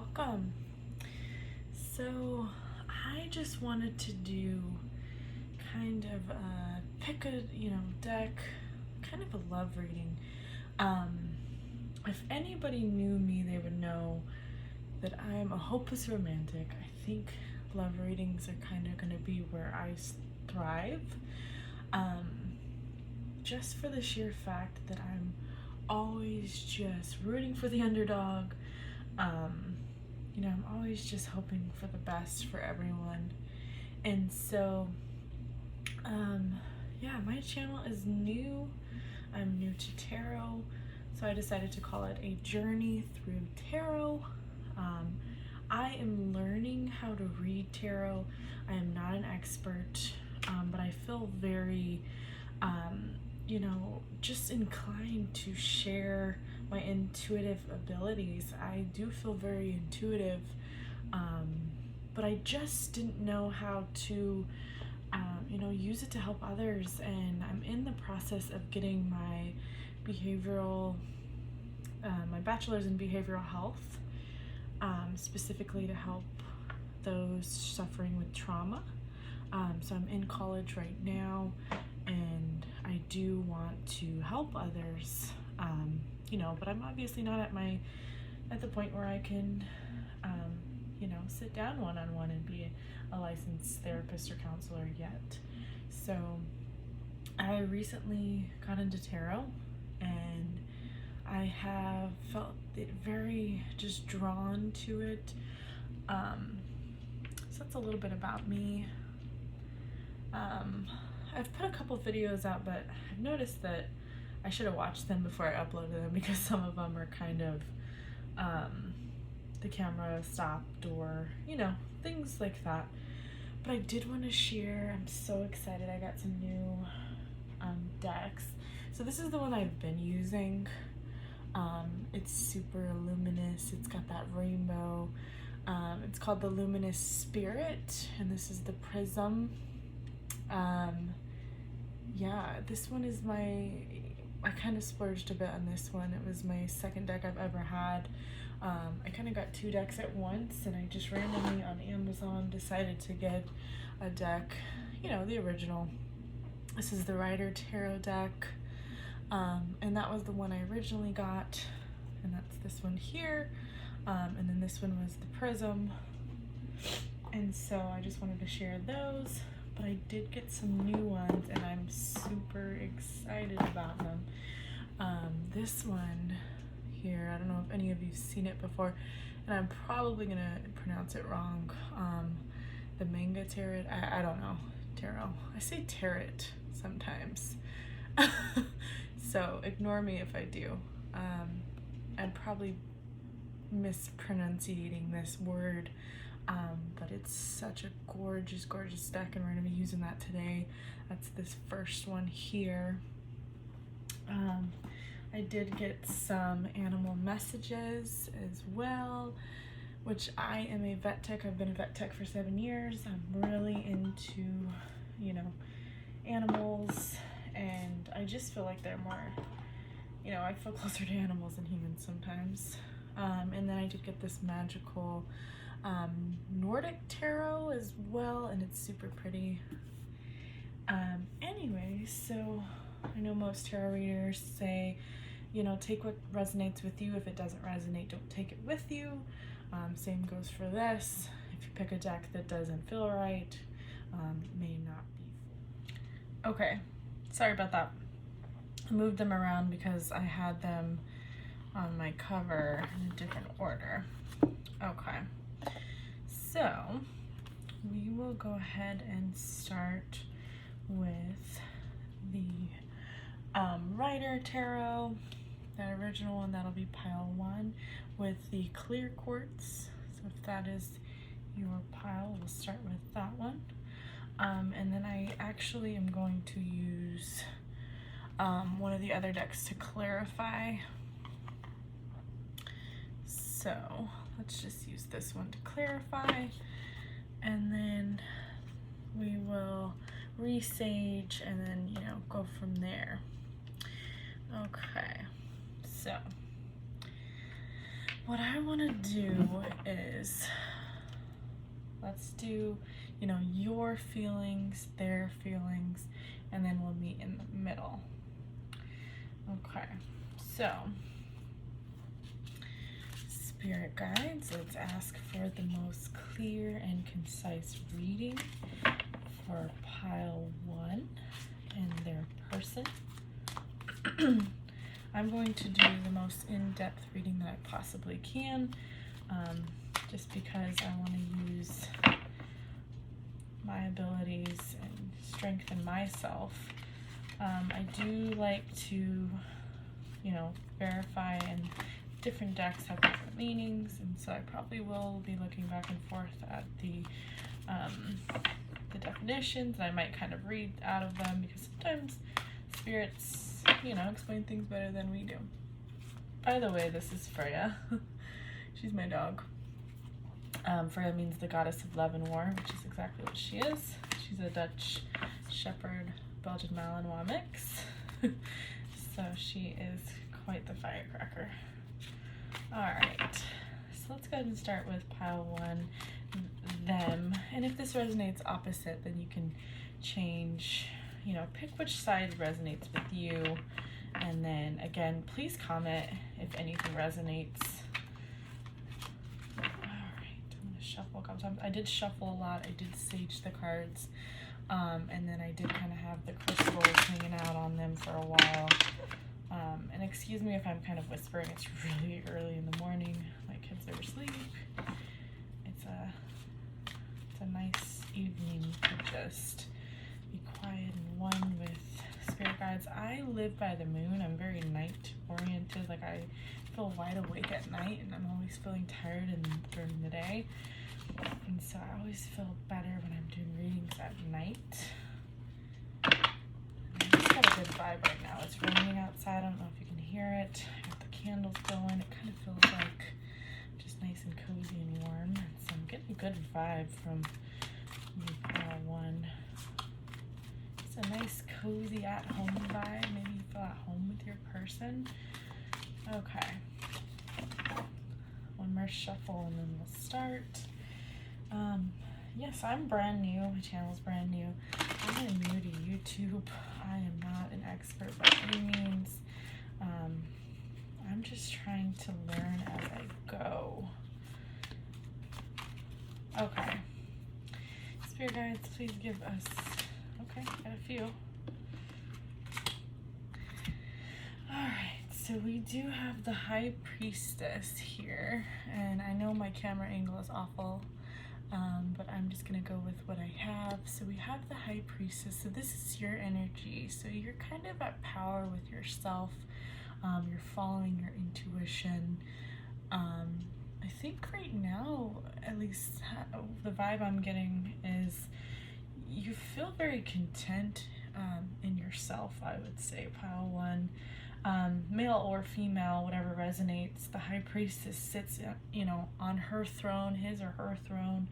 welcome. So I just wanted to do kind of pick a deck, kind of a love reading. If anybody knew me, they would know that I'm a hopeless romantic. I think love readings are kind of going to be where I thrive, just for the sheer fact that I'm always just rooting for the underdog. I'm always just hoping for the best for everyone. And so, my channel is new. I'm new to tarot, so I decided to call it a journey through tarot. I am learning how to read tarot. I am not an expert, but I feel very, just inclined to share my intuitive abilities. I do feel very intuitive, but I just didn't know how to, use it to help others. And I'm in the process of getting my my bachelor's in behavioral health, specifically to help those suffering with trauma. So I'm in college right now, and I do want to help others, but I'm obviously not at the point where I can, sit down one-on-one and be a licensed therapist or counselor yet. So I recently got into tarot, and I have felt very just drawn to it. So that's a little bit about me. I've put a couple videos out, but I've noticed that I should have watched them before I uploaded them, because some of them are kind of, the camera stopped or, things like that. But I did want to share, I'm so excited, I got some new decks. So this is the one I've been using. It's super luminous, it's got that rainbow. It's called the Luminous Spirit, and this is the Prism. This one is I kind of splurged a bit on this one. It was my second deck I've ever had. I kind of got two decks at once, and I just randomly on Amazon decided to get a deck, the original. This is the Rider Tarot deck, and that was the one I originally got, and that's this one here, and then this one was the Prism, and so I just wanted to share those. But I did get some new ones, and I'm super excited about them. This one here, I don't know if any of you've seen it before, and I'm probably gonna pronounce it wrong. The Manga tarot, I don't know, tarot. I say tarot sometimes. So ignore me if I do. I'm probably mispronunciating this word. But it's such a gorgeous deck, and we're going to be using that today. That's this first one here. I did get some animal messages as well, which I am a vet tech. I've been a vet tech for 7 years. I'm really into, animals, and I just feel like they're more, I feel closer to animals than humans sometimes. And then I did get this magical Nordic tarot as well, and it's super pretty. Anyway, so I know most tarot readers say, take what resonates with you. If it doesn't resonate, don't take it with you. Same goes for this. If you pick a deck that doesn't feel right, may not be. Okay, sorry about that. I moved them around because I had them on my cover in a different order. Okay. So we will go ahead and start with the Rider Tarot, that original one. That'll be pile 1 with the clear quartz. So if that is your pile, we'll start with that one. And then I actually am going to use one of the other decks to clarify. So let's just use this one to clarify, and then we will resage and then, go from there. Okay, so what I want to do is is, let's do, you know, your feelings, their feelings, and then we'll meet in the middle. Okay, so Spirit guides, let's ask for the most clear and concise reading for pile 1 and their person. I'm going to do the most in-depth reading that I possibly can, just because I want to use my abilities and strengthen myself. I do like to, you know, verify, and different decks have different meanings, and so I probably will be looking back and forth at the definitions, and I might kind of read out of them, because sometimes spirits, you know, explain things better than we do. By the way, this is Freya. She's my dog. Freya means the goddess of love and war, which is exactly what she is. She's a Dutch Shepherd Belgian Malinois mix. So she is quite the firecracker. Alright, so let's go ahead and start with pile 1, them. And if this resonates opposite, then you can change, you know, pick which side resonates with you. And then again, please comment if anything resonates. Alright, I'm gonna shuffle a couple times. I did shuffle a lot, I did sage the cards. And then I did kind of have the crystals hanging out on them for a while. And excuse me if I'm kind of whispering, it's really early in the morning. My kids are asleep. It's a nice evening to just be quiet and one with spirit guides. I live by the moon. I'm very night oriented. Like, I feel wide awake at night, and I'm always feeling tired during the day. And so I always feel better when I'm doing readings at night. I just got a good vibe right now. It's raining outside. I don't know if you can hear it. I got the candles going. It kind of feels like just nice and cozy and warm. And so I'm getting a good vibe from pile 1. It's a nice cozy at-home vibe. Maybe you feel at home with your person. Okay. One more shuffle and then we'll start. Yes, I'm brand new. My channel's brand new. I'm new to YouTube. I am not an expert by any means. I'm just trying to learn as I go. Okay. Spirit guides, please give us... Okay, got a few. Alright, so we do have the High Priestess here. And I know my camera angle is awful. But I'm just gonna go with what I have. So we have the High Priestess. So this is your energy. So you're kind of at power with yourself. You're following your intuition. I think right now, at least the vibe I'm getting is you feel very content in yourself, I would say, pile 1. Male or female, whatever resonates, the High Priestess sits, you know, on her throne, his or her throne.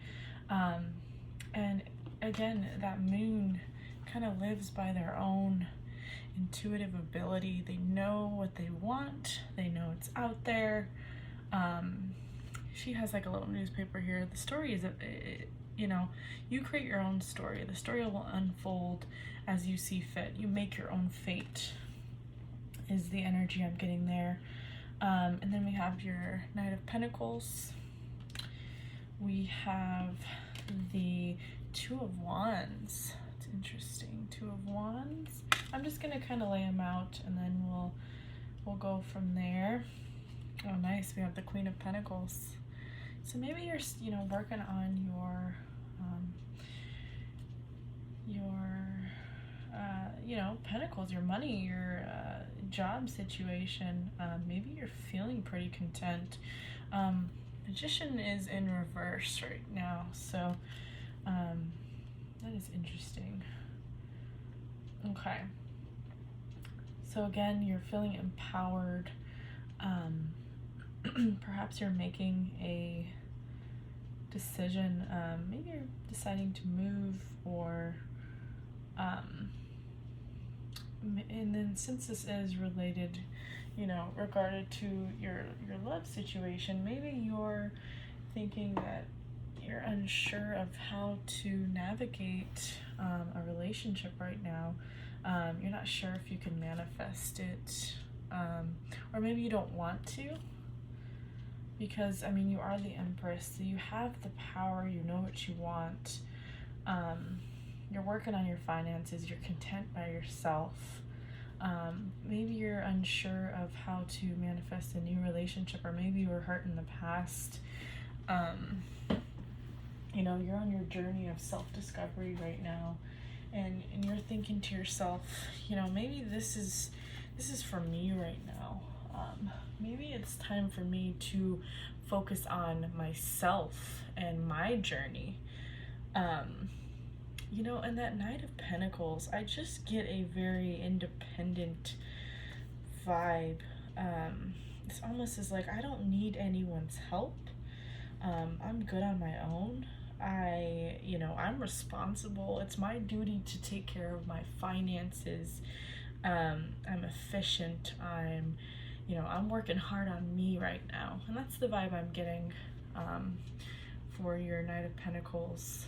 And again, that moon kind of lives by their own intuitive ability. They know what they want. They know it's out there. She has like a little newspaper here. The story is, you know, you create your own story. The story will unfold as you see fit. You make your own fate is the energy I'm getting there. And then we have your Knight of Pentacles. We have the Two of Wands. It's interesting. Two of Wands. I'm just gonna kind of lay them out, and then we'll go from there. Oh, nice. We have the Queen of Pentacles. So maybe you're, you know, working on your you know, pentacles, your money, your job situation. Maybe you're feeling pretty content. Magician is in reverse right now, so that is interesting. Okay. So again, you're feeling empowered. Perhaps you're making a decision. Maybe you're deciding to move, or and then since this is related, you know, regarded to your love situation, maybe you're thinking that you're unsure of how to navigate a relationship right now. You're not sure if you can manifest it, or maybe you don't want to, because I mean, you are the Empress, so you have the power, you know what you want. You're working on your finances, you're content by yourself. Maybe you're unsure of how to manifest a new relationship, or maybe you were hurt in the past. You know, you're on your journey of self-discovery right now, and you're thinking to yourself, you know, maybe this is for me right now. Maybe it's time for me to focus on myself and my journey. You know, and that Knight of Pentacles, I just get a very independent vibe. It's almost as like, I don't need anyone's help. I'm good on my own. I'm responsible. It's my duty to take care of my finances. I'm efficient. I'm working hard on me right now. And that's the vibe I'm getting for your Knight of Pentacles.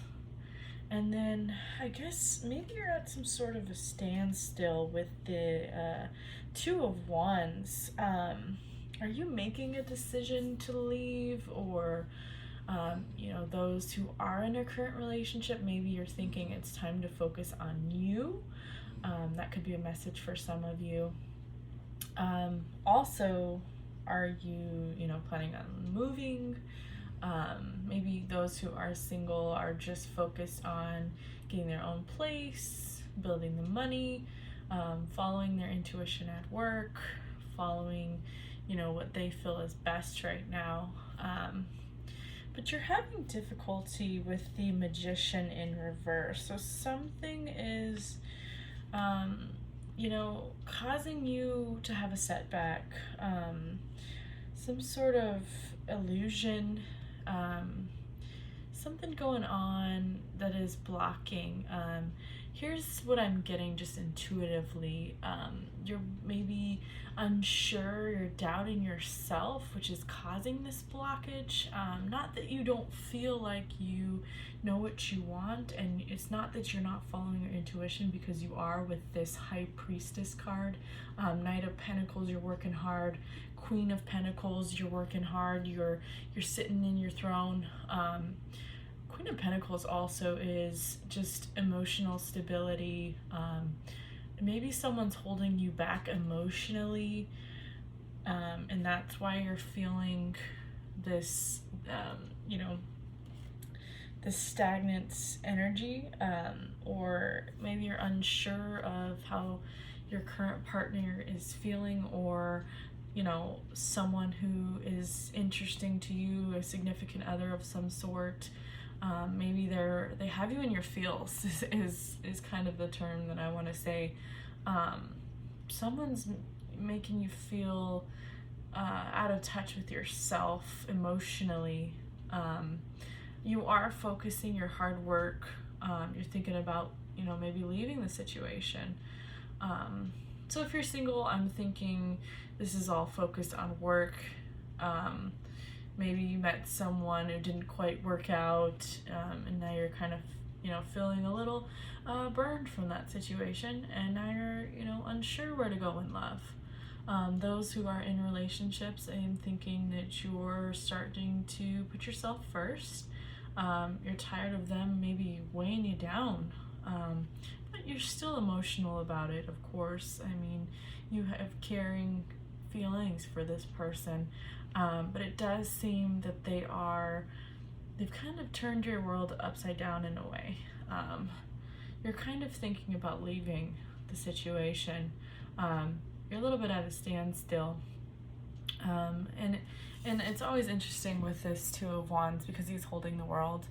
And then I guess maybe you're at some sort of a standstill with the Two of Wands. Are you making a decision to leave, or those who are in a current relationship, maybe you're thinking it's time to focus on you. That could be a message for some of you. Also, are you, planning on moving? Maybe those who are single are just focused on getting their own place, building the money, following their intuition at work, following, what they feel is best right now. But you're having difficulty with the Magician in reverse. So something is, causing you to have a setback, some sort of illusion, something going on that is blocking. Here's what I'm getting just intuitively. You're maybe unsure, you're doubting yourself, which is causing this blockage. Not that you don't feel like you know what you want, and it's not that you're not following your intuition, because you are with this High Priestess card. Knight of Pentacles, you're working hard. Queen of Pentacles, you're working hard. You're sitting in your throne. Queen of Pentacles also is just emotional stability. Maybe someone's holding you back emotionally, and that's why you're feeling this, this stagnant energy, or maybe you're unsure of how your current partner is feeling, or someone who is interesting to you, a significant other of some sort. Maybe they have you in your feels is kind of the term that I want to say. Someone's making you feel out of touch with yourself emotionally. You are focusing your hard work. You're thinking about, maybe leaving the situation. So if you're single, I'm thinking this is all focused on work. Maybe you met someone who didn't quite work out, and now you're kind of, feeling a little burned from that situation, and now you're, unsure where to go in love. Those who are in relationships, I am thinking that you're starting to put yourself first. You're tired of them maybe weighing you down, but you're still emotional about it, of course. I mean, you have caring feelings for this person, but it does seem that they've kind of turned your world upside down in a way. You're kind of thinking about leaving the situation. You're a little bit at a standstill, and it's always interesting with this Two of Wands, because he's holding the world.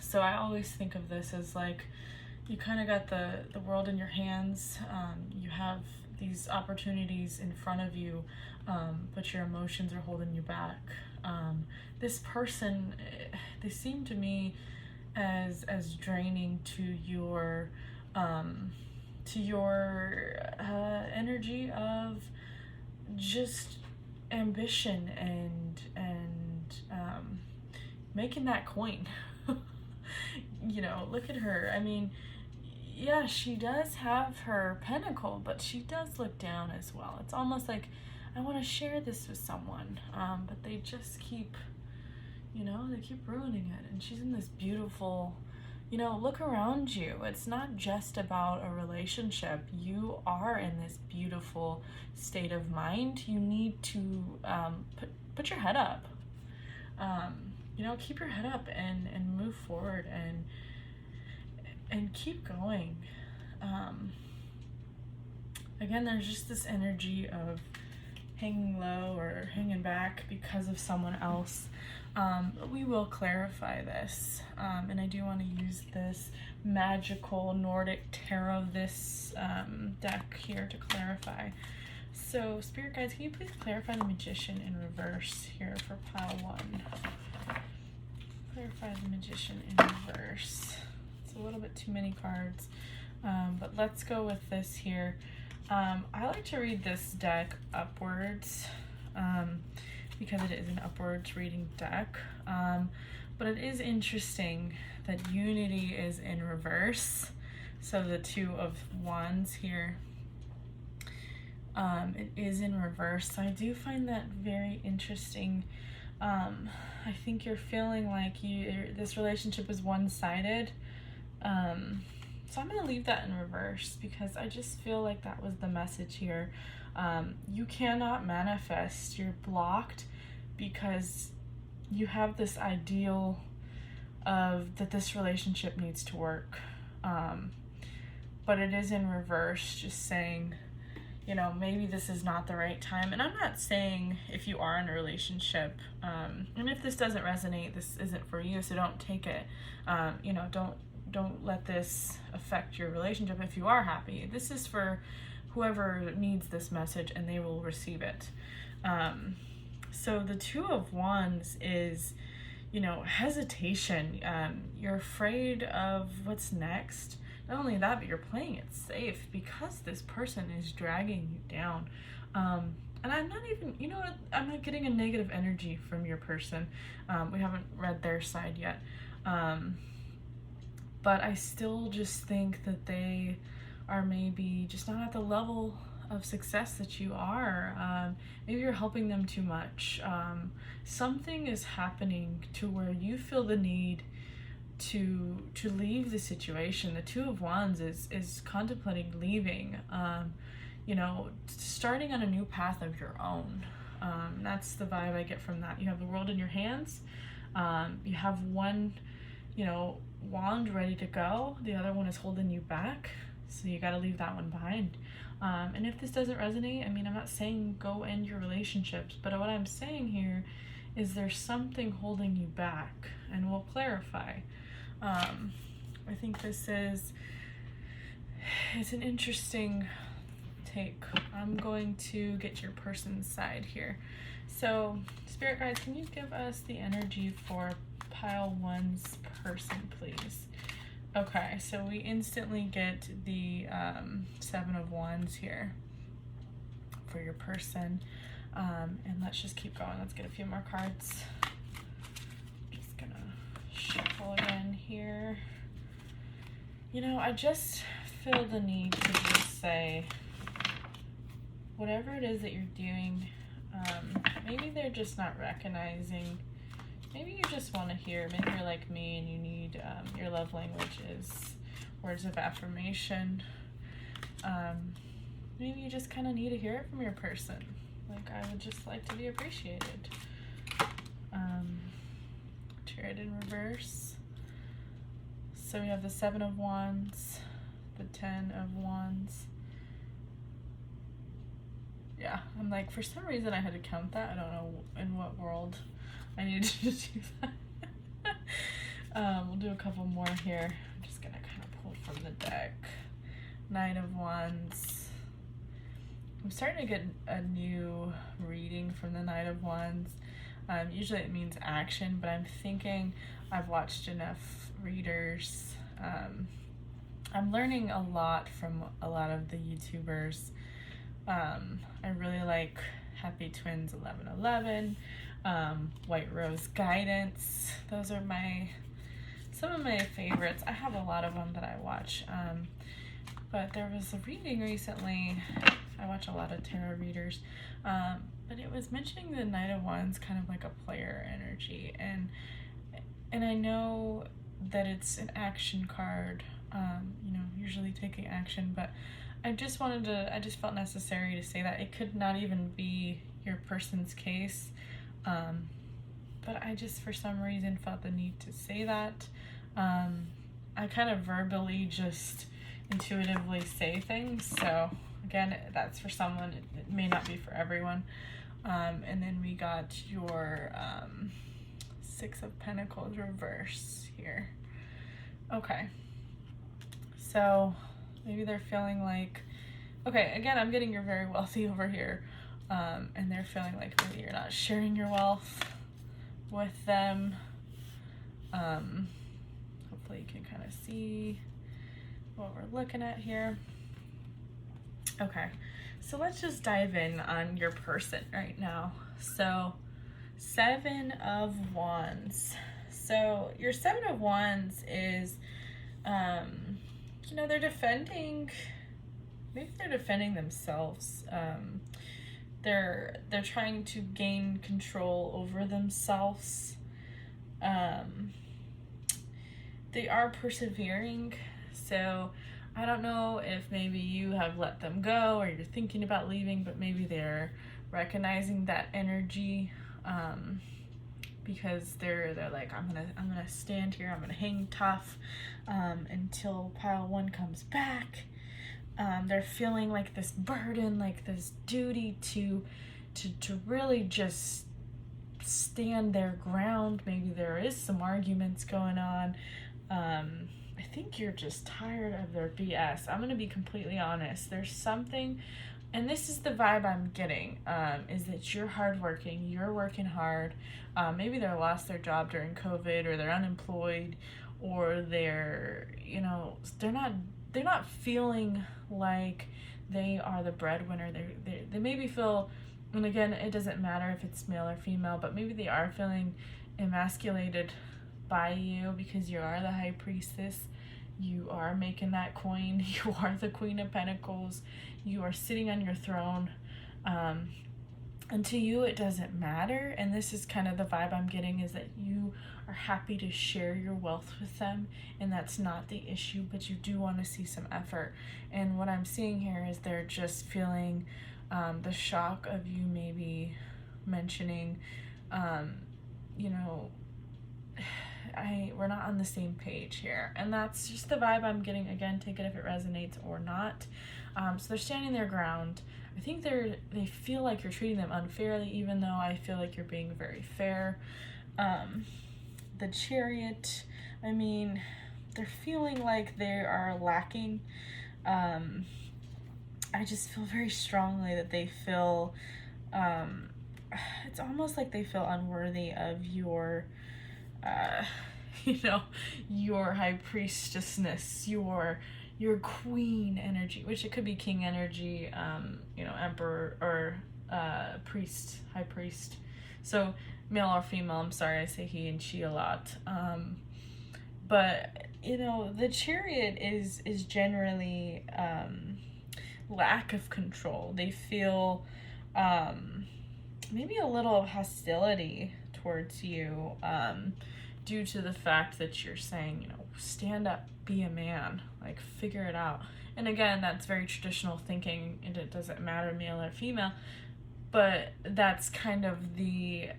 So I always think of this as like, you kind of got the world in your hands. You have these opportunities in front of you, but your emotions are holding you back. This person, they seem to me as draining to your energy of just ambition and making that coin. You know, look at her. I mean, yeah, she does have her pentacle, but she does look down as well. It's almost like, I want to share this with someone, but they just keep, you know, they keep ruining it. And she's in this beautiful, you know, look around you. It's not just about a relationship. You are in this beautiful state of mind. You need to put your head up. You know, keep your head up and move forward and keep going. Again, there's just this energy of hanging low or hanging back because of someone else. But we will clarify this. And I do want to use this magical Nordic tarot, this deck here to clarify. So, Spirit Guides, can you please clarify the Magician in reverse here for pile 1? Clarify the Magician in reverse. It's a little bit too many cards, but let's go with this here. I like to read this deck upwards because it is an upwards reading deck, but it is interesting that Unity is in reverse. So the Two of Wands here, it is in reverse. So I do find that very interesting. I think you're feeling like this relationship is one-sided. So I'm going to leave that in reverse because I just feel like that was the message here. You cannot manifest. You're blocked because you have this ideal of that this relationship needs to work. But it is in reverse, just saying, you know, maybe this is not the right time. And I'm not saying if you are in a relationship, and if this doesn't resonate, this isn't for you, so don't take it. You know, don't let this affect your relationship if you are happy. This is for whoever needs this message and they will receive it. So the Two of Wands is, you know, hesitation. You're afraid of what's next. Not only that, but you're playing it safe because this person is dragging you down. And I'm not even, you know what, I'm not getting a negative energy from your person. We haven't read their side yet. But I still just think that they are maybe just not at the level of success that you are. Maybe you're helping them too much. Something is happening to where you feel the need to leave the situation. The Two of Wands is contemplating leaving, you know, starting on a new path of your own. That's the vibe I get from that. You have the world in your hands. You have one, you know, wand ready to go. The other one is holding you back. So you got to leave that one behind. And if this doesn't resonate, I mean, I'm not saying go end your relationships, but what I'm saying here is there's something holding you back, and we'll clarify. I think it's an interesting take. I'm going to get your person's side here. So, Spirit Guides, can you give us the energy for pile 1's person, please? Okay, so we instantly get the Seven of Wands here for your person. And let's just keep going. Let's get a few more cards. Just gonna shuffle again here. You know, I just feel the need to just say, whatever it is that you're doing, maybe they're just not recognizing. Maybe you just want to hear, maybe you're like me and you need, your love language is words of affirmation. Maybe you just kind of need to hear it from your person. Like, I would just like to be appreciated. Chariot in reverse. So we have the Seven of Wands, the 10 of Wands. Yeah, I'm like, for some reason I had to count that. I don't know in what world I needed to do that. We'll do a couple more here. I'm just gonna kind of pull from the deck. Nine of Wands. I'm starting to get a new reading from the Knight of Wands. Usually it means action, but I'm thinking I've watched enough readers. I'm learning a lot from a lot of the YouTubers. I really like Happy Twins 1111. White Rose Guidance. Those are some of my favorites. I have a lot of them that I watch. But there was a reading recently. I watch a lot of tarot readers. But it was mentioning the Knight of Wands kind of like a player energy. And I know that it's an action card, usually taking action, but I just felt necessary to say that. It could not even be your person's case, but I just for some reason felt the need to say that. I kind of verbally just intuitively say things, so again, that's for someone, it may not be for everyone. And then we got your Six of Pentacles reverse here. Okay, so maybe they're feeling like, okay, again, I'm getting you're very wealthy over here, and they're feeling like maybe you're not sharing your wealth with them. Hopefully you can kind of see what we're looking at here. Okay, so let's just dive in on your person right now. So, Seven of Wands. So your Seven of Wands is, they're defending, maybe they're defending themselves. They're trying to gain control over themselves. They are persevering. So I don't know if maybe you have let them go or you're thinking about leaving, but maybe they're recognizing that energy, because they're like, I'm gonna stand here, I'm gonna hang tough until pile one comes back. They're feeling like this burden, like this duty to really just stand their ground. Maybe there is some arguments going on. I think you're just tired of their BS. I'm gonna be completely honest. There's something, and this is the vibe I'm getting, is that you're hardworking, you're working hard. Maybe they lost their job during COVID, or they're unemployed, or they're not feeling like they are the breadwinner. They maybe feel, and again, it doesn't matter if it's male or female, but maybe they are feeling emasculated by you because you are the High Priestess. You are making that coin. You are the Queen of Pentacles. You are sitting on your throne. And to you, it doesn't matter. And this is kind of the vibe I'm getting, is that you are happy to share your wealth with them. And that's not the issue, but you do want to see some effort. And what I'm seeing here is they're just feeling the shock of you maybe mentioning, we're not on the same page here. And that's just the vibe I'm getting. Again, take it if it resonates or not. So they're standing their ground. I think they feel like you're treating them unfairly, even though I feel like you're being very fair. The Chariot, they're feeling like they are lacking. I just feel very strongly that they feel, it's almost like they feel unworthy of your, your High Priestessness, your queen energy, which it could be king energy, emperor, or priest, high priest. So male or female, I'm sorry, I say he and she a lot. But the Chariot is generally lack of control. They feel maybe a little hostility towards you, due to the fact that you're saying, stand up, be a man, like figure it out. And again, that's very traditional thinking, and it doesn't matter male or female, but that's kind of the,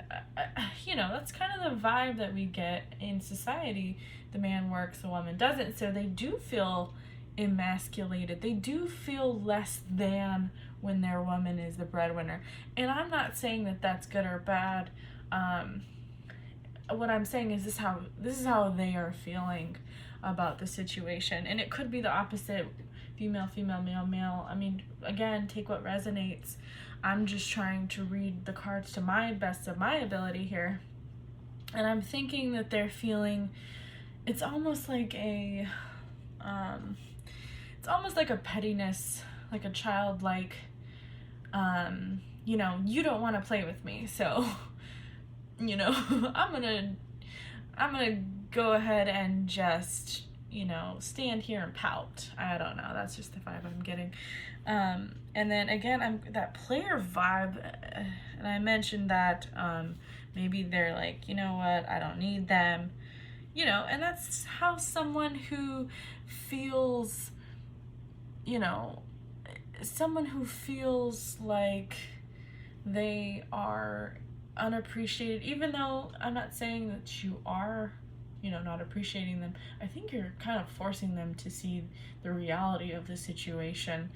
that's kind of the vibe that we get in society. The man works, the woman doesn't. So they do feel emasculated. They do feel less than when their woman is the breadwinner. And I'm not saying that that's good or bad. What I'm saying is this is how they are feeling about the situation. And it could be the opposite, female, male. Again, take what resonates. I'm just trying to read the cards to my best of my ability here. And I'm thinking that they're feeling, it's almost like a pettiness, like a childlike, you don't want to play with me, so you know, I'm gonna go ahead and just, you know, stand here and pout. I don't know. That's just the vibe I'm getting. And then again, I'm that player vibe, and I mentioned that maybe they're like, you know what, I don't need them, you know, and that's how someone who feels, you know, someone who feels like they are unappreciated, even though I'm not saying that you are, you know, not appreciating them. I think you're kind of forcing them to see the reality of the situation,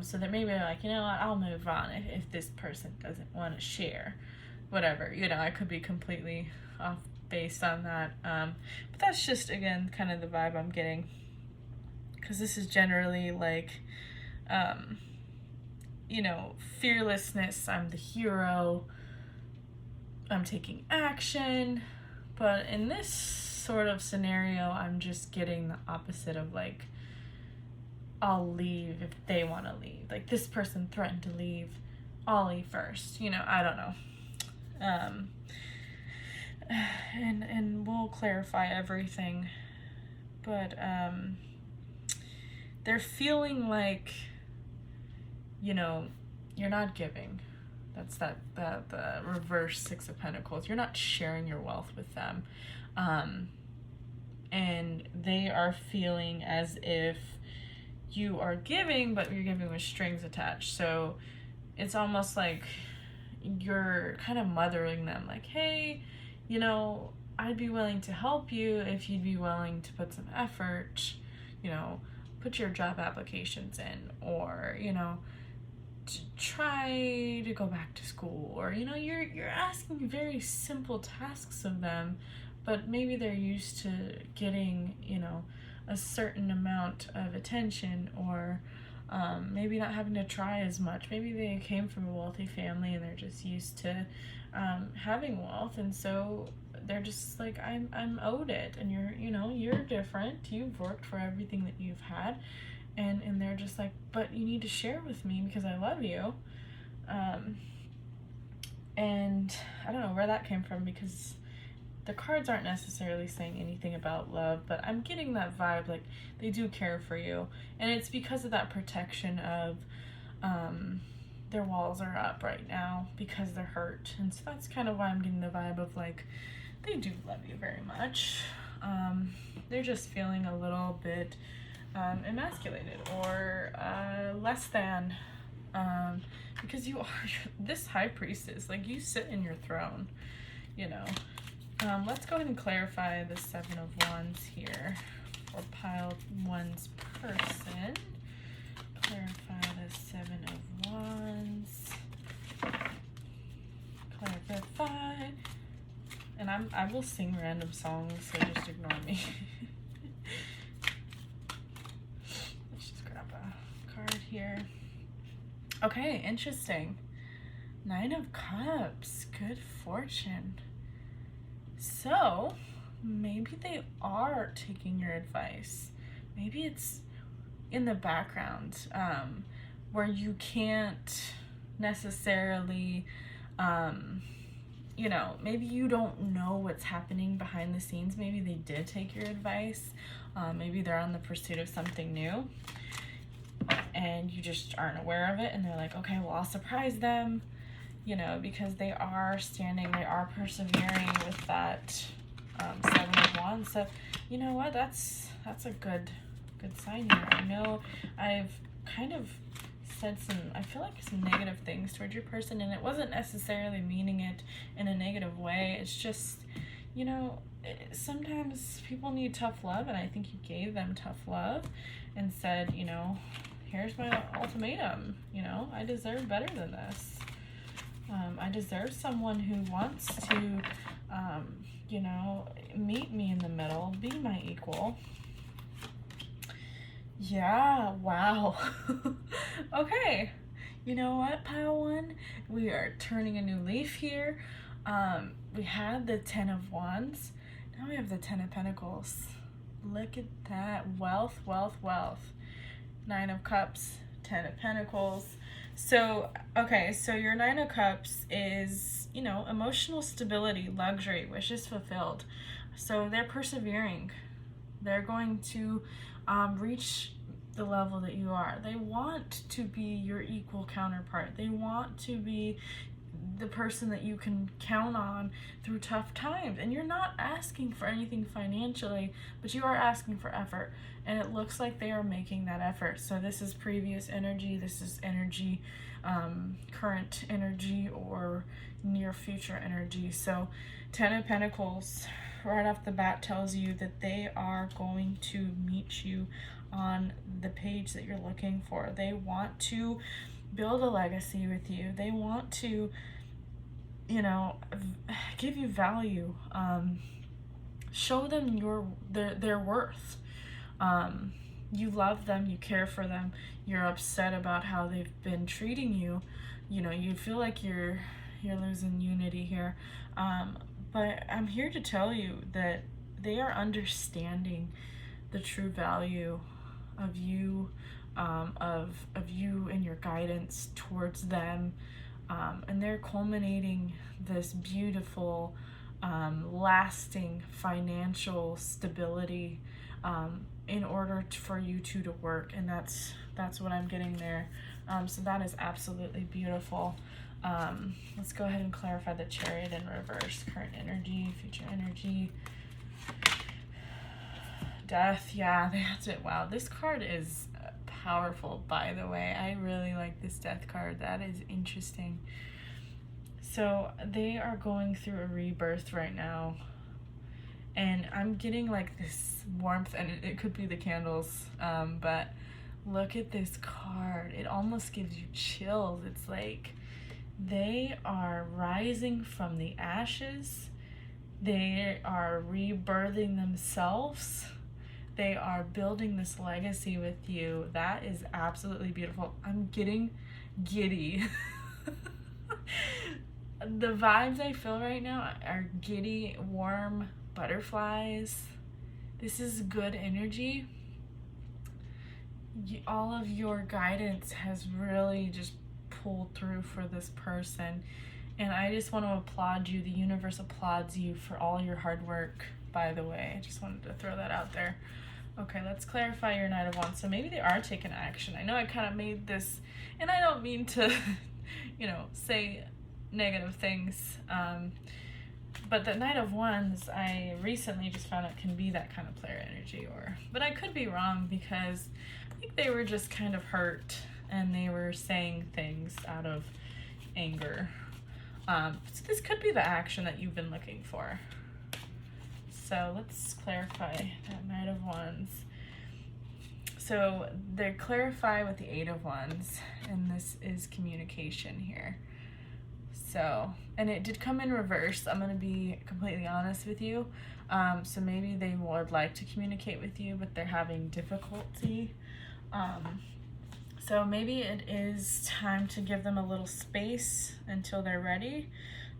so that maybe they're like, you know what, I'll move on if this person doesn't want to share, whatever, you know. I could be completely off based on that, but that's just, again, kind of the vibe I'm getting, because this is generally like, you know, fearlessness, I'm the hero, I'm taking action. But in this sort of scenario, I'm just getting the opposite of like, I'll leave if they want to leave. Like, this person threatened to leave, I'll leave first, you know. I don't know. And we'll clarify everything, but they're feeling like, you know, you're not giving. That's the reverse Six of Pentacles. You're not sharing your wealth with them. And they are feeling as if you are giving, but you're giving with strings attached. So it's almost like you're kind of mothering them, like, hey, you know, I'd be willing to help you if you'd be willing to put some effort, you know, put your job applications in, or, you know, to try to go back to school, or, you know, you're asking very simple tasks of them, but maybe they're used to getting, you know, a certain amount of attention, or maybe not having to try as much. Maybe they came from a wealthy family and they're just used to having wealth, and so they're just like, I'm owed it, and you're different. You've worked for everything that you've had, and they're just like, but you need to share with me because I love you. And I don't know where that came from, because the cards aren't necessarily saying anything about love, but I'm getting that vibe, like, they do care for you, and it's because of that protection of their walls are up right now because they're hurt, and so that's kind of why I'm getting the vibe of, like, they do love you very much. They're just feeling a little bit emasculated, or less than, because you are this high priestess, like, you sit in your throne, you know. Let's go ahead and clarify the Seven of Wands here, or pile one's person. Clarify the Seven of Wands. Clarify. And I will sing random songs, so just ignore me. Let's just grab a card here. Okay, interesting. Nine of Cups. Good fortune. So, maybe they are taking your advice. Maybe it's in the background, where you can't necessarily, you know, maybe you don't know what's happening behind the scenes. Maybe they did take your advice. Maybe they're on the pursuit of something new, and you just aren't aware of it, and they're like, okay, well, I'll surprise them. You know, because they are standing, they are persevering with that Seven of Wands. So, you know what? That's a good sign here. I know I've kind of said I feel like some negative things towards your person, and it wasn't necessarily meaning it in a negative way. It's just, you know, sometimes people need tough love, and I think you gave them tough love and said, you know, here's my ultimatum. You know, I deserve better than this. I deserve someone who wants to, you know, meet me in the middle, be my equal. Yeah, wow. Okay, you know what, pile one? We are turning a new leaf here. We had the Ten of Wands. Now we have the Ten of Pentacles. Look at that. Wealth, wealth, wealth. Nine of Cups, Ten of Pentacles. So, okay, so your Nine of Cups is you know, emotional stability, luxury, wishes fulfilled. So they're persevering. They're going to reach the level that you are. They want to be your equal counterpart. They want to be the person that you can count on through tough times. And you're not asking for anything financially, but you are asking for effort. And it looks like they are making that effort. So this is previous energy, this is energy, current energy, or near future energy. So 10 of Pentacles right off the bat tells you that they are going to meet you on the page that you're looking for. They want to build a legacy with you. They want to, you know, give you value, show them their worth. You love them, you care for them, you're upset about how they've been treating you. You know, you feel like you're losing unity here. But I'm here to tell you that they are understanding the true value of you, of you and your guidance towards them. And they're culminating this beautiful, lasting financial stability in order for you two to work. And that's what I'm getting there. So that is absolutely beautiful. Let's go ahead and clarify the Chariot in reverse. Current energy, future energy, Death. Yeah, that's it. Wow, this card is powerful, by the way. I really like this Death card. That is interesting. So they are going through a rebirth right now, and I'm getting like this warmth, and it could be the candles, but look at this card. It almost gives you chills. It's like they are rising from the ashes. They are rebirthing themselves. They are building this legacy with you. That is absolutely beautiful. I'm getting giddy. The vibes I feel right now are giddy, warm butterflies. This is good energy. All of your guidance has really just pulled through for this person, and I just want to applaud you. The universe applauds you for all your hard work, by the way. I just wanted to throw that out there. Okay, let's clarify your Knight of Wands. So maybe they are taking action. I know I kind of made this, and I don't mean to you know, say negative things, but the Knight of Wands, I recently just found out can be that kind of player energy, but I could be wrong, because I think they were just kind of hurt and they were saying things out of anger. So this could be the action that you've been looking for. So let's clarify that Knight of Wands. So they clarify with the Eight of Wands, and this is communication here. So, and it did come in reverse. I'm going to be completely honest with you. So maybe they would like to communicate with you, but they're having difficulty. So maybe it is time to give them a little space until they're ready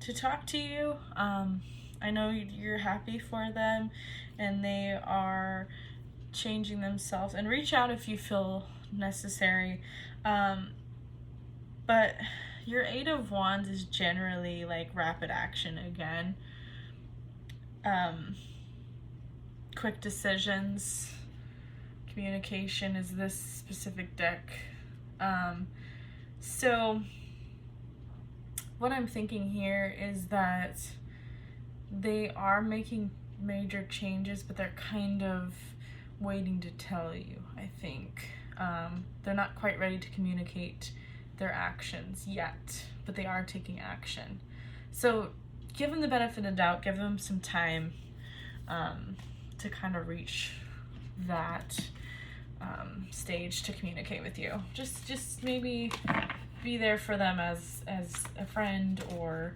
to talk to you. I know you're happy for them, and they are changing themselves, and reach out if you feel necessary. But your Eight of Wands is generally like rapid action again. Quick decisions. Communication is this specific deck. So what I'm thinking here is that they are making major changes, but they're kind of waiting to tell you, I think. They're not quite ready to communicate their actions yet, but they are taking action. So give them the benefit of the doubt, give them some time to kind of reach that stage to communicate with you. Just maybe be there for them as a friend, or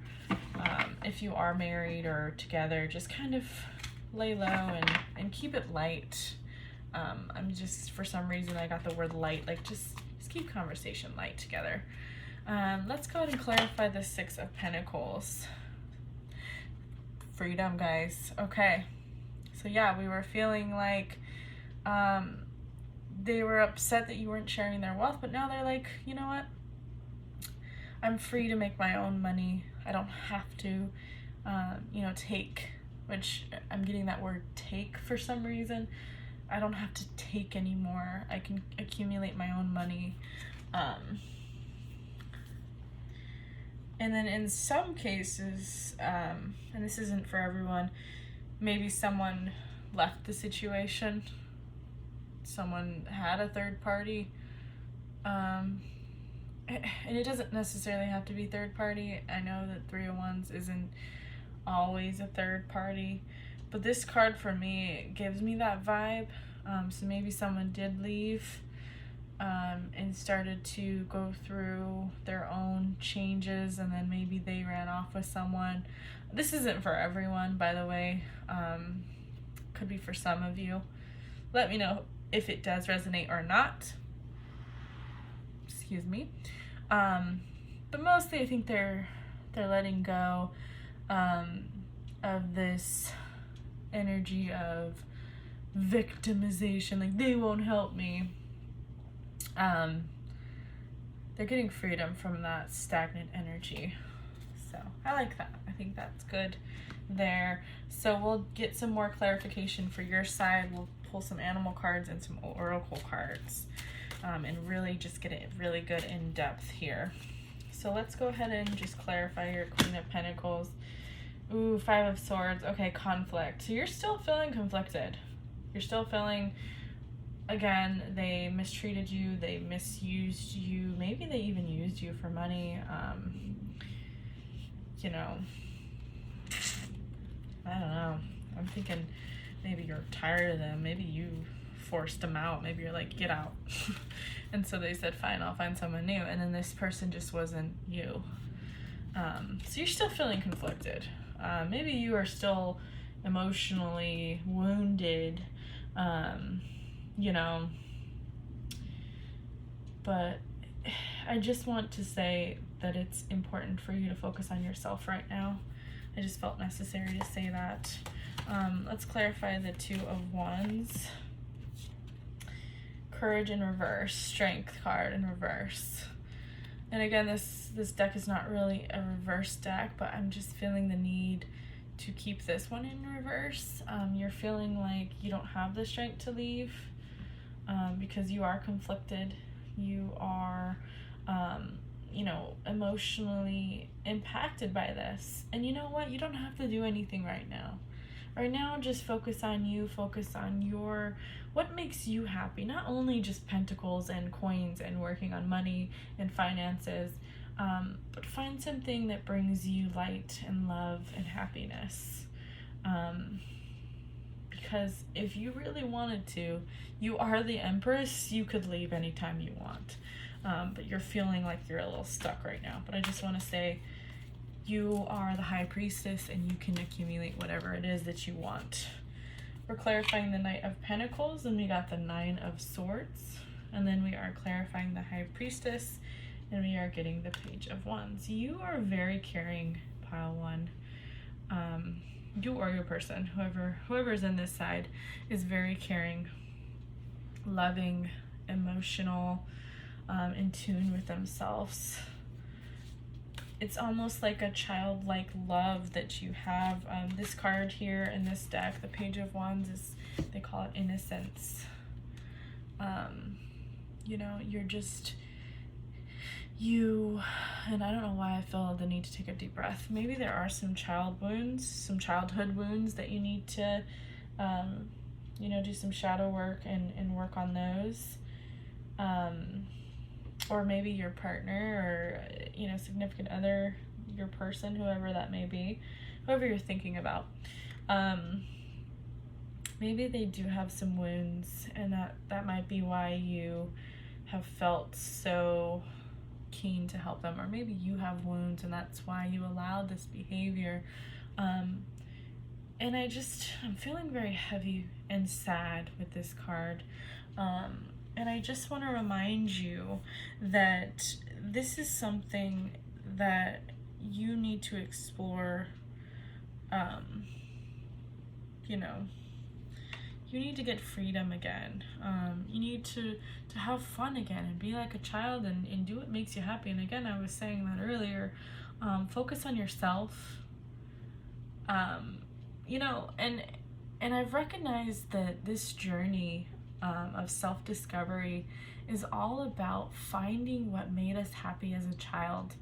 if you are married or together, just kind of lay low and keep it light. I'm just, for some reason I got the word light, like just keep conversation light together. Let's go ahead and clarify the Six of Pentacles. Freedom, guys. Okay, so yeah, we were feeling like they were upset that you weren't sharing their wealth, but now they're like, you know what, I'm free to make my own money. I don't have to, take, which I'm getting that word take for some reason. I don't have to take anymore. I can accumulate my own money. And then in some cases, and this isn't for everyone, maybe someone left the situation. Someone had a third party. And it doesn't necessarily have to be third party. I know that 301s isn't always a third party, but this card for me gives me that vibe. So maybe someone did leave and started to go through their own changes, and then maybe they ran off with someone. This isn't for everyone, by the way. Could be for some of you. Let me know if it does resonate or not. Excuse me. But mostly I think they're letting go of this energy of victimization, like they won't help me. They're getting freedom from that stagnant energy. So I like that. I think that's good there. So we'll get some more clarification for your side. We'll pull some animal cards and some oracle cards, and really just get it really good in depth here. So let's go ahead and just clarify your Queen of Pentacles. Ooh, Five of Swords. Okay, conflict. So you're still feeling conflicted. You're still feeling, again, they mistreated you, they misused you, maybe they even used you for money. I don't know. I'm thinking maybe you're tired of them. Maybe you forced them out. Maybe you're like, get out. And so they said, fine, I'll find someone new. And then this person just wasn't you. So you're still feeling conflicted. Maybe you are still emotionally wounded, but I just want to say that it's important for you to focus on yourself right now. I just felt necessary to say that. Let's clarify the Two of Wands. Courage in reverse, Strength card in reverse. And again, this deck is not really a reverse deck, but I'm just feeling the need to keep this one in reverse. You're feeling like you don't have the strength to leave because you are conflicted. You are, emotionally impacted by this. And you know what? You don't have to do anything right now. Right now, just focus on you, focus on what makes you happy. Not only just pentacles and coins and working on money and finances, but find something that brings you light and love and happiness. Because if you really wanted to, you are the Empress, you could leave anytime you want. But you're feeling like you're a little stuck right now. But I just want to say, you are the High Priestess and you can accumulate whatever it is that you want. We're clarifying the Knight of Pentacles, and we got the Nine of Swords. And then we are clarifying the High Priestess, and we are getting the Page of Wands. You are very caring, pile one. You or your person, whoever's in this side, is very caring, loving, emotional, in tune with themselves. It's almost like a childlike love that you have. This card here in this deck, the Page of Wands, they call it innocence. You're just you, and I don't know why I feel the need to take a deep breath. Maybe there are some childhood wounds that you need to, do some shadow work and work on those. Or maybe your partner or, significant other, your person, whoever that may be, whoever you're thinking about. Maybe they do have some wounds, and that might be why you have felt so keen to help them. Or maybe you have wounds and that's why you allowed this behavior. And I'm feeling very heavy and sad with this card. And I just want to remind you that this is something that you need to explore. You need to get freedom again. You need to have fun again and be like a child and do what makes you happy. And again, I was saying that earlier, Focus on yourself. You know, and I've recognized that this journey of self-discovery is all about finding what made us happy as a child.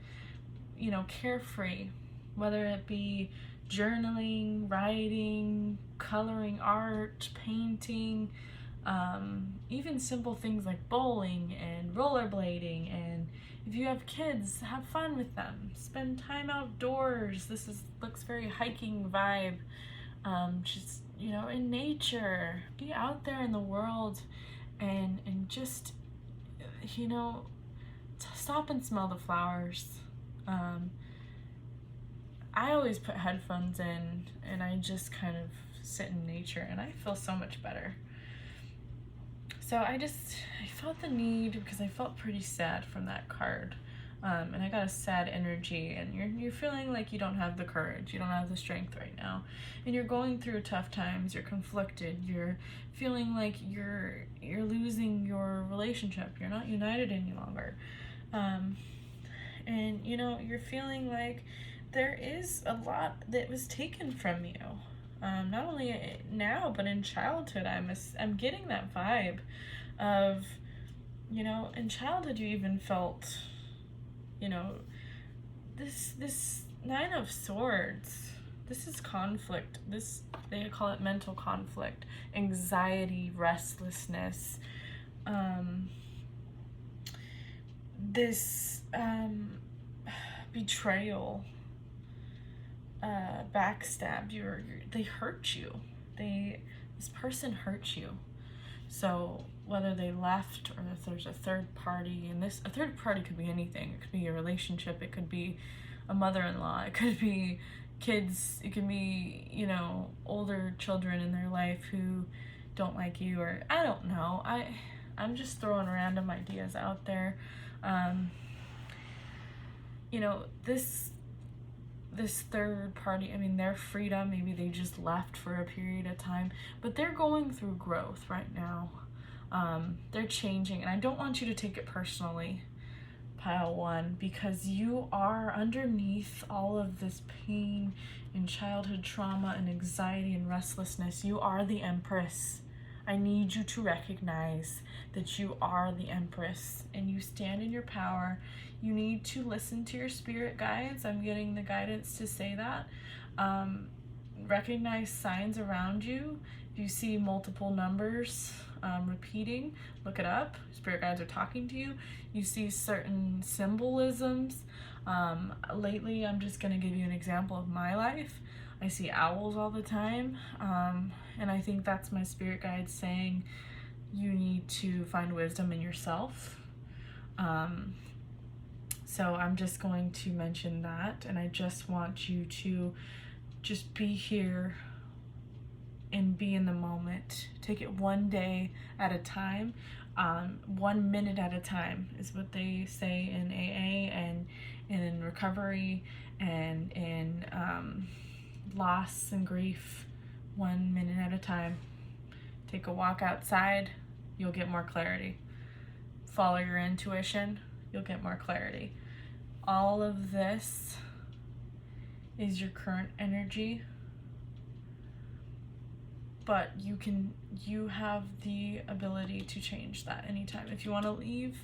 You know, carefree, whether it be journaling, writing, coloring art, painting, even simple things like bowling and rollerblading. And if you have kids, have fun with them. Spend time outdoors. Looks very hiking vibe. Just, you know, in nature. Be out there in the world and just, you know, stop and smell the flowers. I always put headphones in and I just kind of sit in nature and I feel so much better. So I felt the need because I felt pretty sad from that card. And I got a sad energy, and you're feeling like you don't have the courage, you don't have the strength right now, and you're going through tough times, you're conflicted, you're feeling like you're losing your relationship, you're not united any longer. And you know, you're feeling like there is a lot that was taken from you. Not only now, but in childhood, I'm getting that vibe of, you know, in childhood you even felt, you know, this Nine of Swords. This is conflict. They call it mental conflict, anxiety, restlessness. This betrayal. Backstabbed, they hurt you. This person hurt you. So whether they left or if there's a third party, and a third party could be anything. It could be a relationship, it could be a mother-in-law, it could be kids, it could be, you know, older children in their life who don't like you, or I don't know. I'm just throwing random ideas out there. You know, this third party, I mean, their freedom, maybe they just left for a period of time, but they're going through growth right now. They're changing, and I don't want you to take it personally, pile one, because you are underneath all of this pain and childhood trauma and anxiety and restlessness. You are the Empress. I need you to recognize that you are the Empress and you stand in your power. You need to listen to your spirit guides. I'm getting the guidance to say that. Recognize signs around you. If you see multiple numbers repeating, look it up. Spirit guides are talking to you. You see certain symbolisms. Lately, I'm just going to give you an example of my life. I see owls all the time, and I think that's my spirit guide saying you need to find wisdom in yourself. So I'm just going to mention that, and I just want you to just be here and be in the moment. Take it one day at a time, 1 minute at a time is what they say in AA and in recovery and in loss and grief. 1 minute at a time. Take a walk outside, you'll get more clarity. Follow your intuition, you'll get more clarity. All of this is your current energy, but you have the ability to change that anytime. If you want to leave.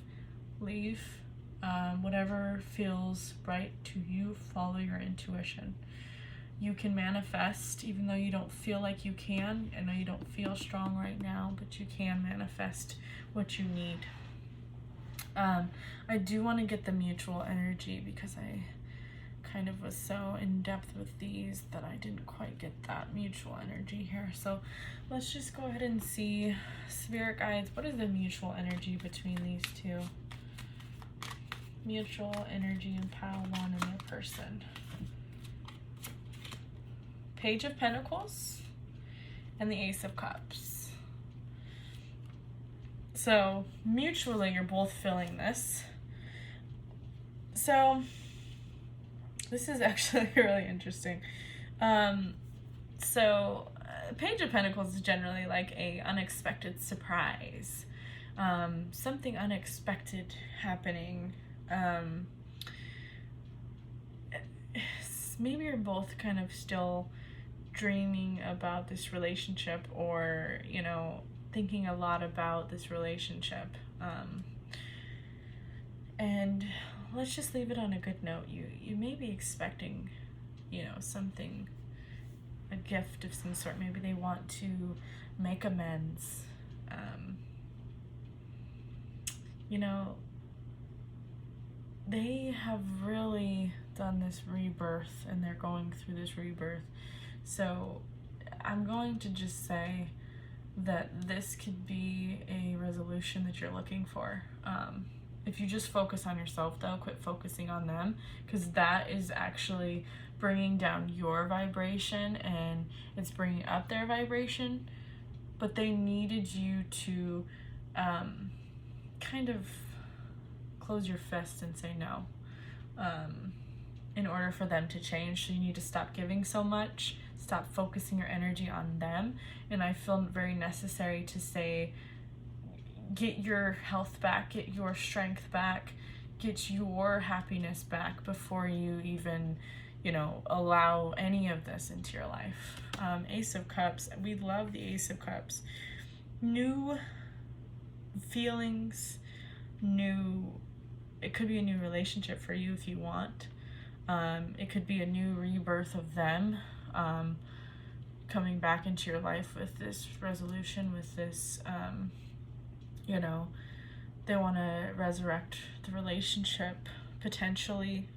Whatever feels right to you, follow your intuition. You can manifest, even though you don't feel like you can. I know you don't feel strong right now, but you can manifest what you need. I do want to get the mutual energy because I kind of was so in depth with these that I didn't quite get that mutual energy here. So let's just go ahead and see, spirit guides, what is the mutual energy between these two? Mutual energy in pile one in their person. Page of Pentacles and the Ace of Cups. So mutually, you're both feeling this. So this is actually really interesting. Page of Pentacles is generally like a unexpected surprise. Something unexpected happening. maybe you're both kind of still dreaming about this relationship, or, you know, thinking a lot about this relationship. And let's just leave it on a good note. You may be expecting, you know, something, a gift of some sort. Maybe they want to make amends. You know, they have really done this rebirth, and they're going through this rebirth. So I'm going to just say that this could be a resolution that you're looking for. If you just focus on yourself, though, quit focusing on them, because that is actually bringing down your vibration, and it's bringing up their vibration. But they needed you to kind of close your fist and say no, in order for them to change. So you need to stop giving so much, stop focusing your energy on them. And I feel very necessary to say, get your health back, get your strength back, get your happiness back before you even, you know, allow any of this into your life. Ace of Cups, we love the Ace of Cups. New feelings, it could be a new relationship for you if you want. It could be a new rebirth of them coming back into your life with this resolution, with this, you know, they want to resurrect the relationship, potentially.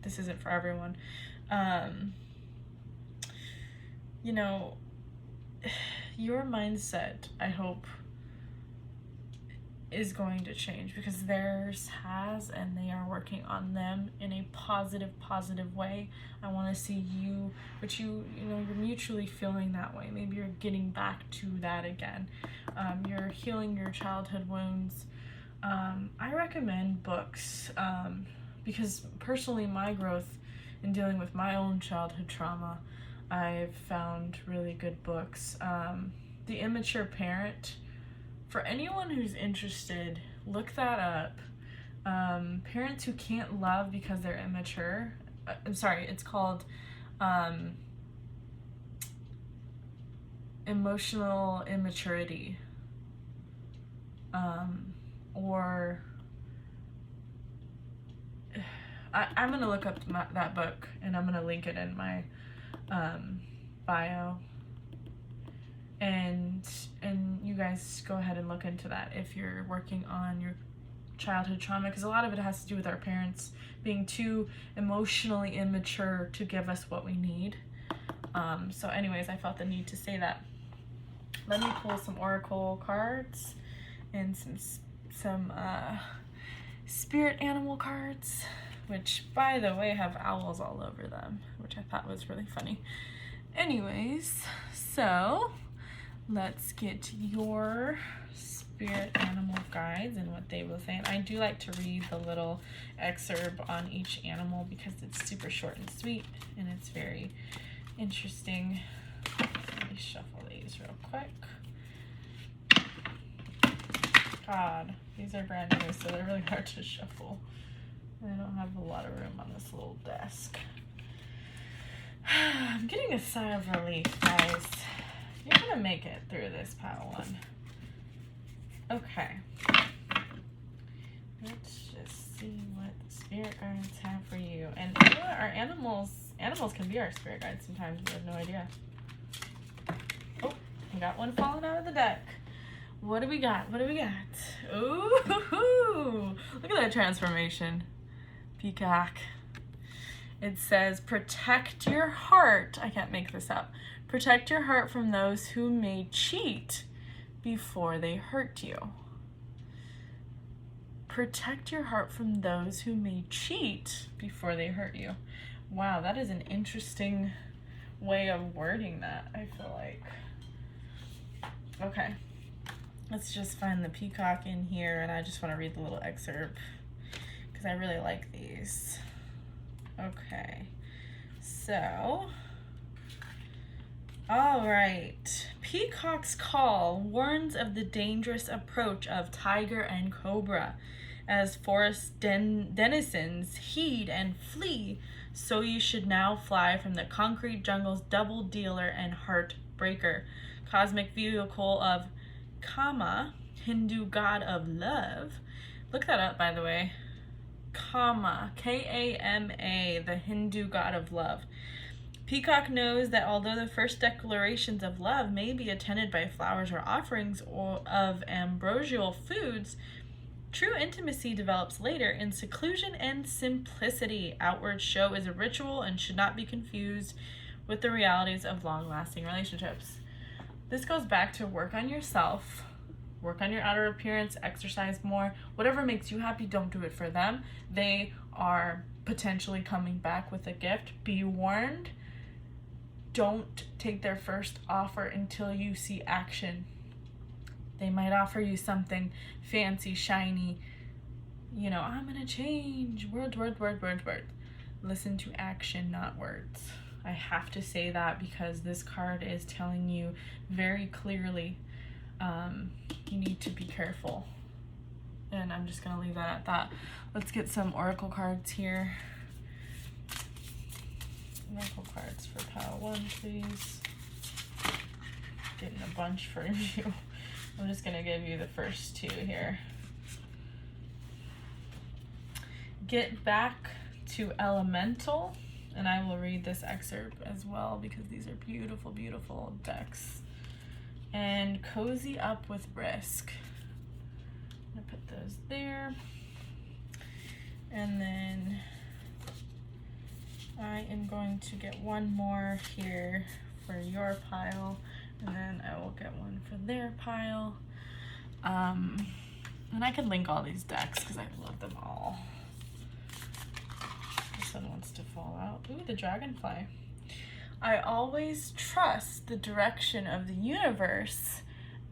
This isn't for everyone. You know, your mindset, I hope, is going to change, because theirs has, and they are working on them in a positive way. I want to see you, but you know, you're mutually feeling that way. Maybe you're getting back to that again. You're healing your childhood wounds. I recommend books, because personally, my growth in dealing with my own childhood trauma, I've found really good books. The Immature Parent, for anyone who's interested, look that up. Parents who can't love because they're immature. I'm sorry, it's called Emotional Immaturity. Or I'm going to look up that book, and I'm going to link it in my bio. And you guys go ahead and look into that if you're working on your childhood trauma, because a lot of it has to do with our parents being too emotionally immature to give us what we need. So anyways, I felt the need to say that. Let me pull some oracle cards and some spirit animal cards, which, by the way, have owls all over them, which I thought was really funny. Anyways, so let's get your spirit animal guides and what they will say. And I do like to read the little excerpt on each animal because it's super short and sweet, and it's very interesting. Let me shuffle these real quick. God, these are brand new, so they're really hard to shuffle. I don't have a lot of room on this little desk. I'm getting a sigh of relief, guys. You're gonna make it through this pile one. Okay. Let's just see what the spirit guides have for you. And you know what? Our animals can be our spirit guides sometimes. We have no idea. Oh, we got one falling out of the deck. What do we got? What do we got? Ooh, look at that transformation. Peacock. It says, protect your heart. I can't make this up. Protect your heart from those who may cheat before they hurt you. Protect your heart from those who may cheat before they hurt you. Wow, that is an interesting way of wording that, I feel like. Okay. Let's just find the peacock in here, and I just want to read the little excerpt because I really like these. Okay, so, all right. Peacock's call warns of the dangerous approach of tiger and cobra. As forest denizens heed and flee, So you should now fly from the concrete jungle's double dealer and heartbreaker. Cosmic vehicle of Kama, Hindu god of love. Look that up, by the way. Kama, K-A-M-A, the Hindu god of love. Peacock knows that although the first declarations of love may be attended by flowers or offerings of ambrosial foods, true intimacy develops later in seclusion and simplicity. Outward show is a ritual and should not be confused with the realities of long-lasting relationships. This goes back to work on yourself, work on your outer appearance, exercise more. Whatever makes you happy, don't do it for them. They are potentially coming back with a gift. Be warned. Don't take their first offer until you see action. They might offer you something fancy, shiny, you know, I'm gonna change, word. Listen to action, not words. I have to say that because this card is telling you very clearly you need to be careful. And I'm just gonna leave that at that. Let's get some oracle cards here. Oracle cards for pile 1, please. Getting a bunch for you. I'm just gonna give you the first 2 here. Get back to elemental, and I will read this excerpt as well because these are beautiful, beautiful decks. And cozy up with risk. I'm gonna put those there. And then I am going to get one more here for your pile, and then I will get one for their pile. And I can link all these decks because I love them all. This one wants to fall out. Ooh, the dragonfly. I always trust the direction of the universe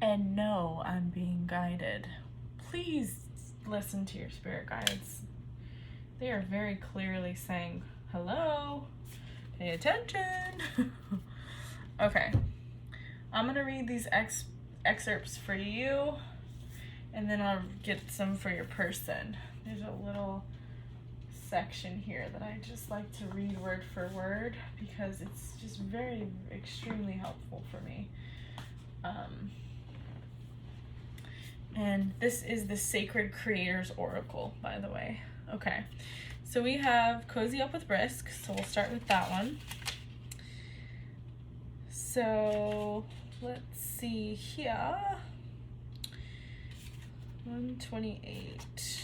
and know I'm being guided. Please listen to your spirit guides. They are very clearly saying, hello, pay attention. Okay, I'm gonna read these excerpts for you, and then I'll get some for your person. There's a little section here that I just like to read word for word because it's just very, extremely helpful for me. And this is the Sacred Creators Oracle, by the way. Okay, so we have Cozy Up with Risk, so we'll start with that one. So let's see here. 128.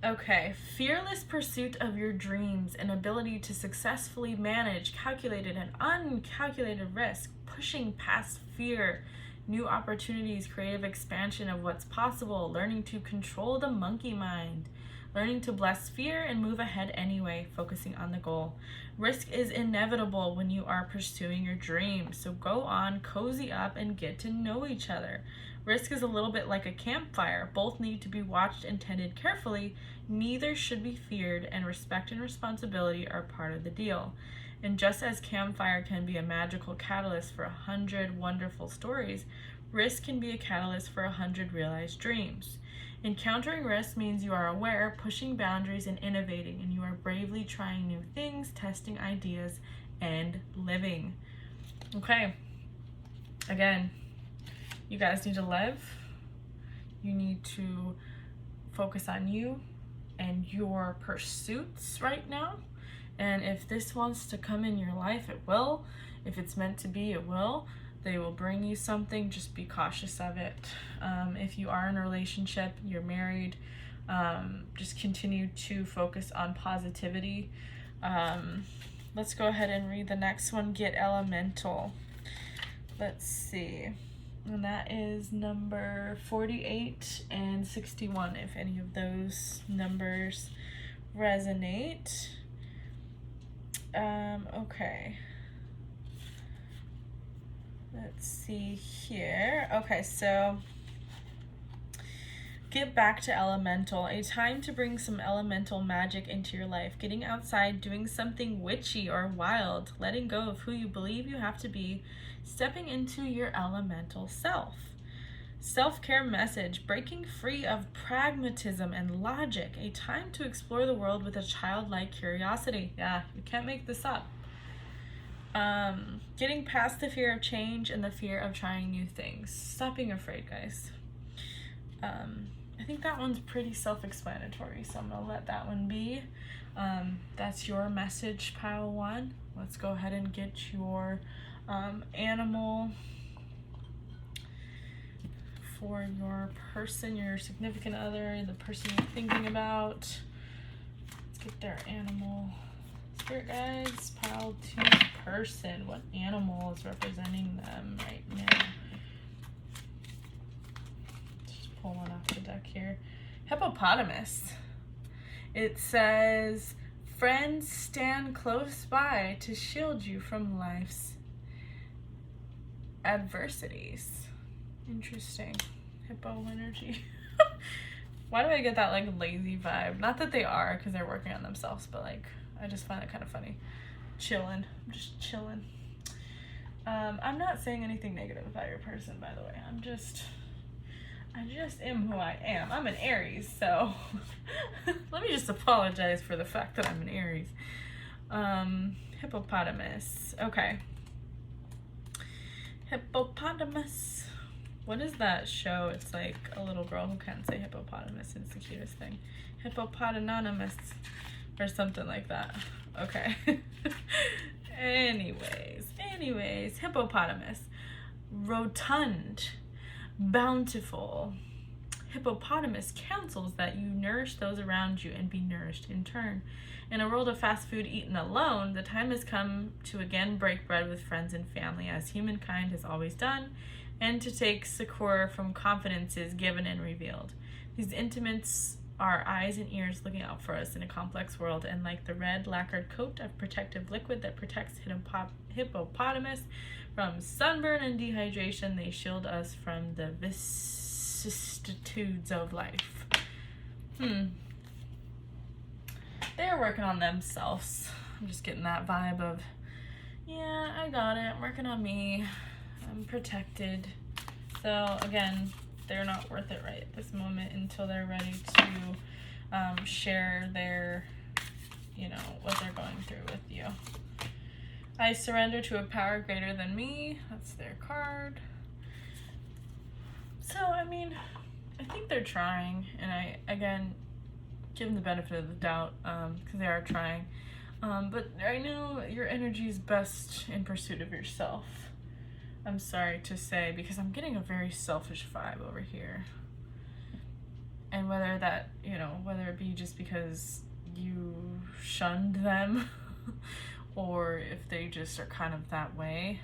Okay, fearless pursuit of your dreams and ability to successfully manage calculated and uncalculated risk, pushing past fear, new opportunities, creative expansion of what's possible, learning to control the monkey mind, learning to bless fear and move ahead anyway, focusing on the goal. Risk is inevitable when you are pursuing your dreams, so go on, cozy up, and get to know each other. Risk is a little bit like a campfire. Both need to be watched and tended carefully. Neither should be feared, and respect and responsibility are part of the deal. And just as campfire can be a magical catalyst for 100 wonderful stories, risk can be a catalyst for 100 realized dreams. Encountering risk means you are aware, pushing boundaries, and innovating, and you are bravely trying new things, testing ideas, and living. Okay, again, you guys need to live. You need to focus on you and your pursuits right now. And if this wants to come in your life, it will. If it's meant to be, it will. They will bring you something. Just be cautious of it. If you are in a relationship, you're married, just continue to focus on positivity. Let's go ahead and read the next one, Get Elemental. Let's see. And that is number 48 and 61, if any of those numbers resonate. Okay. Let's see here. Okay, so get back to elemental. A time to bring some elemental magic into your life. Getting outside, doing something witchy or wild, letting go of who you believe you have to be, stepping into your elemental self. Self-care message, breaking free of pragmatism and logic, a time to explore the world with a childlike curiosity. Yeah, you can't make this up. Getting past the fear of change and the fear of trying new things. Stop being afraid, guys. I think that one's pretty self-explanatory, so I'm gonna let that one be. That's your message, pile 1. Let's go ahead and get your animal for your person, your significant other, the person you're thinking about. Let's get their animal. Spirit guides, pile 2 person. What animal is representing them right now? Let's just pull one off the deck here. Hippopotamus. It says, friends stand close by to shield you from life's adversities. Interesting. Hippo energy. Why do I get that like lazy vibe? Not that they are, because they're working on themselves, but like I just find it kind of funny. Chilling. I'm just chilling. I'm not saying anything negative about your person, by the way. I just am who I am. I'm an Aries, so let me just apologize for the fact that I'm an Aries. Hippopotamus. Okay. Hippopotamus. What is that show? It's like a little girl who can't say hippopotamus, and it's the cutest thing. Hippopotamonymous or something like that. Okay. Anyways, hippopotamus. Rotund, bountiful. Hippopotamus counsels that you nourish those around you and be nourished in turn. In a world of fast food eaten alone, the time has come to again break bread with friends and family, as humankind has always done, and to take succor from confidences given and revealed. These intimates are eyes and ears looking out for us in a complex world, and like the red lacquered coat of protective liquid that protects hippopotamus from sunburn and dehydration, they shield us from the vicissitudes of life. They're working on themselves. I'm just getting that vibe of, yeah, I got it. I'm working on me. I'm protected. So again, they're not worth it right at this moment until they're ready to share their, what they're going through with you. I surrender to a power greater than me. That's their card. So, I mean, I think they're trying, and I, again, give them the benefit of the doubt, because they are trying. But I know your energy is best in pursuit of yourself. I'm sorry to say, because I'm getting a very selfish vibe over here. And whether that, whether it be just because you shunned them or if they just are kind of that way,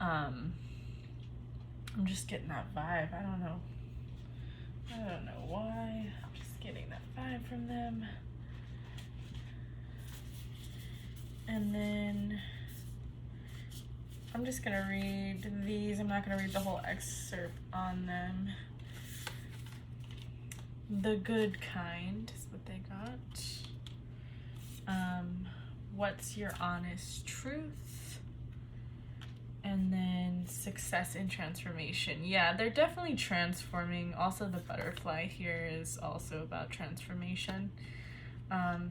I'm just getting that vibe. I don't know why. I'm just getting that vibe from them. And then I'm just gonna read these. I'm not gonna read the whole excerpt on them. The good kind is what they got. What's your honest truth? And then success and transformation. Yeah, they're definitely transforming. Also, the butterfly here is also about transformation.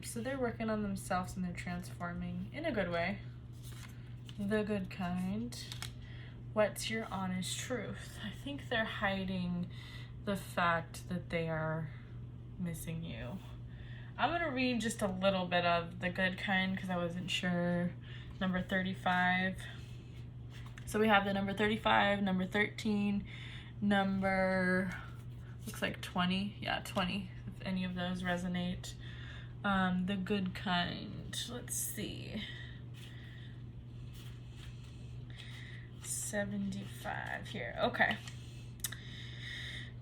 So they're working on themselves and they're transforming in a good way. The good kind. What's your honest truth? I think they're hiding the fact that they are missing you. I'm going to read just a little bit of the good kind because I wasn't sure. Number 35. So we have the number 35, number 13, number, looks like 20. Yeah, 20, if any of those resonate. The good kind. Let's see. 75 here. Okay.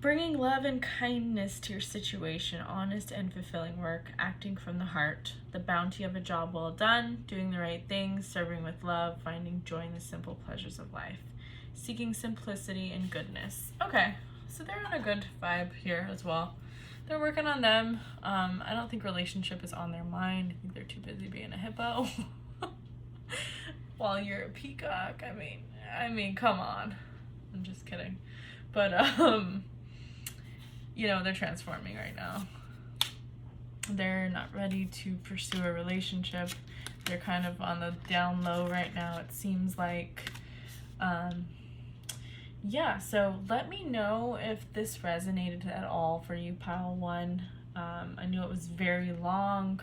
Bringing love and kindness to your situation, honest and fulfilling work, acting from the heart, the bounty of a job well done, doing the right things, serving with love, finding joy in the simple pleasures of life, seeking simplicity and goodness. Okay, so they're on a good vibe here as well. They're working on them. I don't think relationship is on their mind. I think they're too busy being a hippo. While you're a peacock, I mean, come on. I'm just kidding. But, you know, they're transforming right now. They're not ready to pursue a relationship. They're kind of on the down low right now, it seems like. Yeah, so let me know if this resonated at all for you, pile 1. I knew it was very long,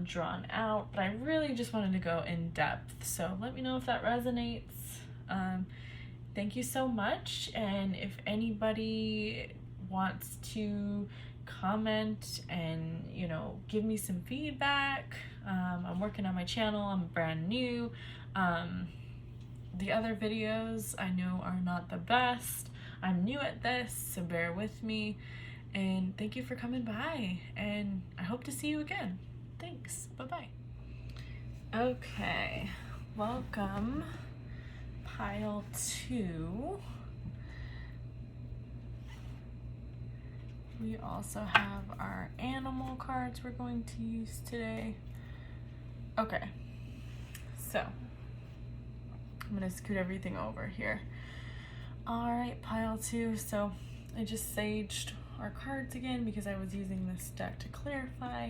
drawn out, but I really just wanted to go in depth. So let me know if that resonates. Thank you so much. And if anybody wants to comment and, you know, give me some feedback, I'm working on my channel. I'm brand new. The other videos I know are not the best. I'm new at this, so bear with me. And thank you for coming by, and I hope to see you again. Thanks. Bye-bye. Okay, welcome, pile 2. We also have our animal cards we're going to use today. Okay, so I'm gonna scoot everything over here. All right, pile 2. So I just saged our cards again because I was using this deck to clarify.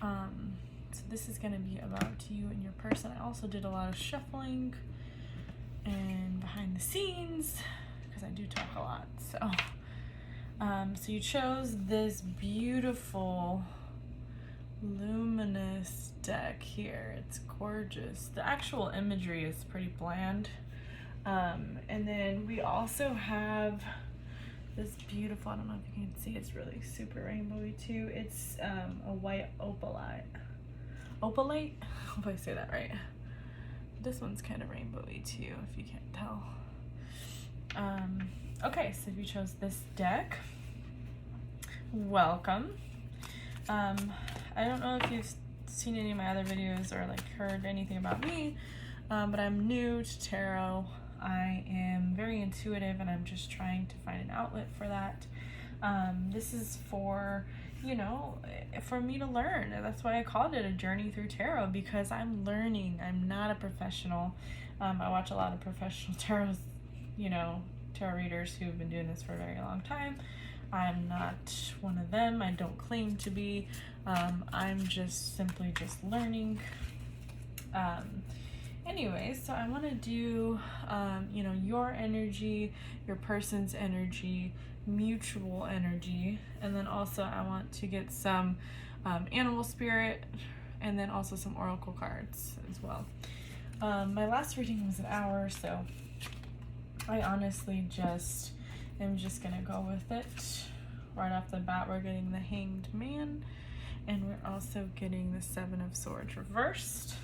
So this is going to be about you and your person. I also did a lot of shuffling and behind the scenes because I do talk a lot. So you chose this beautiful Luminous deck here. It's gorgeous. The actual imagery is pretty bland. And then we also have this beautiful, I don't know if you can see, it's really super rainbowy too. It's a white opalite. Opalite? I hope I say that right. This one's kind of rainbowy too, if you can't tell. Okay, so if you chose this deck, welcome. I don't know if you've seen any of my other videos or like heard anything about me, but I'm new to tarot. I am very intuitive and I'm just trying to find an outlet for that. This is for, you know, for me to learn. That's why I called it a journey through tarot, because I'm learning. I'm not a professional. I watch a lot of professional tarot readers who've been doing this for a very long time. I'm not one of them. I don't claim to be. I'm just simply just learning. Anyways, so I want to do, your energy, your person's energy, mutual energy, and then also I want to get some animal spirit, and then also some oracle cards as well. My last reading was an hour, so I honestly am just gonna go with it. Right off the bat, we're getting the Hanged Man, and we're also getting the 7 of Swords reversed.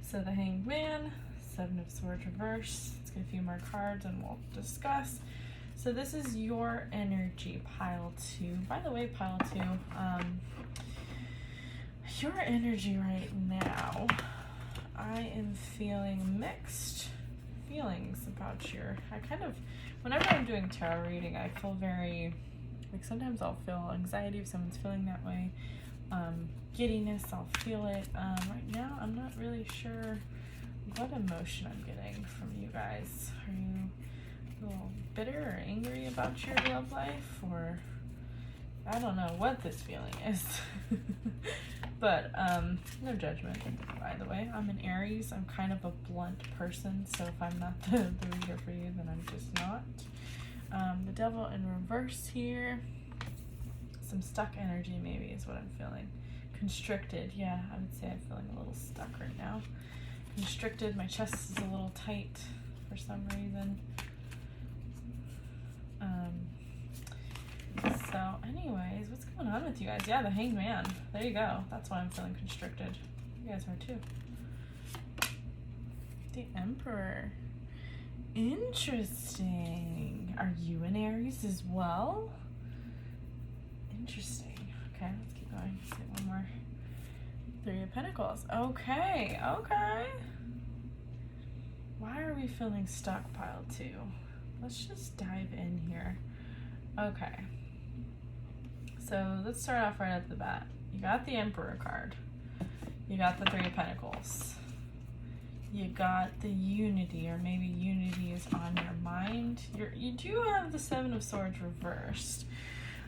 So the Hanged Man, 7 of Swords reversed. Let's get a few more cards and we'll discuss. So this is your energy, pile 2. By the way, pile 2, your energy right now, I am feeling mixed feelings about whenever I'm doing tarot reading, I feel very, like sometimes I'll feel anxiety if someone's feeling that way. Giddiness, I'll feel it. Right now, I'm not really sure what emotion I'm getting from you guys. Are you a little bitter or angry about your love life? Or I don't know what this feeling is. But no judgment, by the way. I'm an Aries. I'm kind of a blunt person, so if I'm not the reader for you, then I'm just not. The Devil in reverse here. Some stuck energy maybe is what I'm feeling. Constricted, yeah, I would say I'm feeling a little stuck right now. Constricted, my chest is a little tight for some reason. So anyways, what's going on with you guys? Yeah, the Hanged Man. There you go. That's why I'm feeling constricted. You guys are too. The Emperor. Interesting. Are you an Aries as well? Interesting. Okay, let's keep going. Let's get one more. 3 of Pentacles. Okay. Why are we feeling stuck, pile 2? Let's just dive in here. Okay. So let's start off right at the bat. You got the Emperor card. You got the 3 of Pentacles. you got the Unity, or maybe Unity is on your mind. You do have the Seven of Swords reversed.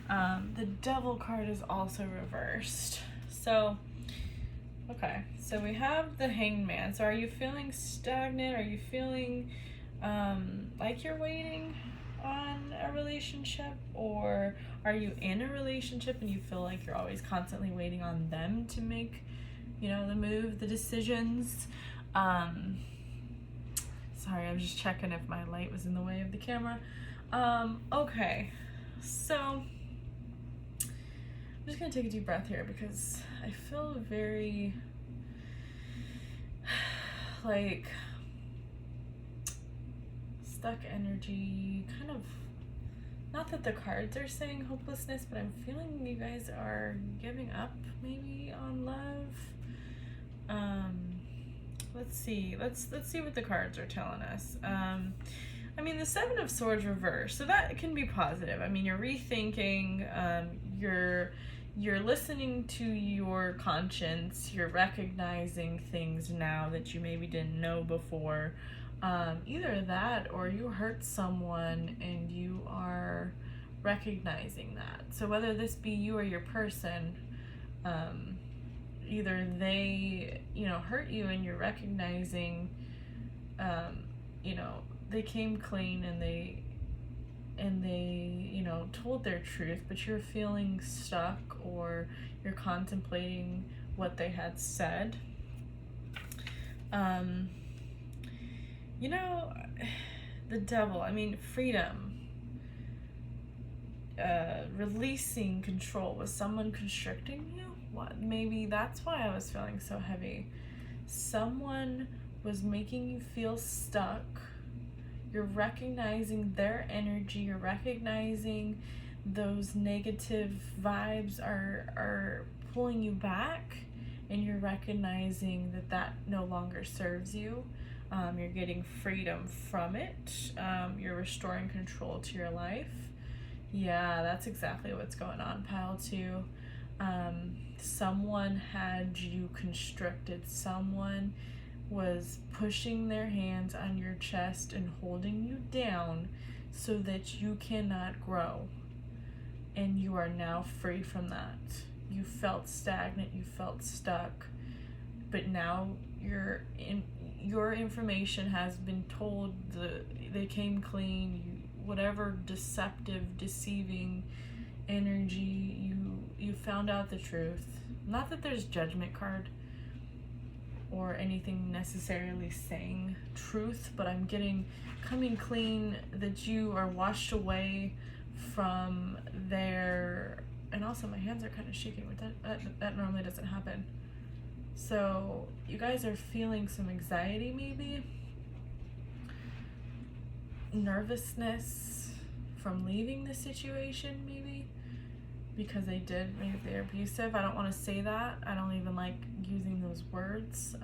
The Devil card is also reversed. So, okay, so we have the Hanged Man. So are you feeling stagnant? Are you feeling like you're waiting on a relationship? Or are you in a relationship and you feel like you're always constantly waiting on them to make, you know, the move, the decisions? Sorry, I was just checking if my light was in the way of the camera. Okay, so I'm just gonna take a deep breath here because I feel very like stuck energy, kind of, not that the cards are saying hopelessness, but I'm feeling you guys are giving up maybe on love. Let's see what the cards are telling us. I mean, the Seven of Swords reversed, so that can be positive. I mean, you're rethinking, you're listening to your conscience, you're recognizing things now that you maybe didn't know before. Either that or you hurt someone and you are recognizing that. So whether this be you or your person, either they, you know, hurt you and you're recognizing, you know, they came clean and they, you know, told their truth, but you're feeling stuck or you're contemplating what they had said. You know, the Devil, I mean, freedom, releasing control. Was someone constricting you? What? Maybe that's why I was feeling so heavy. Someone was making you feel stuck. You're recognizing their energy. You're recognizing those negative vibes are pulling you back, and you're recognizing that that no longer serves you. You're getting freedom from it. You're restoring control to your life. Yeah, that's exactly what's going on, pile 2. Someone had you constricted. Someone was pushing their hands on your chest and holding you down so that you cannot grow. And you are now free from that. You felt stagnant, you felt stuck, but now your information has been told, they came clean. Whatever deceptive, deceiving energy, you found out the truth. Not that there's judgment card or anything necessarily saying truth, but I'm getting coming clean, that you are washed away from their, and also my hands are kind of shaking with that normally doesn't happen. So you guys are feeling some anxiety, maybe nervousness from leaving the situation, maybe because maybe they're abusive. I don't want to say that. I don't even like using those words.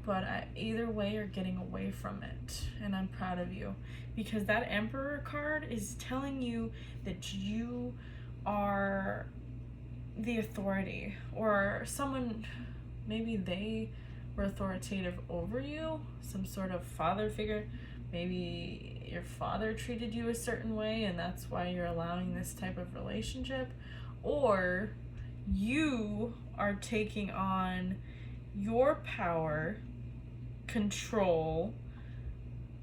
But either way, you're getting away from it, and I'm proud of you, because that Emperor card is telling you that you are the authority, or someone, maybe they were authoritative over you, some sort of father figure. Maybe your father treated you a certain way and that's why you're allowing this type of relationship, or you are taking on your power, control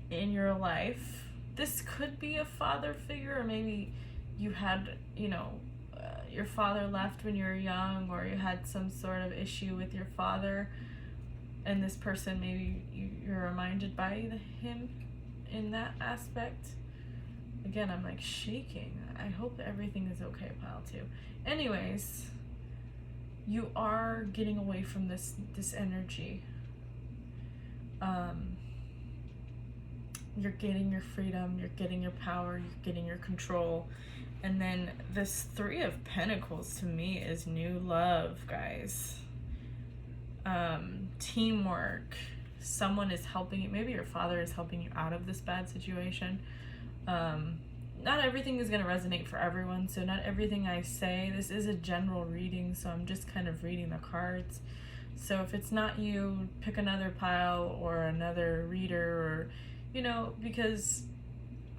in your life. This could be a father figure, or maybe you had, your father left when you were young, or you had some sort of issue with your father, and this person, maybe you're reminded by him in that aspect. Again, I'm like shaking. I hope everything is okay, pile 2. Anyways, you are getting away from this energy. You're getting your freedom, you're getting your power, you're getting your control. And then this 3 of Pentacles to me is new love, guys. Teamwork. Someone is helping you. Maybe your father is helping you out of this bad situation. Not everything is going to resonate for everyone, so not everything I say, this is a general reading, so I'm just kind of reading the cards. So if it's not you, pick another pile or another reader, or, you know, because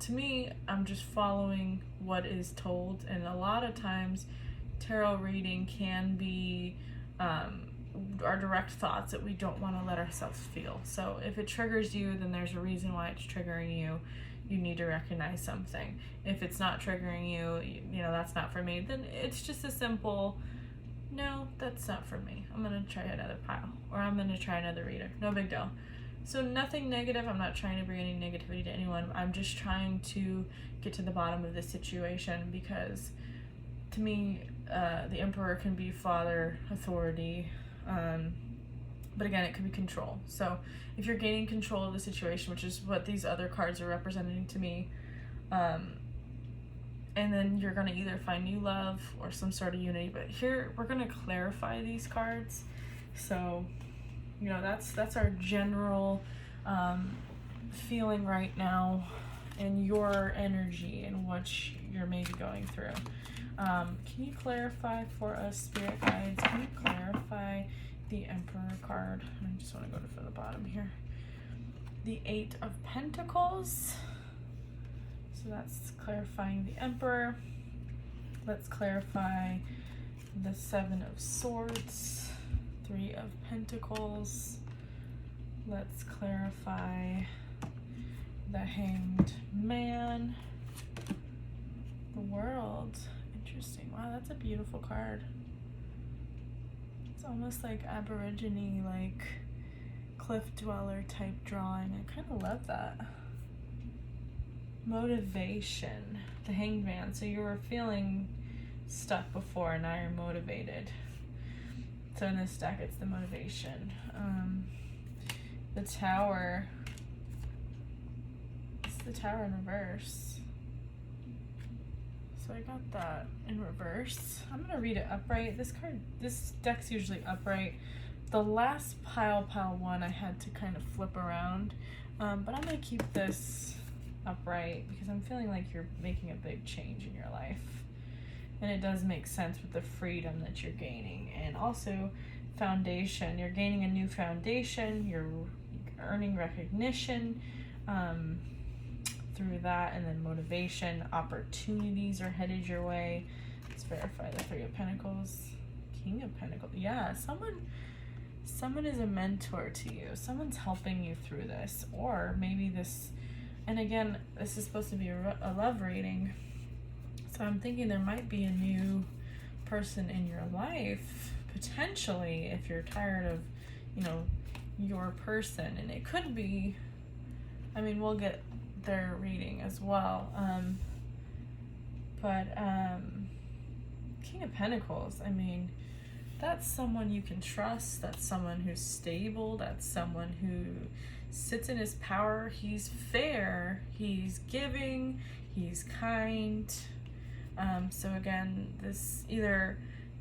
to me, I'm just following what is told, and a lot of times tarot reading can be our direct thoughts that we don't want to let ourselves feel. So if it triggers you, then there's a reason why it's triggering you. You need to recognize something. If it's not triggering you, you know, that's not for me, then it's just a simple, no, that's not for me. I'm going to try another pile, or I'm going to try another reader. No big deal. So nothing negative. I'm not trying to bring any negativity to anyone. I'm just trying to get to the bottom of this situation, because to me, the Emperor can be father, authority, but again, it could be control. So if you're gaining control of the situation, which is what these other cards are representing to me, and then you're going to either find new love or some sort of unity. But here, we're going to clarify these cards. So, you know, that's our general feeling right now, and your energy and what you're maybe going through. Can you clarify for us, Spirit Guides? Can you clarify the Emperor card? I just want to go to the bottom here. The 8 of Pentacles. So that's clarifying the Emperor. Let's clarify the 7 of Swords, 3 of Pentacles. Let's clarify the Hanged Man, the World. Interesting. Wow, that's a beautiful card. It's almost like Aborigine, like cliff dweller type drawing. I kind of love that. Motivation, the Hanged Man. So you were feeling stuck before, and now you're motivated. So in this deck, it's the motivation. The Tower. It's the Tower in reverse. So I got that in reverse. I'm gonna read it upright. This deck's usually upright. The last pile 1, I had to kind of flip around, but I'm gonna keep this upright because I'm feeling like you're making a big change in your life, and it does make sense with the freedom that you're gaining. And also foundation, you're gaining a new foundation, you're earning recognition through that, and then motivation, opportunities are headed your way. Let's verify the 3 of Pentacles, King of Pentacles. Yeah, someone is a mentor to you, someone's helping you through this, or maybe this. And again, this is supposed to be a love reading, so I'm thinking there might be a new person in your life, potentially, if you're tired of, you know, your person. And it could be, I mean, we'll get their reading as well. But King of Pentacles, I mean, that's someone you can trust, that's someone who's stable, that's someone who sits in his power. He's fair, he's giving, he's kind. So again, this, either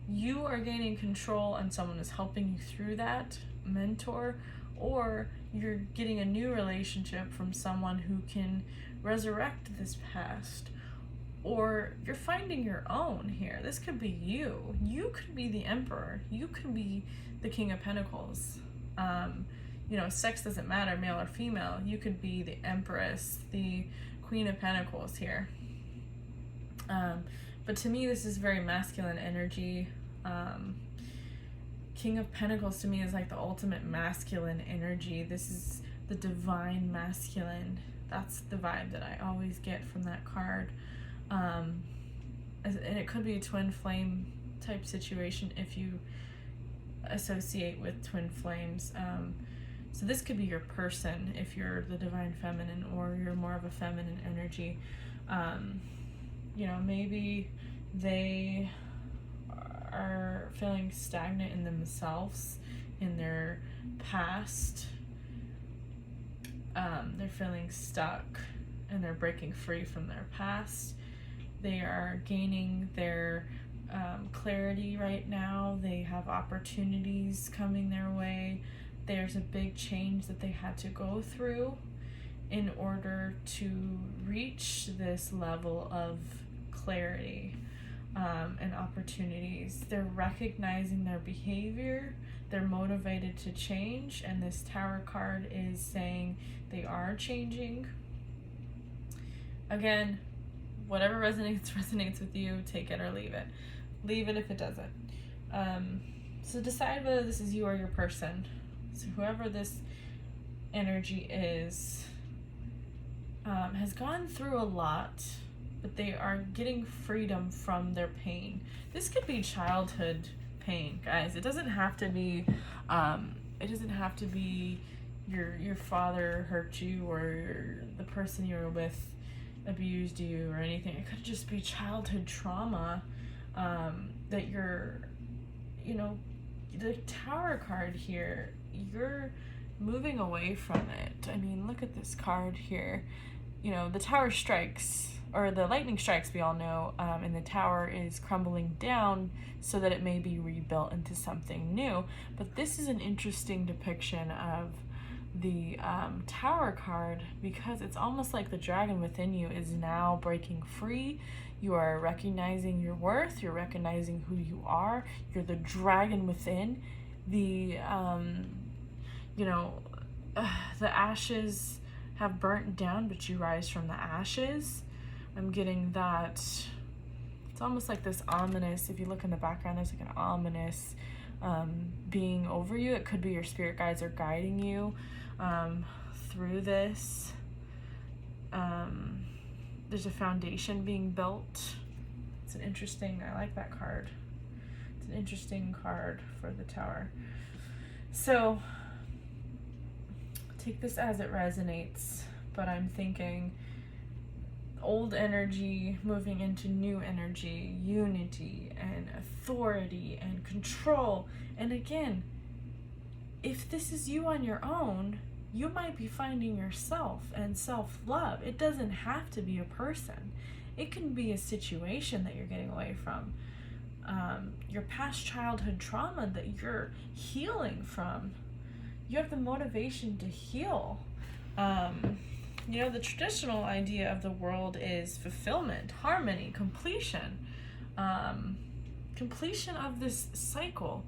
you are gaining control and someone is helping you through that, mentor, or you're getting a new relationship from someone who can resurrect this past, or you're finding your own here. This could be you. You could be the Emperor. You could be the King of Pentacles. You know, sex doesn't matter, male or female. You could be the Empress, the Queen of Pentacles here. But to me, this is very masculine energy. King of Pentacles to me is like the ultimate masculine energy. This is the divine masculine. That's the vibe that I always get from that card. And it could be a twin flame type situation if you associate with twin flames. So this could be your person if you're the divine feminine, or you're more of a feminine energy. You know, maybe they are feeling stagnant in themselves, in their past. They're feeling stuck and they're breaking free from their past. They are gaining their clarity right now. They have opportunities coming their way. There's a big change that they had to go through in order to reach this level of clarity and opportunities. They're recognizing their behavior. they're motivated to change, and this Tower card is saying they are changing. Again, whatever resonates with you, take it or leave it. Leave it if it doesn't. So decide whether this is you or your person. So whoever this energy is has gone through a lot, but they are getting freedom from their pain. This could be childhood pain, guys. It doesn't have to be your father hurt you, or the person you were with abused you, or anything. It could just be childhood trauma that you're, you know, the Tower card here, you're moving away from it. I mean, look at this card here. You know, the Tower strikes, or the lightning strikes, we all know, and the Tower is crumbling down so that it may be rebuilt into something new. But this is an interesting depiction of the Tower card, because it's almost like the dragon within you is now breaking free. You are recognizing your worth, you're recognizing who you are, you're the dragon within. The the ashes have burnt down, but you rise from the ashes. I'm getting that it's almost like this ominous, if you look in the background, there's like an ominous being over you. It could be your spirit guides are guiding you through this. There's a foundation being built. It's an interesting, I like that card. It's an interesting card for the Tower. So take this as it resonates, but I'm thinking old energy moving into new energy, unity and authority and control. And again, if this is you on your own, you might be finding yourself and self-love. It doesn't have to be a person. It can be a situation that you're getting away from. Your past childhood trauma that you're healing from. You have the motivation to heal. You know, the traditional idea of the world is fulfillment, harmony, completion. Completion of this cycle.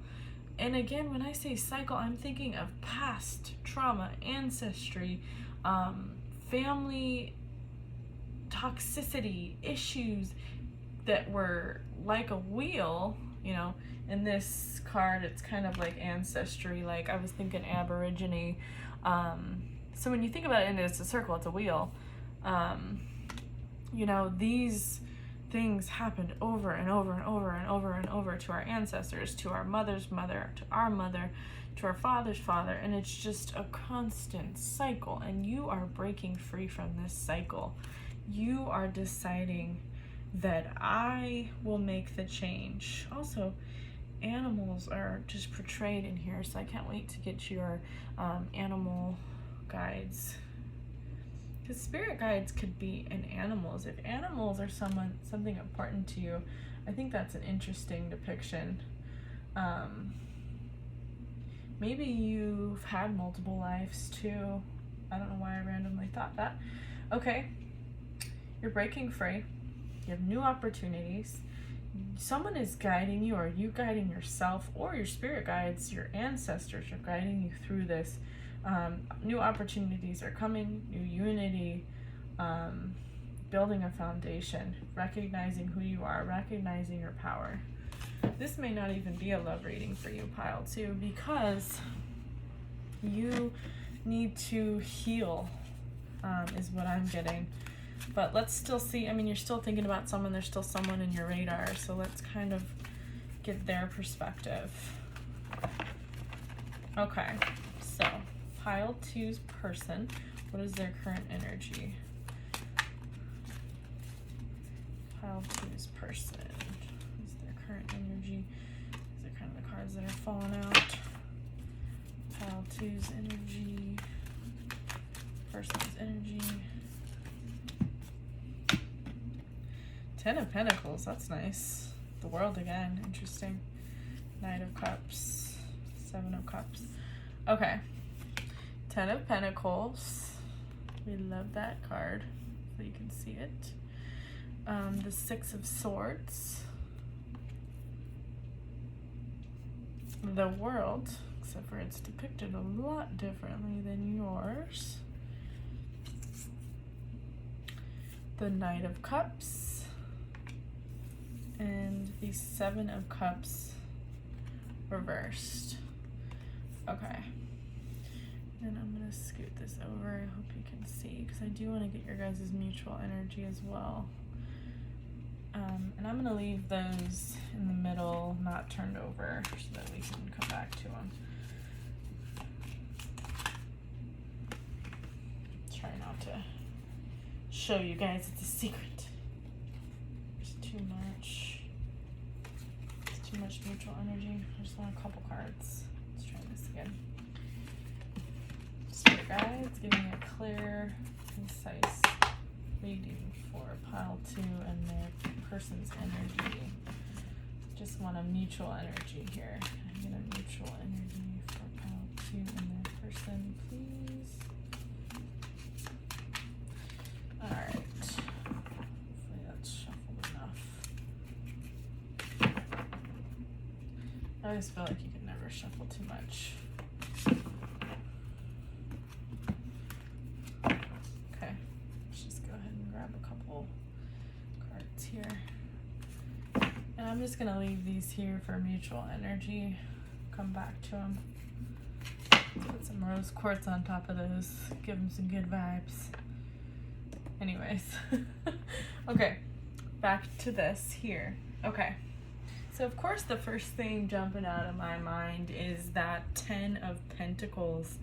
And again, when I say cycle, I'm thinking of past trauma, ancestry, family toxicity, issues that were like a wheel, you know. In this card, it's kind of like ancestry, like I was thinking Aborigine. So when you think about it, and it's a circle, it's a wheel, you know, these things happened over and over and over and over and over to our ancestors, to our mother's mother, to our mother, to our father's father, and it's just a constant cycle, and you are breaking free from this cycle. You are deciding that I will make the change. Also, animals are just portrayed in here, so I can't wait to get your animal guides. Because spirit guides could be in animals. If animals are something important to you, I think that's an interesting depiction. Maybe you've had multiple lives too. I don't know why I randomly thought that. Okay, you're breaking free. You have new opportunities. Someone is guiding you, or you guiding yourself, or your spirit guides, your ancestors are guiding you through this. New opportunities are coming, new unity, building a foundation, recognizing who you are, recognizing your power. This may not even be a love reading for you, pile 2, because you need to heal, is what I'm getting. But let's still see. I mean, you're still thinking about someone. There's still someone in your radar. So let's kind of get their perspective. Okay. So pile 2's person. What is their current energy? Pile 2's person. What is their current energy? These are kind of the cards that are falling out. Pile 2's energy. Person's energy. 10 of Pentacles, that's nice. The World again, interesting. Knight of Cups, 7 of Cups. Okay, 10 of Pentacles. We love that card, so you can see it. The 6 of Swords. The World, except for it's depicted a lot differently than yours. The Knight of Cups and the Seven of Cups reversed. Okay. And I'm gonna scoot this over. I hope you can see, because I do want to get your guys' mutual energy as well. And I'm gonna leave those in the middle, not turned over, so that we can come back to them. Try not to show you guys it's a secret. There's too much. It's too much mutual energy. I just want a couple cards. Let's try this again. Spirit guides, giving me a clear, concise reading for pile 2 and their person's energy. Just want a mutual energy here. Can I get a mutual energy for pile 2 and their person, please? Alright. Hopefully that's shuffled enough. I always feel like you can never shuffle too much. Okay. Let's just go ahead and grab a couple cards here. And I'm just going to leave these here for mutual energy. Come back to them. Put some rose quartz on top of those. Give them some good vibes. Anyways. Okay. Back to this here. Okay. So of course the first thing jumping out of my mind is that 10 of Pentacles.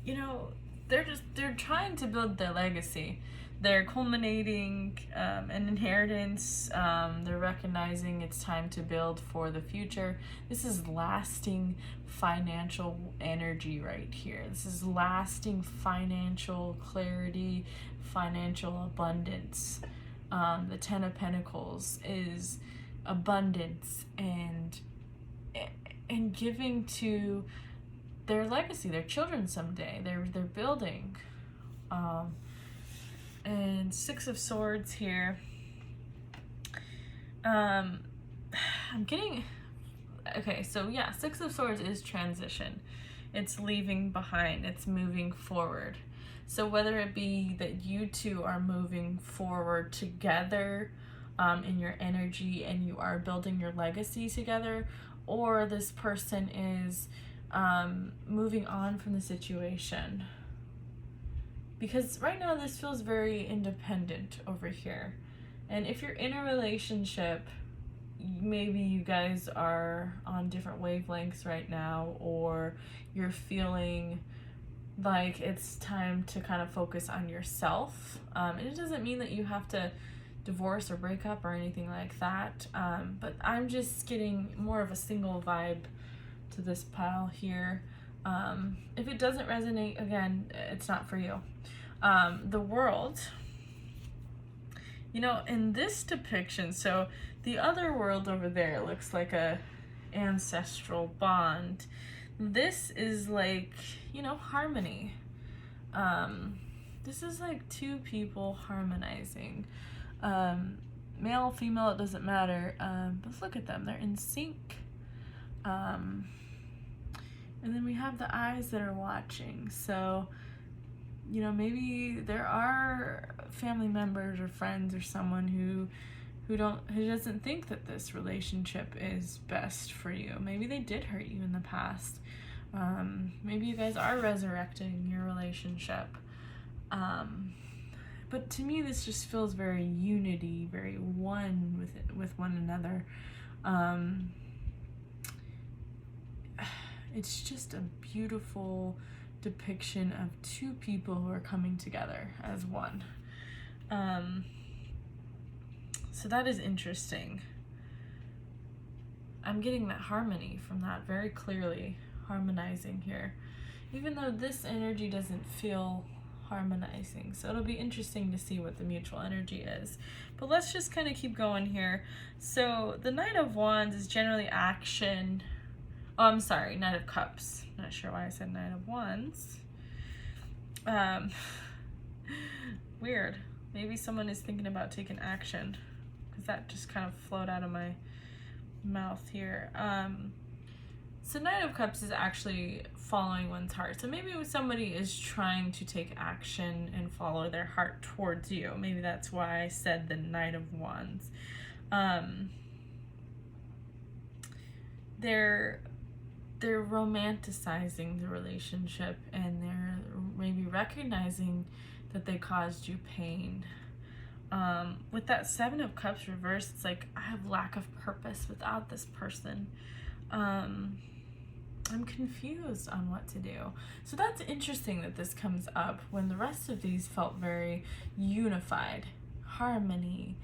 You know, they're trying to build their legacy. They're culminating an inheritance. They're recognizing it's time to build for the future. This is lasting financial energy right here. This is lasting financial clarity, financial abundance. The 10 of Pentacles is abundance and giving to their legacy, their children someday. They're building. And 6 of Swords here. I'm getting, okay, so yeah, 6 of Swords is transition. It's leaving behind, it's moving forward. So whether it be that you two are moving forward together in your energy and you are building your legacy together, or this person is moving on from the situation. Because right now this feels very independent over here. And if you're in a relationship, maybe you guys are on different wavelengths right now, or you're feeling like it's time to kind of focus on yourself. And it doesn't mean that you have to divorce or break up or anything like that. But I'm just getting more of a single vibe to this pile here. If it doesn't resonate, again, it's not for you. The World, you know, in this depiction, so the other world over there looks like a ancestral bond. This is like, you know, harmony. This is like two people harmonizing. Male, female, it doesn't matter. But look at them, they're in sync. And then we have the eyes that are watching. So, you know, maybe there are family members or friends or someone who doesn't think that this relationship is best for you. Maybe they did hurt you in the past. Maybe you guys are resurrecting your relationship. But to me, this just feels very unity, very one with one another. It's just a beautiful depiction of two people who are coming together as one. So that is interesting. I'm getting that harmony from that very clearly, harmonizing here, even though this energy doesn't feel harmonizing. So it'll be interesting to see what the mutual energy is. But let's just kind of keep going here. So the Knight of Wands is generally action. Oh, I'm sorry, Knight of Cups. Not sure why I said Knight of Wands. Weird. Maybe someone is thinking about taking action, because that just kind of flowed out of my mouth here. So Knight of Cups is actually following one's heart. So maybe somebody is trying to take action and follow their heart towards you. Maybe that's why I said the Knight of Wands. They're romanticizing the relationship, and they're maybe recognizing that they caused you pain. With that Seven of Cups reversed, it's like, I have lack of purpose without this person. I'm confused on what to do. So that's interesting that this comes up when the rest of these felt very unified, harmony.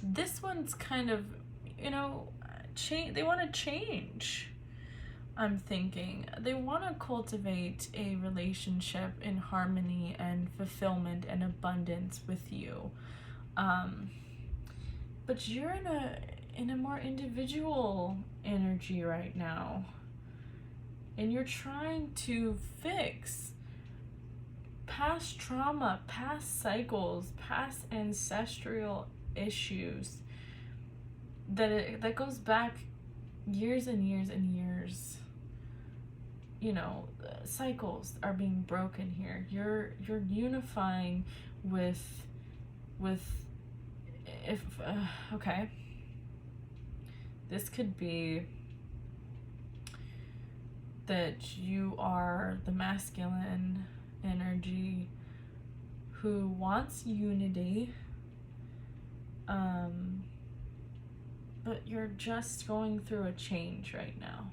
This one's kind of, you know, they want to change. I'm thinking they want to cultivate a relationship in harmony and fulfillment and abundance with you. But you're in a more individual energy right now, and you're trying to fix past trauma, past cycles, past ancestral issues that goes back years and years and years. You know, cycles are being broken here. You're unifying with okay. This could be that you are the masculine energy who wants unity, but you're just going through a change right now.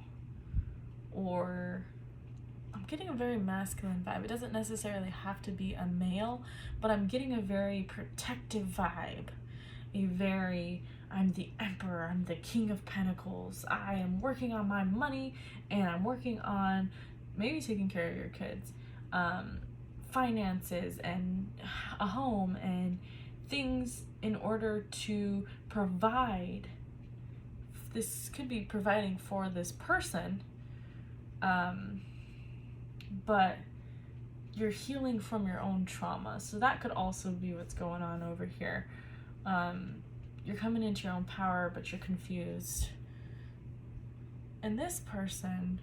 Or I'm getting a very masculine vibe. It doesn't necessarily have to be a male, but I'm getting a very protective vibe. I'm the emperor, I'm the king of pentacles. I am working on my money, and I'm working on maybe taking care of your kids, finances, and a home, and things in order to provide. This could be providing for this person, but you're healing from your own trauma. So that could also be what's going on over here. You're coming into your own power, but you're confused. And this person,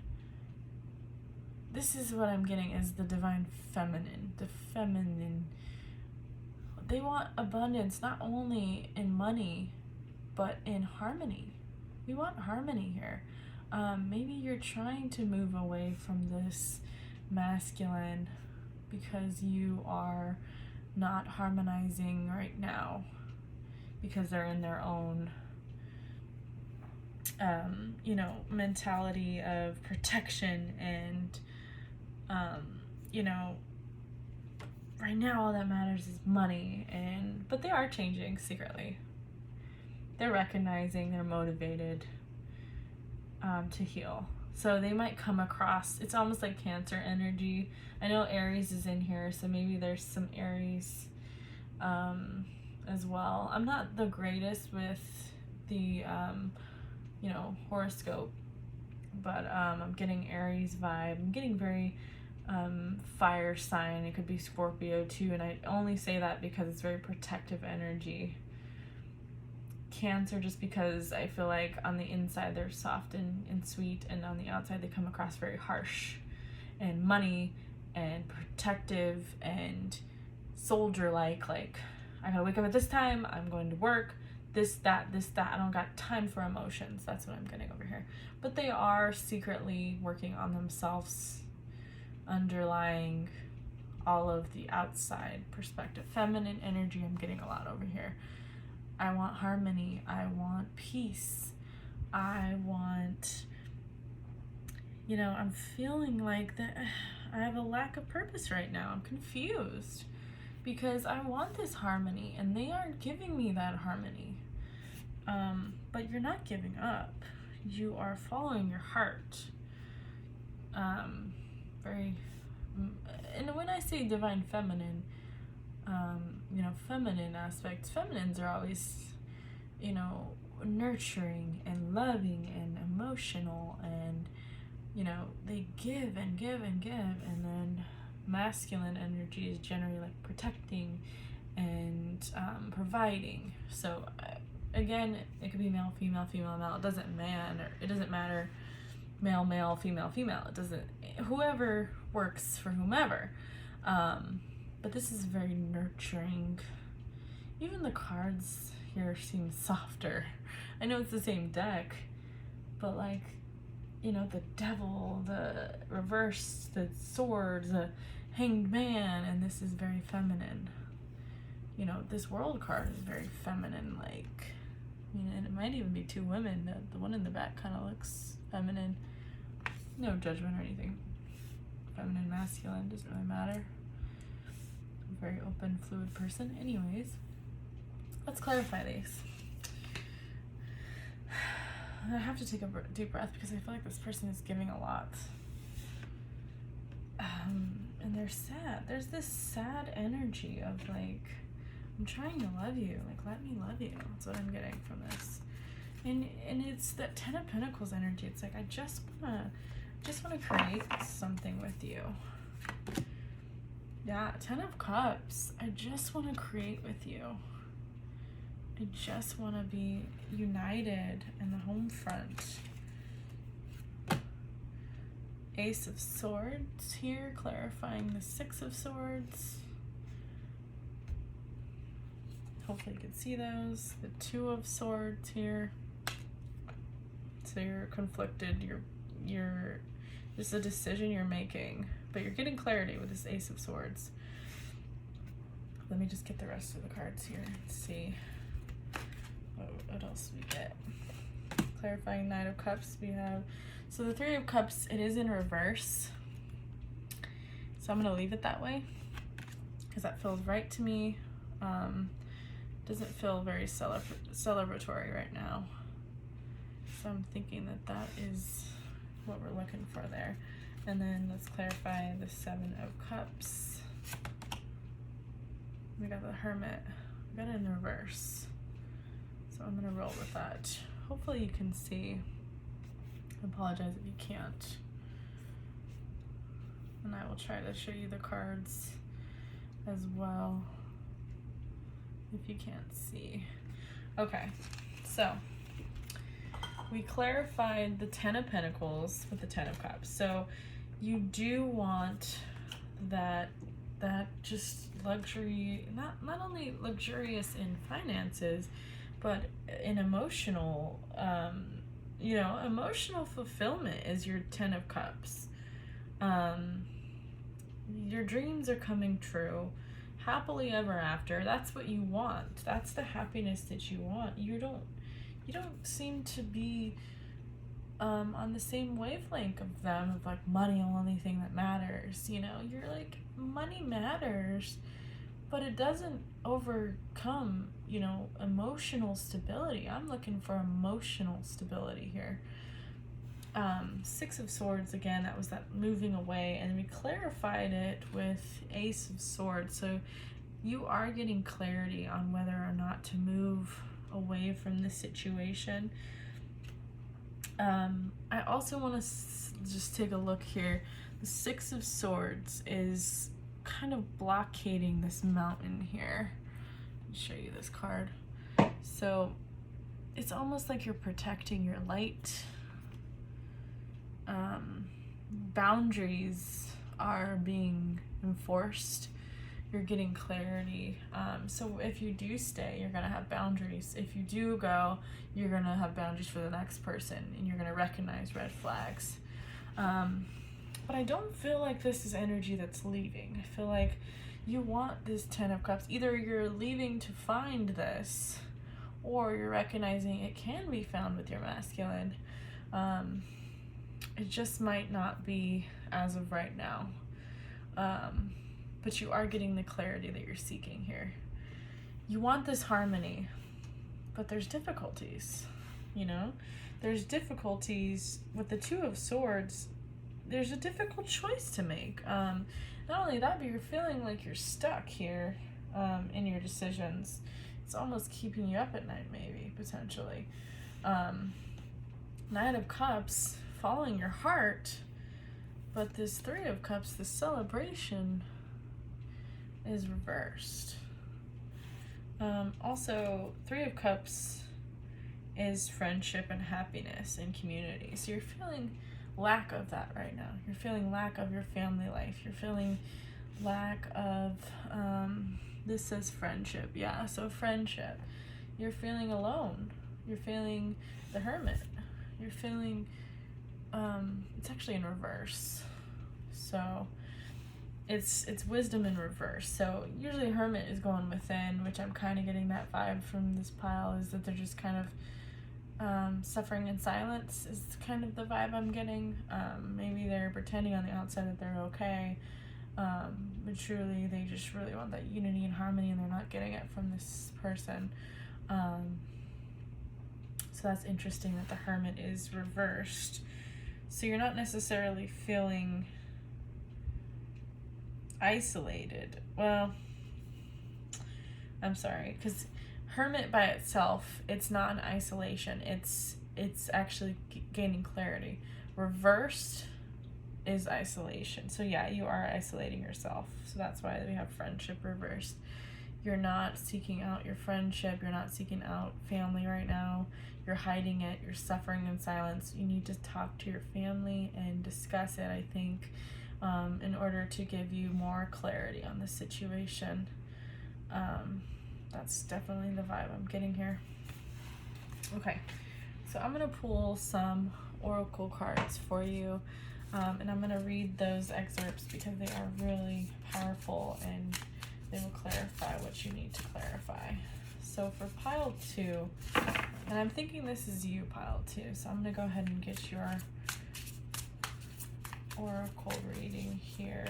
this is what I'm getting is the divine feminine. The feminine. They want abundance, not only in money, but in harmony. We want harmony here. Maybe you're trying to move away from this masculine because you are not harmonizing right now, because they're in their own mentality of protection, and right now all that matters is money. But they are changing secretly. They're recognizing, they're motivated to heal. So they might come across, it's almost like Cancer energy. I know Aries is in here, so maybe there's some Aries as well. I'm not the greatest with the horoscope, but I'm getting Aries vibe. I'm getting very fire sign. It could be Scorpio too, and I only say that because it's very protective energy. Cancer, just because I feel like on the inside they're soft and sweet, and on the outside they come across very harsh and money and protective and soldier-like. Like, I gotta wake up at this time, I'm going to work, this, that, I don't got time for emotions. That's what I'm getting over here. But they are secretly working on themselves, underlying all of the outside perspective. Feminine energy, I'm getting a lot over here. I want harmony. I want peace. I want, I'm feeling like that I have a lack of purpose right now. I'm confused because I want this harmony, and they aren't giving me that harmony. But you're not giving up. You are following your heart. And when I say divine feminine, feminine aspects. Feminines are always, nurturing and loving and emotional, and, they give and give and give. And then masculine energy is generally like protecting and providing. So again, it could be male, female, female, male. It doesn't matter. male, male, female, female. It doesn't, whoever works for whomever. But this is very nurturing. Even the cards here seem softer. I know it's the same deck, but like, you know, the devil, the reverse, the swords, the hanged man, and this is very feminine. You know, this world card is very feminine, like, you know, and it might even be two women. The one in the back kind of looks feminine. No judgment or anything. Feminine, masculine, doesn't really matter. I'm a very open, fluid person. Anyways, let's clarify these. I have to take a deep breath because I feel like this person is giving a lot. And they're sad. There's this sad energy of like, I'm trying to love you. Like, let me love you. That's what I'm getting from this. And it's that Ten of Pentacles energy. It's like, I just wanna create something with you. Yeah, 10 of Cups. I just want to create with you. I just want to be united in the home front. Ace of Swords here, clarifying the 6 of Swords. Hopefully you can see those. The 2 of Swords here. So you're conflicted. You're this is a decision you're making, but you're getting clarity with this Ace of Swords. Let me just get the rest of the cards here and see what else we get. Clarifying Knight of Cups we have. So the 3 of Cups, it is in reverse. So I'm gonna leave it that way because that feels right to me. Doesn't feel very celebratory right now. So I'm thinking that is what we're looking for there. And then let's clarify the 7 of Cups. We got the Hermit. We got it in reverse. So I'm gonna roll with that. Hopefully you can see. I apologize if you can't. And I will try to show you the cards as well if you can't see. Okay, so we clarified the 10 of Pentacles with the 10 of Cups. So you do want that just luxury, not only luxurious in finances, but in emotional, emotional fulfillment is your 10 of Cups. Your dreams are coming true. Happily ever after. That's what you want. That's the happiness that you want. You don't seem to be on the same wavelength of them, of like money, the only thing that matters. You know, you're like, money matters, but it doesn't overcome, emotional stability. I'm looking for emotional stability here. 6 of Swords, again, that was that moving away, and we clarified it with Ace of Swords. So you are getting clarity on whether or not to move away from the situation. I also want to just take a look here. The 6 of Swords is kind of blockading this mountain here. Let me show you this card. So it's almost like you're protecting your light. Boundaries are being enforced. You're getting clarity. So if you do stay, you're gonna have boundaries. If you do go, you're gonna have boundaries for the next person, and you're gonna recognize red flags. But I don't feel like this is energy that's leaving. I feel like you want this 10 of Cups. Either you're leaving to find this, or you're recognizing it can be found with your masculine. It just might not be as of right now. But you are getting the clarity that you're seeking here. You want this harmony, but there's difficulties, There's difficulties with the 2 of Swords. There's a difficult choice to make. Not only that, but you're feeling like you're stuck here in your decisions. It's almost keeping you up at night, maybe, potentially. Knight of Cups, following your heart, but this 3 of Cups, the celebration, is reversed. Also, 3 of Cups is friendship and happiness and community. So you're feeling lack of that right now. You're feeling lack of your family life. You're feeling lack of, this says friendship. Yeah, so friendship. You're feeling alone. You're feeling the hermit. You're feeling, it's actually in reverse. So it's wisdom in reverse. So usually hermit is going within, which I'm kind of getting that vibe from this pile, is that they're just kind of suffering in silence is kind of the vibe I'm getting. Maybe they're pretending on the outside that they're okay, but truly they just really want that unity and harmony, and they're not getting it from this person. So that's interesting that the hermit is reversed. So you're not necessarily feeling isolated. Well, I'm sorry, because hermit by itself, it's not an isolation. It's actually gaining clarity. Reversed is isolation. So yeah, you are isolating yourself. So that's why we have friendship reversed. You're not seeking out your friendship. You're not seeking out family right now. You're hiding it. You're suffering in silence. You need to talk to your family and discuss it, I think, in order to give you more clarity on the situation. That's definitely the vibe I'm getting here. Okay, so I'm going to pull some oracle cards for you, and I'm going to read those excerpts because they are really powerful and they will clarify what you need to clarify. So for pile 2, and I'm thinking this is you, pile 2, so I'm going to go ahead and get your oracle reading here.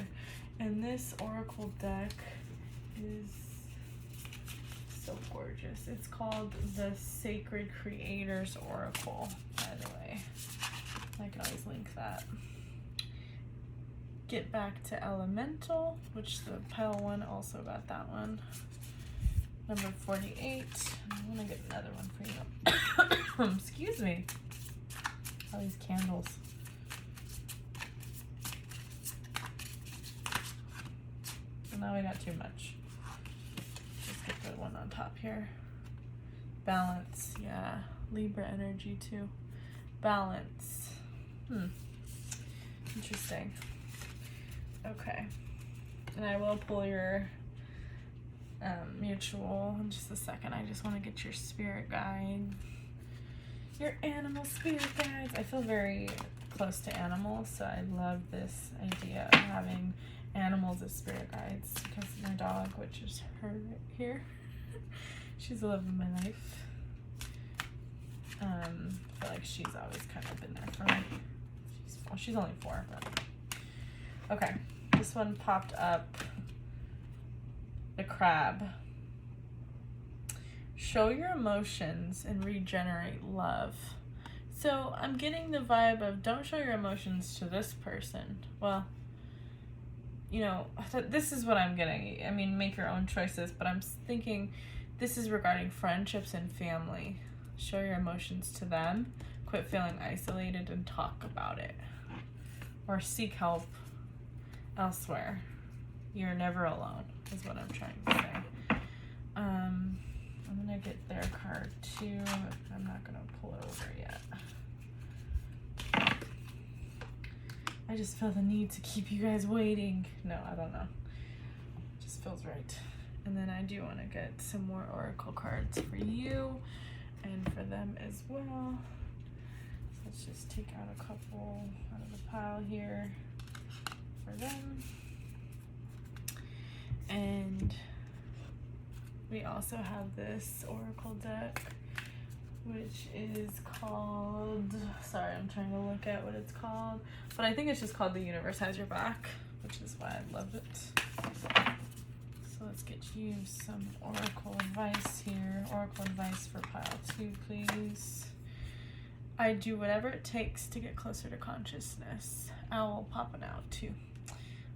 And this oracle deck is so gorgeous. It's called the Sacred Creators Oracle, by the way. I can always link that. Get Back to Elemental, which the pile 1 also got that one. Number 48. I'm gonna get another one for you. Excuse me. All these candles. And now we got too much. Just get the one on top here. Balance, yeah. Libra energy too. Balance. Interesting. Okay. And I will pull your mutual in just a second. I just want to get your spirit guide. Your animal spirit guides. I feel very close to animals, so I love this idea of having animals as spirit guides, because my dog, which is her right here, she's the love of my life. I feel like she's always kind of been there for me. She's only 4, but okay. This one popped up. The crab. Show your emotions and regenerate love. So I'm getting the vibe of don't show your emotions to this person. Well, you know, this is what I'm getting. I mean, make your own choices, but I'm thinking this is regarding friendships and family. Show your emotions to them. Quit feeling isolated and talk about it. Or seek help elsewhere. You're never alone, is what I'm trying to say. I'm gonna get their card too. I'm not gonna pull it over yet. I just feel the need to keep you guys waiting. No, I don't know. It just feels right. And then I do want to get some more oracle cards for you and for them as well. So let's just take out a couple out of the pile here for them. And we also have this oracle deck, which is called, sorry, I'm trying to look at what it's called, but I think it's just called The Universe Has Your Back, which is why I love it. So let's get you some oracle advice here. Oracle advice for pile 2, please. I do whatever it takes to get closer to consciousness. Owl popping out too.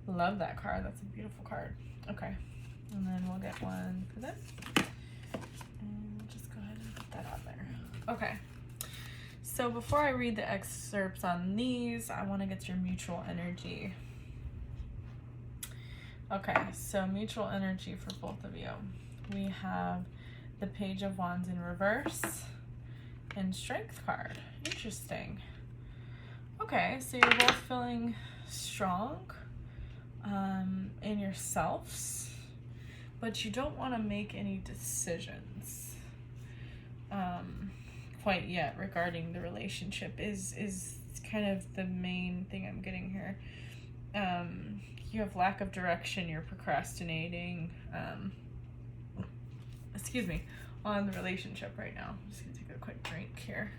Love that card. That's a beautiful card. Okay. And then we'll get one for them. And we'll just go ahead and put that on there. Okay. So before I read the excerpts on these, I want to get your mutual energy. Okay, so mutual energy for both of you. We have the Page of Wands in reverse and Strength card. Interesting. Okay, so you're both feeling strong in yourselves, but you don't want to make any decisions quite yet regarding the relationship is kind of the main thing I'm getting here. You have lack of direction, you're procrastinating, on the relationship right now. I'm just gonna take a quick drink here.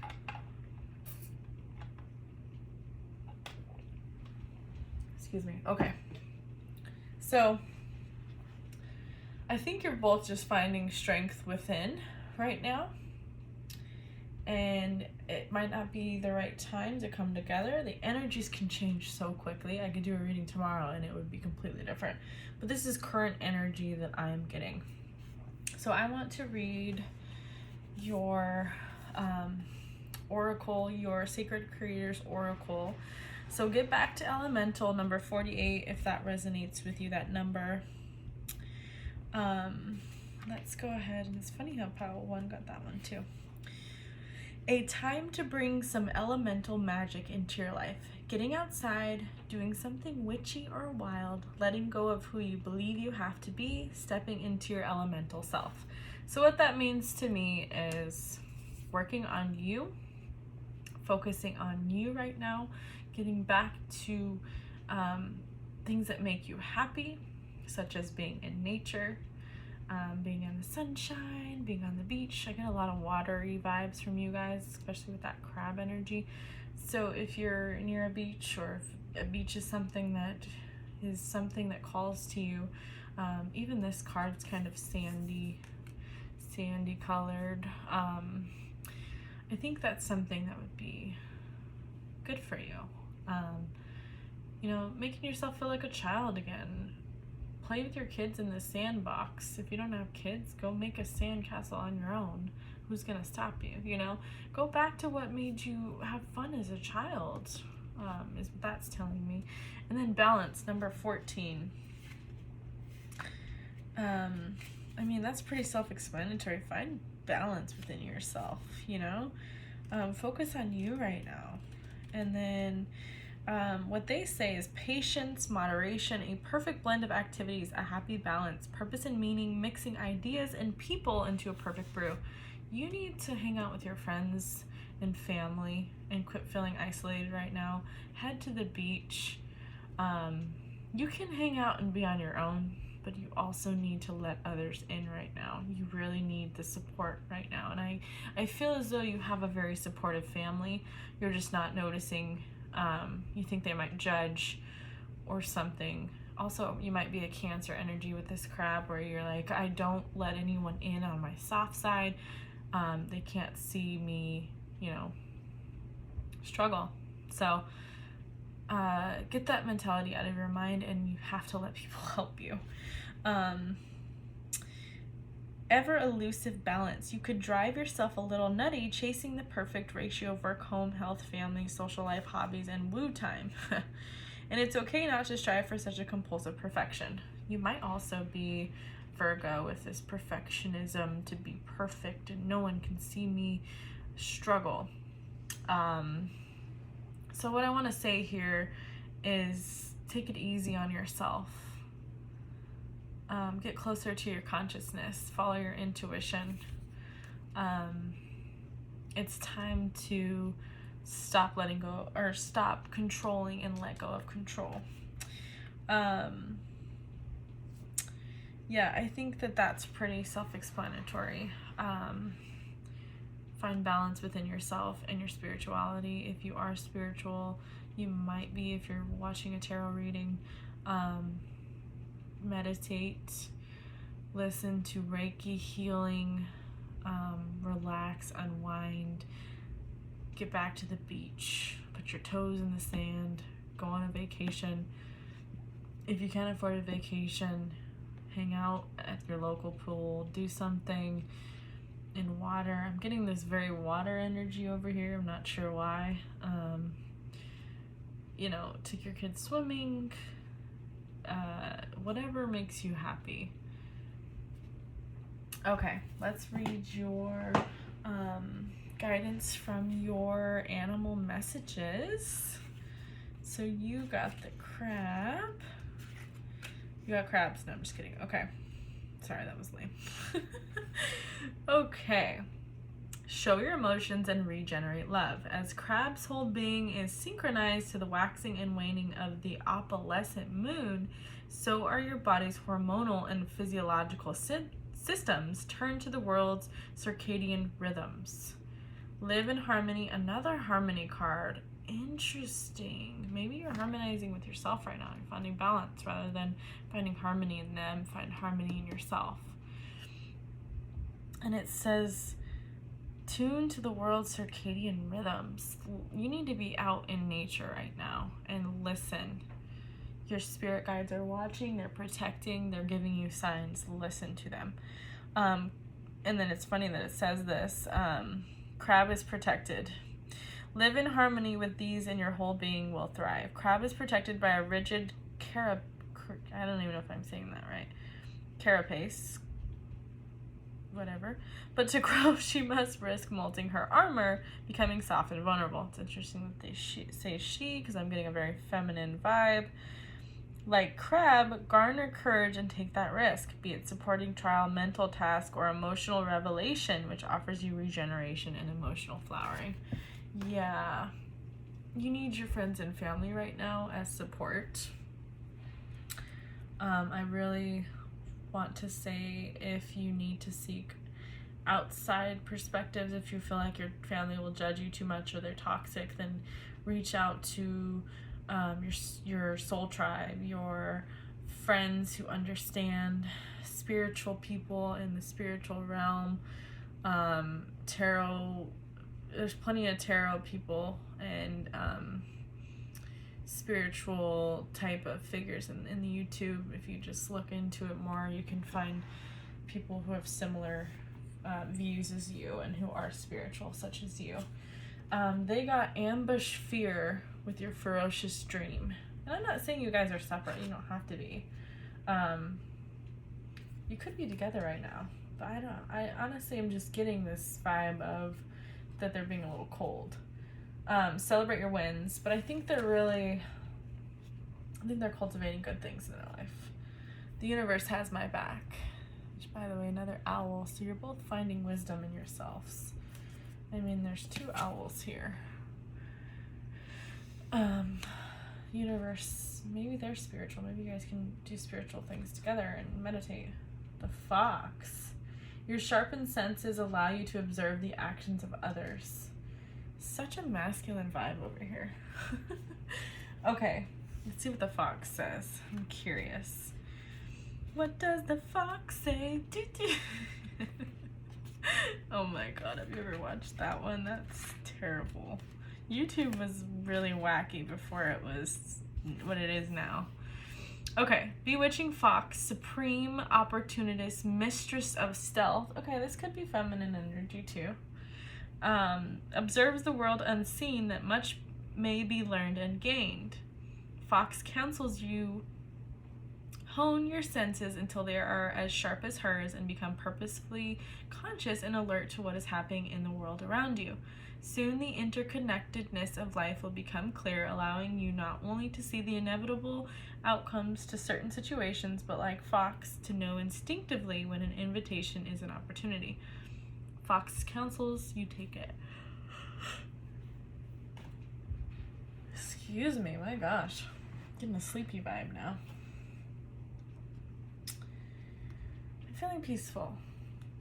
Excuse me. Okay. So, I think you're both just finding strength within right now. And it might not be the right time to come together. The energies can change so quickly. I could do a reading tomorrow and it would be completely different. But this is current energy that I'm getting. So I want to read your oracle, your Sacred Creators Oracle. So get back to Elemental number 48 if that resonates with you, that number. Let's go ahead. And it's funny how Pile 1 got that one too. A time to bring some elemental magic into your life. Getting outside, doing something witchy or wild, letting go of who you believe you have to be, stepping into your elemental self. So what that means to me is working on you, focusing on you right now, getting back to things that make you happy, such as being in nature, being in the sunshine, being on the beach. I get a lot of watery vibes from you guys, especially with that crab energy. So if you're near a beach, or if a beach is something that calls to you, even this card's kind of sandy colored. I think that's something that would be good for you. Making yourself feel like a child again. Play with your kids in the sandbox. If you don't have kids, go make a sandcastle on your own. Who's gonna stop you? Go back to what made you have fun as a child, is what that's telling me. And then balance, number 14. That's pretty self-explanatory. Find balance within yourself, focus on you right now. And then what they say is patience, moderation, a perfect blend of activities, a happy balance, purpose and meaning, mixing ideas and people into a perfect brew. You need to hang out with your friends and family and quit feeling isolated right now. Head to the beach. You can hang out and be on your own, but you also need to let others in right now. You really need the support right now. And I feel as though you have a very supportive family. You're just not noticing. You think they might judge or something. Also, you might be a Cancer energy with this crab where you're like, I don't let anyone in on my soft side. They can't see me, struggle. So get that mentality out of your mind, and you have to let people help you. Ever elusive balance. You could drive yourself a little nutty chasing the perfect ratio of work, home, health, family, social life, hobbies, and woo time. And it's okay not to strive for such a compulsive perfection. You might also be Virgo with this perfectionism to be perfect and no one can see me struggle. So what I want to say here is take it easy on yourself. Get closer to your consciousness, follow your intuition. It's time to stop letting go, or stop controlling and let go of control. I think that's pretty self-explanatory. Find balance within yourself and your spirituality. If you are spiritual, you might be, if you're watching a tarot reading, meditate, listen to Reiki healing, relax, unwind, get back to the beach, put your toes in the sand, go on a vacation. If you can't afford a vacation, hang out at your local pool, do something in water. I'm getting this very water energy over here. I'm not sure why. Take your kids swimming, whatever makes you happy. Okay, let's read your guidance from your animal messages. So you got the crab. You got crabs. No, I'm just kidding. Okay. Sorry, that was lame. Okay. Show your emotions and regenerate love. As crab's whole being is synchronized to the waxing and waning of the opalescent moon, so are your body's hormonal and physiological systems turned to the world's circadian rhythms. Live in harmony, another harmony card. Interesting. Maybe you're harmonizing with yourself right now. You're finding balance rather than finding harmony in them. Find harmony in yourself. And it says, tune to the world's circadian rhythms. You need to be out in nature right now and listen. Your spirit guides are watching, they're protecting, they're giving you signs. Listen to them. And then it's funny that it says this. Crab is protected. Live in harmony with these and your whole being will thrive. Crab is protected by a rigid I don't even know if I'm saying that right. Carapace. Whatever. But to grow, she must risk molting her armor, becoming soft and vulnerable. It's interesting that they say she, because I'm getting a very feminine vibe. Like crab, garner courage and take that risk, be it supporting trial, mental task, or emotional revelation, which offers you regeneration and emotional flowering. Yeah, you need your friends and family right now as support. I really want to say, if you need to seek outside perspectives, if you feel like your family will judge you too much or they're toxic, then reach out to your soul tribe, your friends who understand, spiritual people in the spiritual realm, tarot. There's plenty of tarot people and spiritual type of figures in the YouTube. If you just look into it more, you can find people who have similar views as you and who are spiritual, such as you. They got ambush fear with your ferocious dream. And I'm not saying you guys are separate. You don't have to be. You could be together right now. But I honestly am just getting this vibe of that they're being a little cold. Celebrate your wins. But I think they're cultivating good things in their life. The universe has my back. Which, by the way, another owl. So you're both finding wisdom in yourselves. I mean, there's 2 owls here. Universe, maybe they're spiritual. Maybe you guys can do spiritual things together and meditate. The fox. Your sharpened senses allow you to observe the actions of others. Such a masculine vibe over here. Okay, let's see what the fox says. I'm curious. What does the fox say? Oh my god, have you ever watched that one? That's terrible. YouTube was really wacky before it was what it is now. Okay, bewitching fox, supreme opportunist, mistress of stealth. Okay, this could be feminine energy too. Observes the world unseen that much may be learned and gained. Fox counsels you hone your senses until they are as sharp as hers and become purposefully conscious and alert to what is happening in the world around you. Soon the interconnectedness of life will become clear, allowing you not only to see the inevitable outcomes to certain situations, but like Fox, to know instinctively when an invitation is an opportunity. Fox counsels, you take it. Excuse me, my gosh. Getting a sleepy vibe now. I'm feeling peaceful.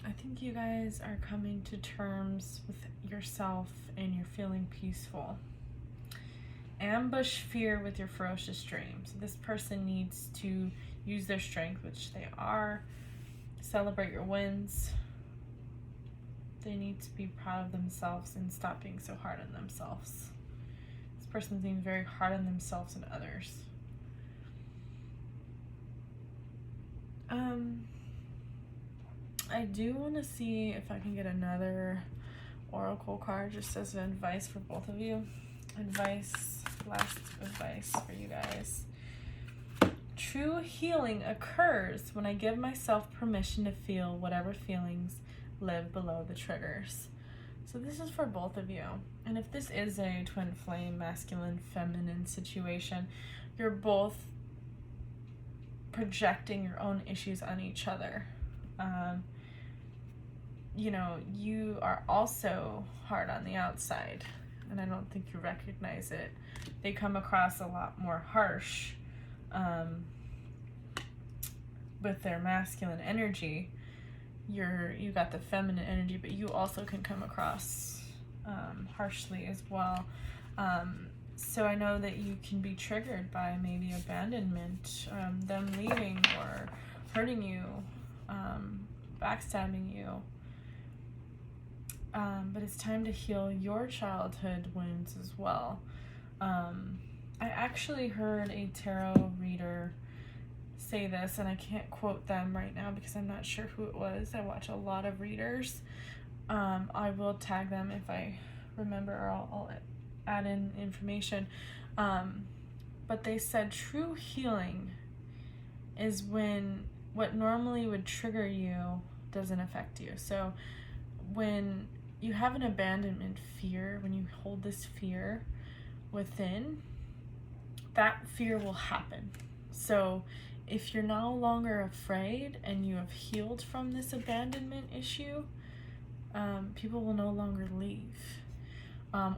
I think you guys are coming to terms with yourself and you're feeling peaceful. Ambush fear with your ferocious dreams. This person needs to use their strength, which they are. Celebrate your wins. They need to be proud of themselves and stop being so hard on themselves. This person seems very hard on themselves and others. I do want to see if I can get another oracle card just as an advice for both of you. Last advice for you guys. True healing occurs when I give myself permission to feel whatever feelings live below the triggers. So this is for both of you. And if this is a twin flame, masculine, feminine situation, you're both projecting your own issues on each other. You know, you are also hard on the outside, and I don't think you recognize it. They come across a lot more harsh with their masculine energy. You got the feminine energy, but you also can come across harshly as well. So I know that you can be triggered by maybe abandonment, them leaving or hurting you, backstabbing you. But it's time to heal your childhood wounds as well. I actually heard a tarot reader say this, and I can't quote them right now because I'm not sure who it was. I watch a lot of readers. I will tag them if I remember, or I'll add in information. But they said true healing is when what normally would trigger you doesn't affect you. So when you have an abandonment fear, when you hold this fear within, that fear will happen. So if you're no longer afraid and you have healed from this abandonment issue, people will no longer leave.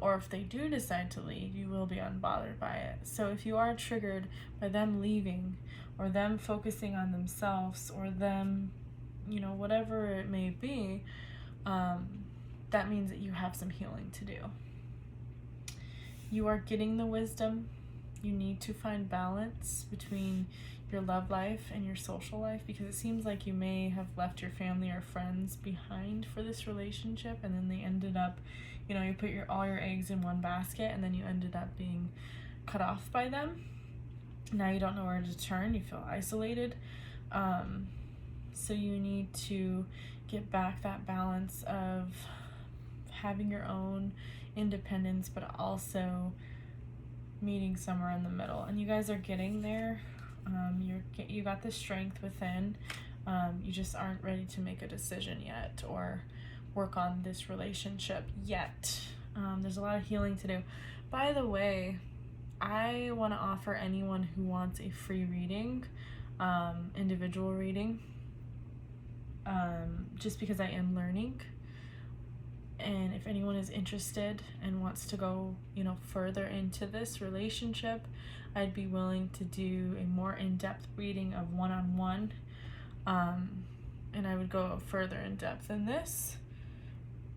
Or if they do decide to leave, you will be unbothered by it. So if you are triggered by them leaving, or them focusing on themselves, or them, you know, whatever it may be, that means that you have some healing to do. You are getting the wisdom. You need to find balance between your love life and your social life, because it seems like you may have left your family or friends behind for this relationship, and then they ended up, you know, you put all your eggs in one basket, and then you ended up being cut off by them. Now you don't know where to turn. You feel isolated. So you need to get back that balance of having your own independence, but also meeting somewhere in the middle. And you guys are getting there. You got the strength within. You just aren't ready to make a decision yet, or work on this relationship yet. There's a lot of healing to do. By the way, I want to offer anyone who wants a free reading, individual reading, just because I am learning. And if anyone is interested and wants to go, you know, further into this relationship, I'd be willing to do a more in-depth reading of one-on-one. And I would go further in depth than this.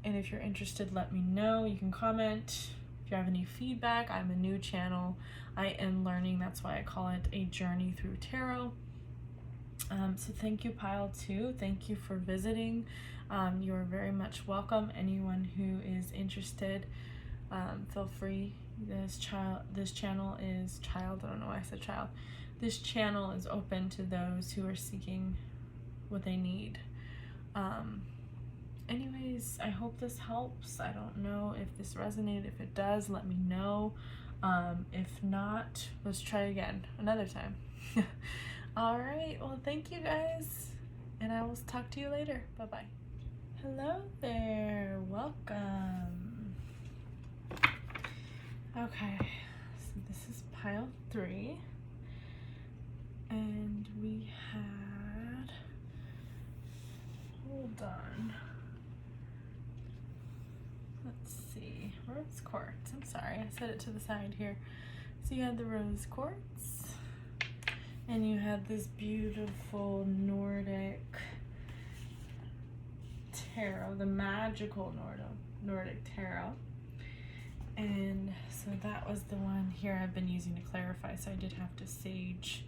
And if you're interested, let me know. You can comment. If you have any feedback, I'm a new channel. I am learning. That's why I call it a journey through tarot. So thank you, Pile 2. Thank you for visiting. You are very much welcome. Anyone who is interested, feel free. This channel is I don't know why I said child. This channel is open to those who are seeking what they need. Anyways, I hope this helps. I don't know if this resonated. If it does, let me know. If not, let's try again another time. All right, well, thank you guys, and I will talk to you later. Bye-bye. Hello there, welcome. Okay, so this is pile 3, and we had, hold on, let's see, rose quartz. I'm sorry, I set it to the side here. So you had the rose quartz, and you had this beautiful Nordic tarot, the magical Nordic tarot. And so that was the one here I've been using to clarify. So I did have to sage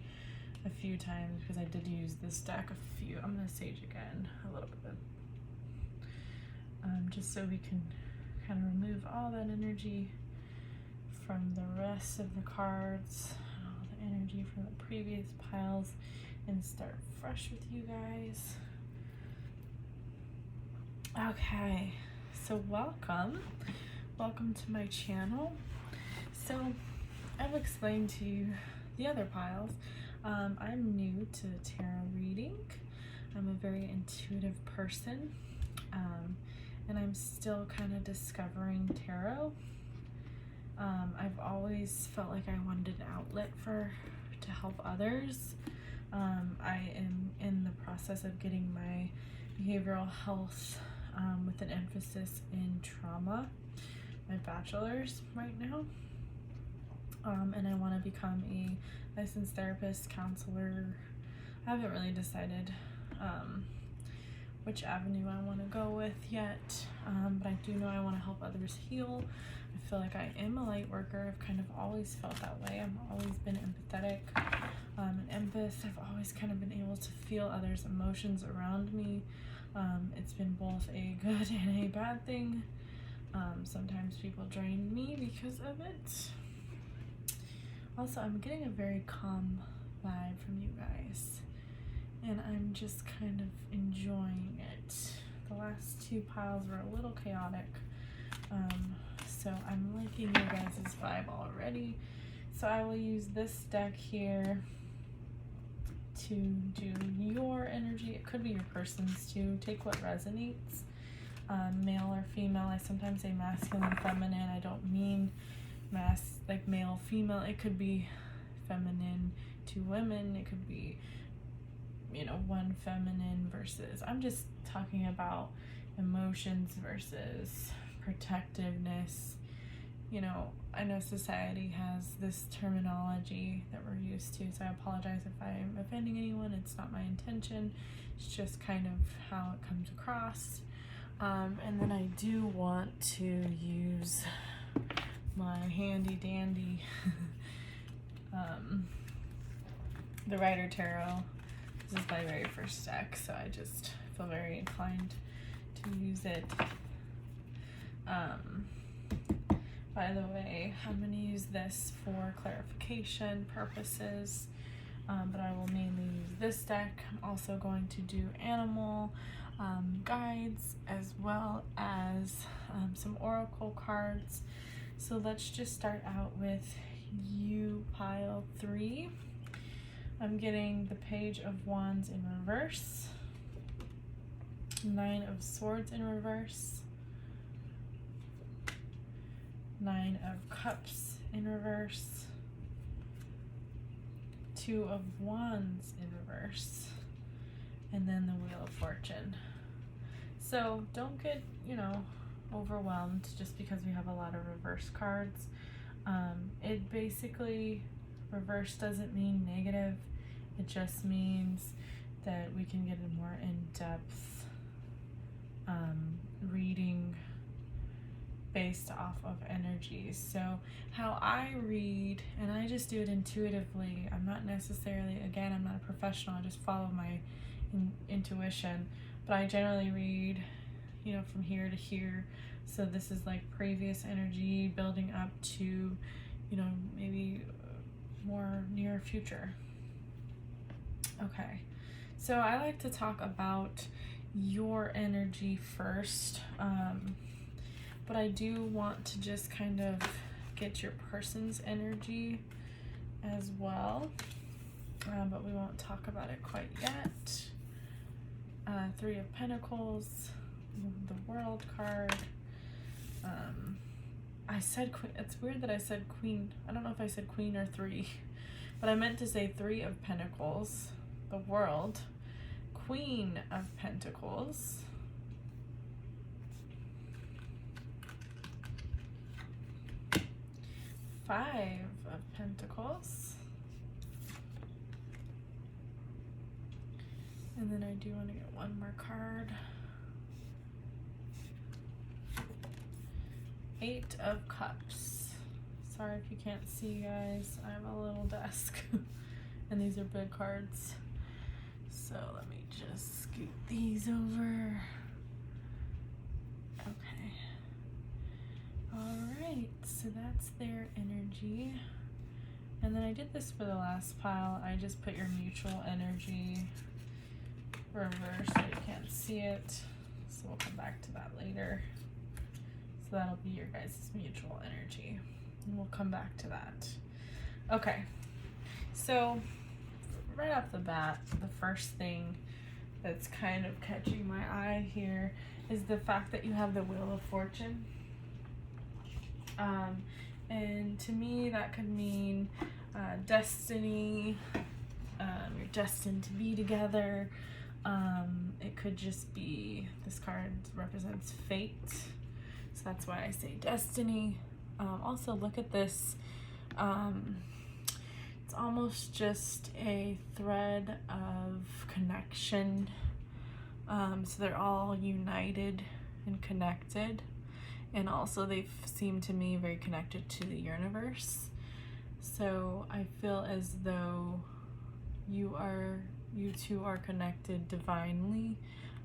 a few times because I did use this deck a few. I'm going to sage again a little bit. Just so we can kind of remove all that energy from the rest of the cards, all the energy from the previous piles, and start fresh with you guys. Okay, so welcome to my channel. So I've explained to you the other piles. I'm new to tarot reading. I'm a very intuitive person, and I'm still kind of discovering tarot. I've always felt like I wanted an outlet to help others. I am in the process of getting my behavioral health with an emphasis in trauma, my bachelor's right now. And I want to become a licensed therapist, counselor. I haven't really decided which avenue I want to go with yet, but I do know I want to help others heal. I feel like I am a light worker. I've kind of always felt that way. I've always been empathetic, an empath. I've always kind of been able to feel others' emotions around me. It's been both a good and a bad thing. Sometimes people drain me because of it. Also, I'm getting a very calm vibe from you guys, and I'm just kind of enjoying it. The last two piles were a little chaotic, so I'm liking your guys' vibe already. So I will use this deck here to do your energy. It could be your person's too. Take what resonates, male or female. I sometimes say masculine, feminine. I don't mean like male, female. It could be feminine to women. It could be, you know, one feminine versus, I'm just talking about emotions versus protectiveness. You know, I know society has this terminology that we're used to, so I apologize if I'm offending anyone. It's not my intention. It's just kind of how it comes across. And then I do want to use my handy dandy the Rider Tarot. This is my very first deck, so I just feel very inclined to use it. By the way, I'm going to use this for clarification purposes, but I will mainly use this deck. I'm also going to do animal guides as well as some oracle cards. So let's just start out with you, pile 3. I'm getting the Page of Wands in reverse, 9 of Swords in reverse, 9 of Cups in reverse, 2 of Wands in reverse, and then the Wheel of Fortune. So don't get, you know, overwhelmed just because we have a lot of reverse cards. It basically, reverse doesn't mean negative. It just means that we can get a more in-depth reading based off of energies. So how I read, and I just do it intuitively. I'm not necessarily, again, I'm not a professional. I just follow my intuition. But I generally read, you know, from here to here. So this is like previous energy building up to, you know, maybe more near future. Okay, so I like to talk about your energy first, but I do want to just kind of get your person's energy as well, but we won't talk about it quite yet. 3 of Pentacles, the World card. I said Queen. It's weird that I said Queen. I don't know if I said Queen or 3, but I meant to say 3 of Pentacles, the World, Queen of Pentacles, Five of Pentacles, and then I do want to get one more card. 8 of Cups. Sorry if you can't see, guys. I have a little desk and these are big cards. So let me just scoot these over. Okay. Alright, so that's their energy. And then I did this for the last pile. I just put your mutual energy reverse so you can't see it. So we'll come back to that later. So that'll be your guys' mutual energy. And we'll come back to that. Okay. So right off the bat, the first thing that's kind of catching my eye here is the fact that you have the Wheel of Fortune. And to me, that could mean destiny. You're destined to be together. It could just be, this card represents fate, so that's why I say destiny. Also, look at this. It's almost just a thread of connection. So they're all united and connected. And also they seem to me very connected to the universe. So I feel as though you two are connected divinely.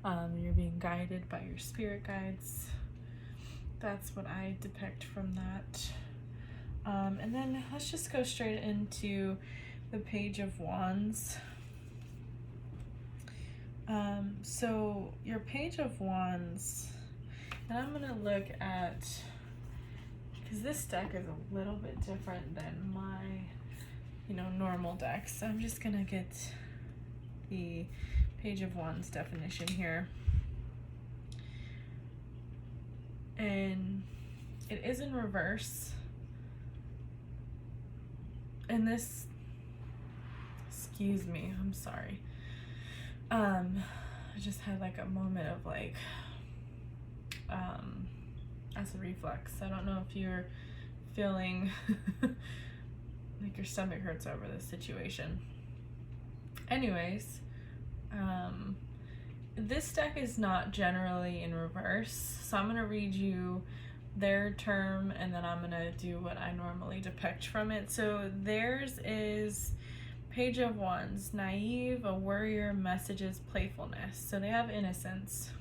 You're being guided by your spirit guides. That's what I depict from that. And then let's just go straight into the Page of Wands. So your Page of Wands, and I'm gonna look at, because this deck is a little bit different than my, normal deck. So I'm just gonna get the Page of Wands definition here. And it is in reverse. And this, excuse me, I'm sorry. I just had like a moment of like, acid reflux. I don't know if you're feeling like your stomach hurts over this situation. Anyways, this deck is not generally in reverse, so I'm going to read you their term and then I'm going to do what I normally depict from it. So theirs is Page of Wands, naive, a worrier, messages, playfulness. So they have innocence.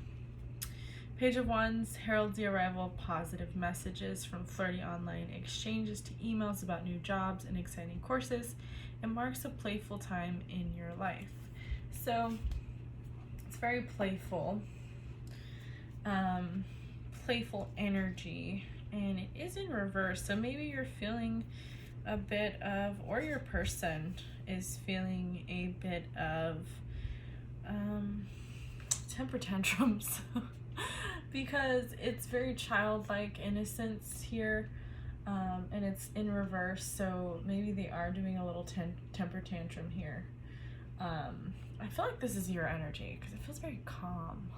Page of Wands heralds the arrival of positive messages, from flirty online exchanges to emails about new jobs and exciting courses. It marks a playful time in your life. So it's very playful, playful energy, and it is in reverse. So maybe you're feeling a bit of, or your person is feeling a bit of temper tantrums because it's very childlike innocence here, and it's in reverse, so maybe they are doing a little temper tantrum here. I feel like this is your energy because it feels very calm.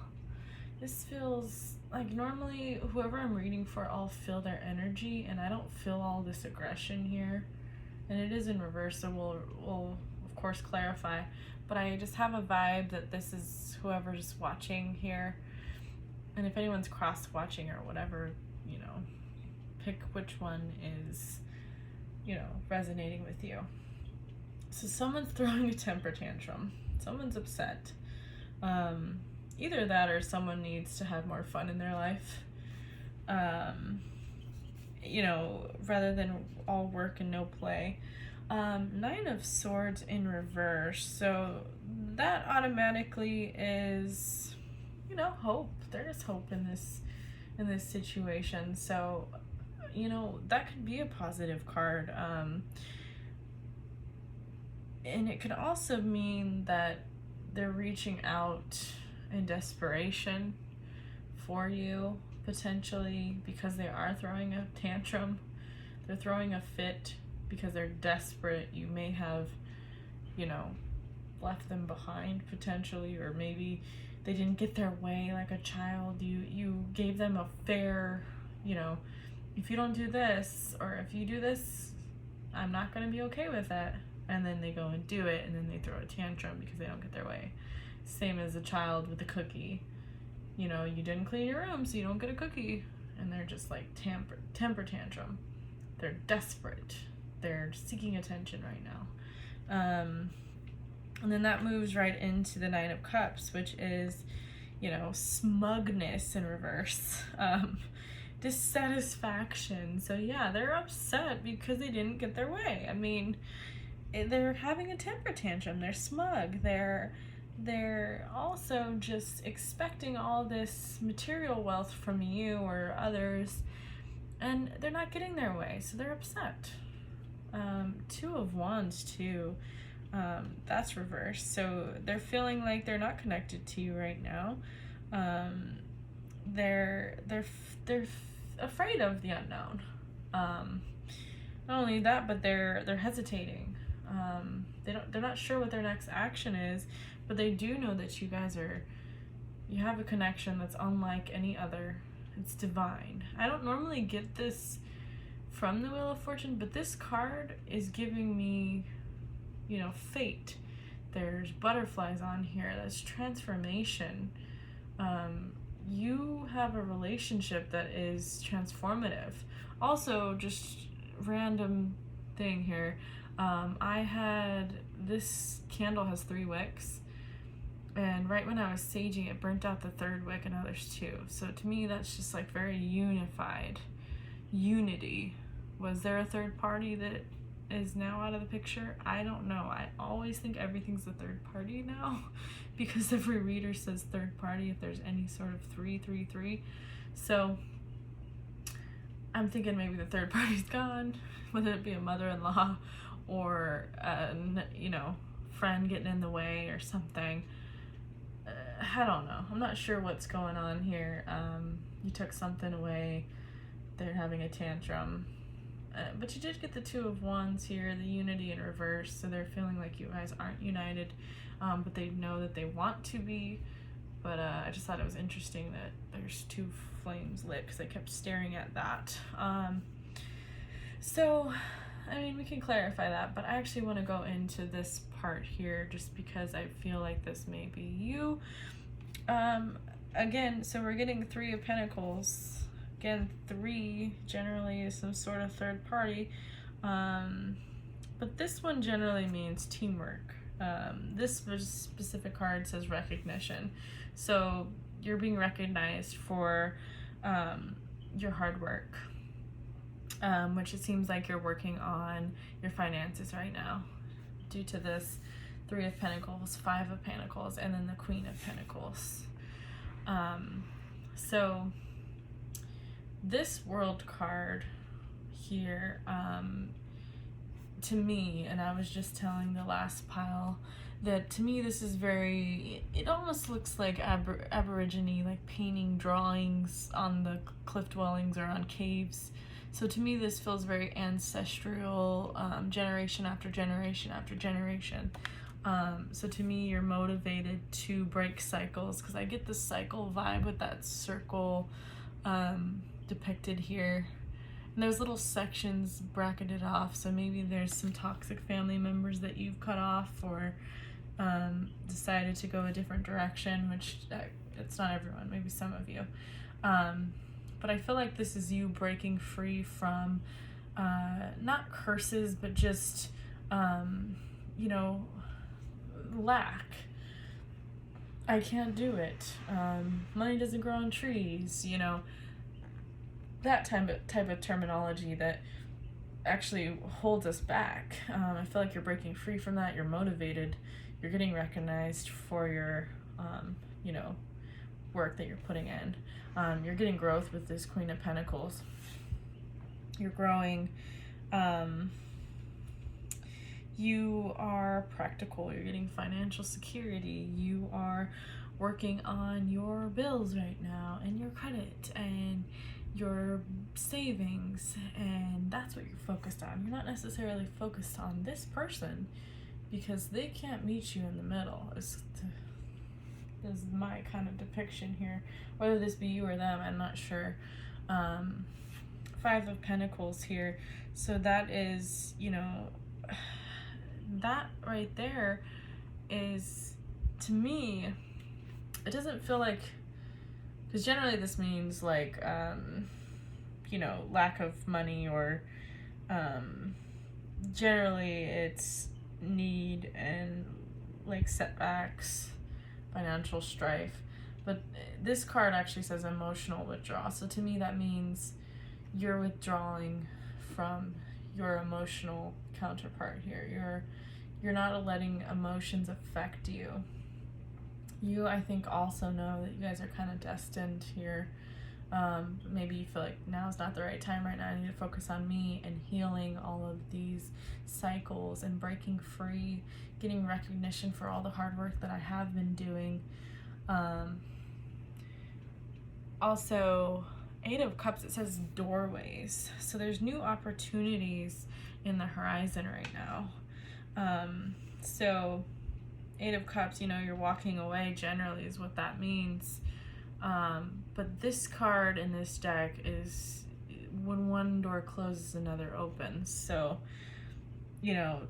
This feels like, normally whoever I'm reading for, I'll feel their energy, and I don't feel all this aggression here. And it is in reverse, so we'll of course clarify. But I just have a vibe that this is whoever's watching here. And if anyone's cross-watching or whatever, pick which one is, resonating with you. So someone's throwing a temper tantrum. Someone's upset. Either that or someone needs to have more fun in their life. Rather than all work and no play. 9 of Swords in reverse. So that automatically is, hope. There is hope in this situation. So, that could be a positive card. And it could also mean that they're reaching out in desperation for you, potentially, because they are throwing a tantrum. They're throwing a fit because they're desperate. You may have, left them behind potentially, or maybe they didn't get their way like a child. You gave them a fair, if you don't do this, or if you do this, I'm not going to be okay with that. And then they go and do it, and then they throw a tantrum because they don't get their way. Same as a child with a cookie. You didn't clean your room, so you don't get a cookie. And they're just like temper tantrum. They're desperate. They're seeking attention right now. And then that moves right into the 9 of Cups, which is, smugness in reverse. Dissatisfaction. So yeah, they're upset because they didn't get their way. I mean, they're having a temper tantrum. They're smug. They're also just expecting all this material wealth from you or others, and they're not getting their way, so they're upset. 2 of Wands too. That's reversed. So they're feeling like they're not connected to you right now. They're afraid of the unknown. Not only that, but they're hesitating. They're not sure what their next action is, but they do know that you have a connection that's unlike any other. It's divine. I don't normally get this from the Wheel of Fortune, but this card is giving me, fate. There's butterflies on here. That's transformation. You have a relationship that is transformative. Also, just random thing here. This candle has 3 wicks, and right when I was saging it burnt out the 3rd wick, and now there's 2. So to me that's just like very unified. Unity. Was there a third party that is now out of the picture? I don't know. I always think everything's a third party now because every reader says third party if there's any sort of 333. So I'm thinking maybe the third party's gone, whether it be a mother-in-law or a friend getting in the way or something. I don't know. I'm not sure what's going on here. You took something away. They're having a tantrum. But you did get the 2 of Wands here, the unity in reverse, so they're feeling like you guys aren't united, but they know that they want to be. But I just thought it was interesting that there's 2 flames lit because I kept staring at that. So, I mean, we can clarify that, but I actually want to go into this part here just because I feel like this may be you. Again, so we're getting 3 of Pentacles. Again, 3 generally is some sort of third party, but this one generally means teamwork. This specific card says recognition, so you're being recognized for your hard work, which it seems like you're working on your finances right now due to this 3 of Pentacles, 5 of Pentacles, and then the Queen of Pentacles. So this World card here, to me, and I was just telling the last pile that to me this is it almost looks like Aborigine, like painting drawings on the cliff dwellings or on caves. So to me this feels very ancestral, generation after generation after generation. So to me you're motivated to break cycles, because I get the cycle vibe with that circle depicted here, and there's little sections bracketed off, so maybe there's some toxic family members that you've cut off or decided to go a different direction, which it's not everyone, maybe some of you, but I feel like this is you breaking free from not curses, but just lack. I can't do it. Money doesn't grow on trees, that type of terminology that actually holds us back. I feel like you're breaking free from that. You're motivated. You're getting recognized for your, work that you're putting in. You're getting growth with this Queen of Pentacles. You're growing. You are practical. You're getting financial security. You are working on your bills right now and your credit and your savings, and that's what you're focused on. You're not necessarily focused on this person because they can't meet you in the middle. This is my kind of depiction here. Whether this be you or them, I'm not sure. 5 of Pentacles here. So that is, that right there is, to me, it doesn't feel like, because generally this means like, lack of money, or generally it's need and like setbacks, financial strife. But this card actually says emotional withdrawal. So to me that means you're withdrawing from your emotional counterpart here. You're not letting emotions affect you. You, I think, also know that you guys are kind of destined here Maybe you feel like now's not the right time right now. I need to focus on me and healing all of these cycles and breaking free, getting recognition for all the hard work that I have been doing. Also, Eight of Cups, it says doorways. So there's new opportunities in the horizon right now. So Eight of Cups, you know, you're walking away generally is what that means. But this card in this deck is when one door closes, another opens. So, you know,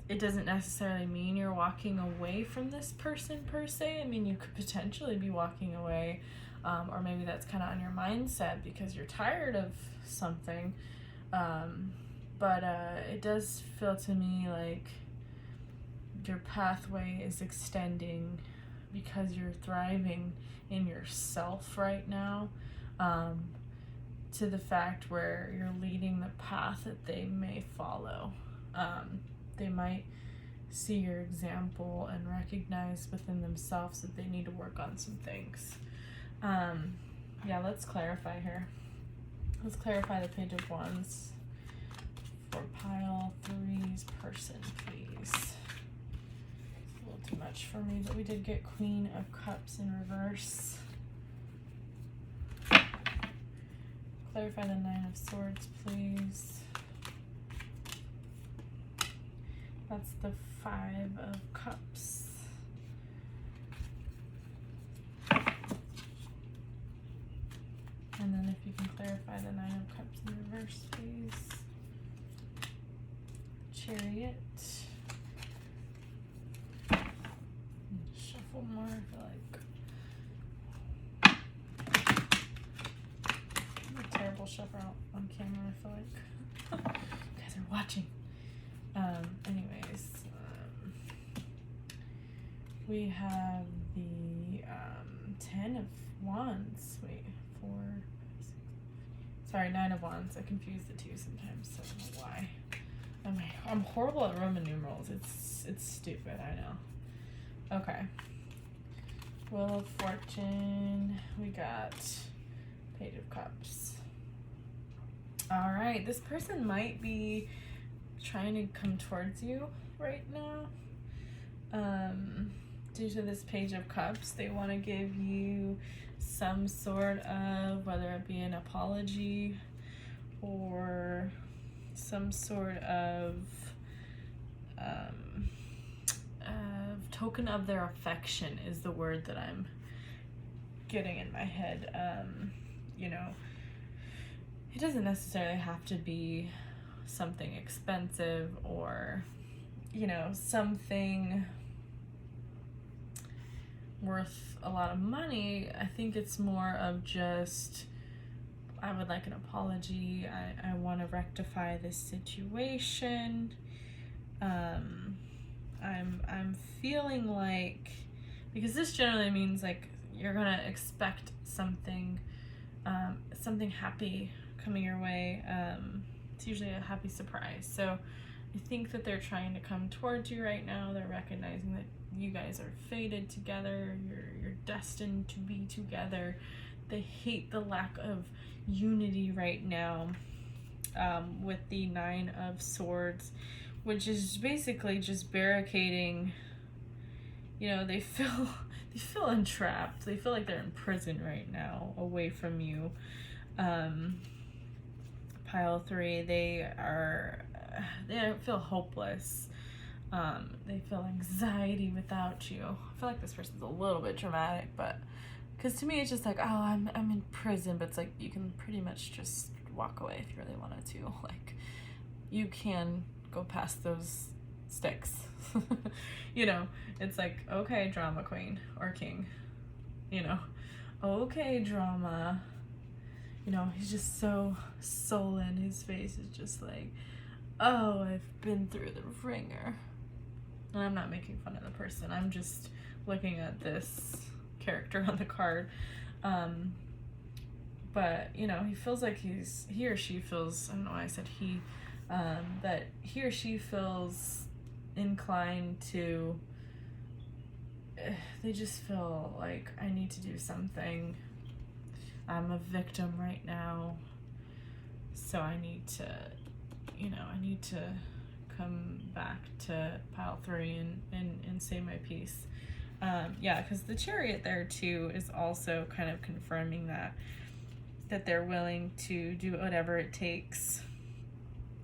it doesn't necessarily mean you're walking away from this person per se. I mean, you could potentially be walking away, or maybe that's kind of on your mindset because you're tired of something. But it does feel to me like your pathway is extending because you're thriving in yourself right now, to the fact where you're leading the path that they may follow. They might see your example and recognize within themselves that they need to work on some things. Yeah, let's clarify here. Let's clarify the Page of Wands for pile 3's person, please. It's a little too much for me, but we did get Queen of Cups in reverse. Clarify the Nine of Swords, please. That's the Five of Cups. And then if you can clarify the Nine of Cups in reverse, please. Chariot. Shuffle more, I feel like. I'm a terrible shuffler on camera, I feel like. You guys are watching. Anyways, we have the 10 of Wands. Wait, 4, 6, sorry, 9 of Wands. I confuse the two sometimes, so I don't know why. I'm horrible at Roman numerals. It's stupid, I know. Okay. Wheel of Fortune. We got Page of Cups. All right, this person might be trying to come towards you right now. Due to this Page of Cups, they want to give you some sort of, whether it be an apology or some sort of token of their affection is the word that I'm getting in my head. You know, it doesn't necessarily have to be something expensive or, you know, something worth a lot of money. I think it's more of just, I would like an apology. I want to rectify this situation. I'm feeling like, because this generally means like you're gonna expect something happy coming your way. It's usually a happy surprise. So I think that they're trying to come towards you right now. They're recognizing that you guys are fated together. You're destined to be together. They hate the lack of unity right now, with the Nine of Swords, which is basically just barricading. You know, they feel entrapped. They feel like they're in prison right now, away from you. Pile 3, they feel hopeless. They feel anxiety without you. I feel like this person's a little bit dramatic, but because to me it's just like, oh, I'm in prison, but it's like you can pretty much just walk away if you really wanted to. Like, you can go past those sticks. You know, it's like, okay, drama queen or king, you know, okay, drama. You know, he's just so sullen. His face is just like, oh, I've been through the ringer. And I'm not making fun of the person. I'm just looking at this character on the card. But, you know, he feels like he or she feels, I don't know why I said he, that he or she feels inclined to, they just feel like, I need to do something I'm a victim right now, so I need to, I need to come back to pile 3 and say my piece. Yeah, because the Chariot there too is also kind of confirming that they're willing to do whatever it takes.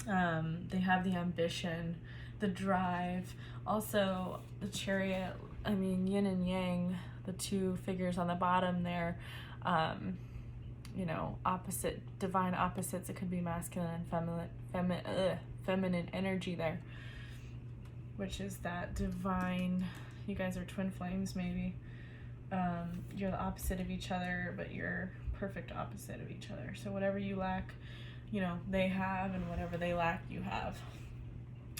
They have the ambition, the drive. Also, the Chariot, I mean, yin and yang, the 2 figures on the bottom there, opposite, divine opposites. It could be masculine and feminine energy there, which is that divine. You guys are twin flames, maybe. You're the opposite of each other, but you're perfect opposite of each other. So whatever you lack, they have, and whatever they lack, you have.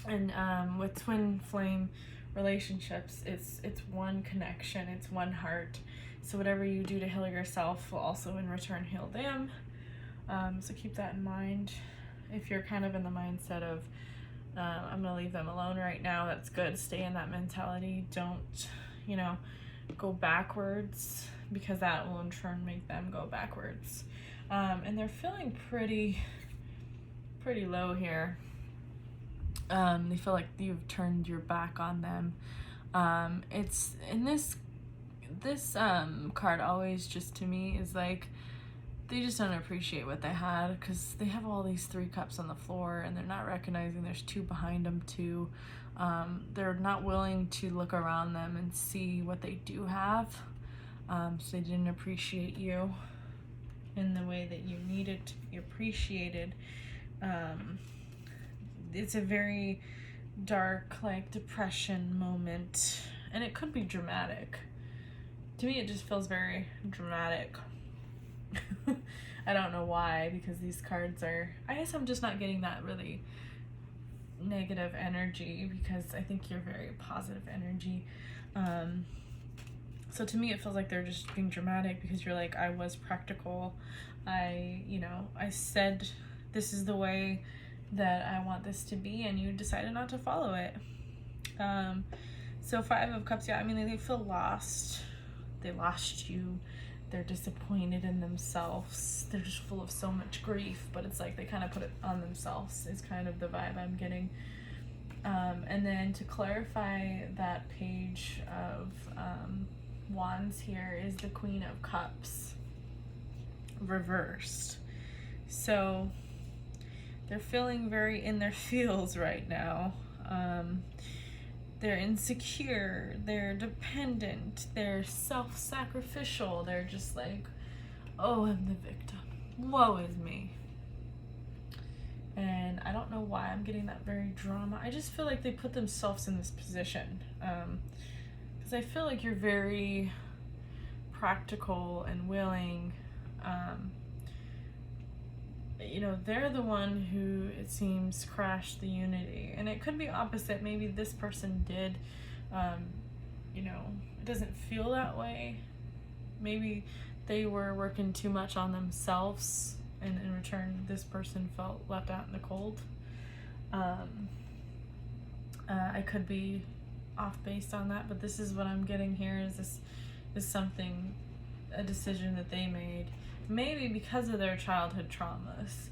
And with twin flame relationships, it's one connection, it's one heart. So whatever you do to heal yourself will also in return heal them. So keep that in mind. If you're kind of in the mindset of, I'm going to leave them alone right now, that's good. Stay in that mentality. Don't, go backwards, because that will in turn make them go backwards. And they're feeling pretty low here. They feel like you've turned your back on them. It's in this card always just to me is like, they just don't appreciate what they had, because they have all these 3 cups on the floor and they're not recognizing there's 2 behind them too. They're not willing to look around them and see what they do have. So they didn't appreciate you in the way that you needed to be appreciated. It's a very dark, like, depression moment, and it could be dramatic. To me, it just feels very dramatic. I don't know why, because these cards are, I guess I'm just not getting that really negative energy, because I think you're very positive energy. So to me, it feels like they're just being dramatic, because you're like, I was practical. I said this is the way that I want this to be, and you decided not to follow it. So 5 of Cups, yeah, I mean, they feel lost. They lost you. They're disappointed in themselves. They're just full of so much grief, but it's like they kind of put it on themselves is kind of the vibe I'm getting. And then to clarify that page of Wands here is the Queen of Cups reversed. So they're feeling very in their feels right now. They're insecure, they're dependent, they're self-sacrificial, they're just like, oh, I'm the victim, woe is me. And I don't know why I'm getting that very drama. I just feel like they put themselves in this position, because I feel like you're very practical and willing. They're the one who, it seems, crashed the unity. And it could be opposite. Maybe this person did, it doesn't feel that way. Maybe they were working too much on themselves, and in return, this person felt left out in the cold. I could be off based on that, but this is what I'm getting here. Is something, a decision that they made. Maybe because of their childhood traumas,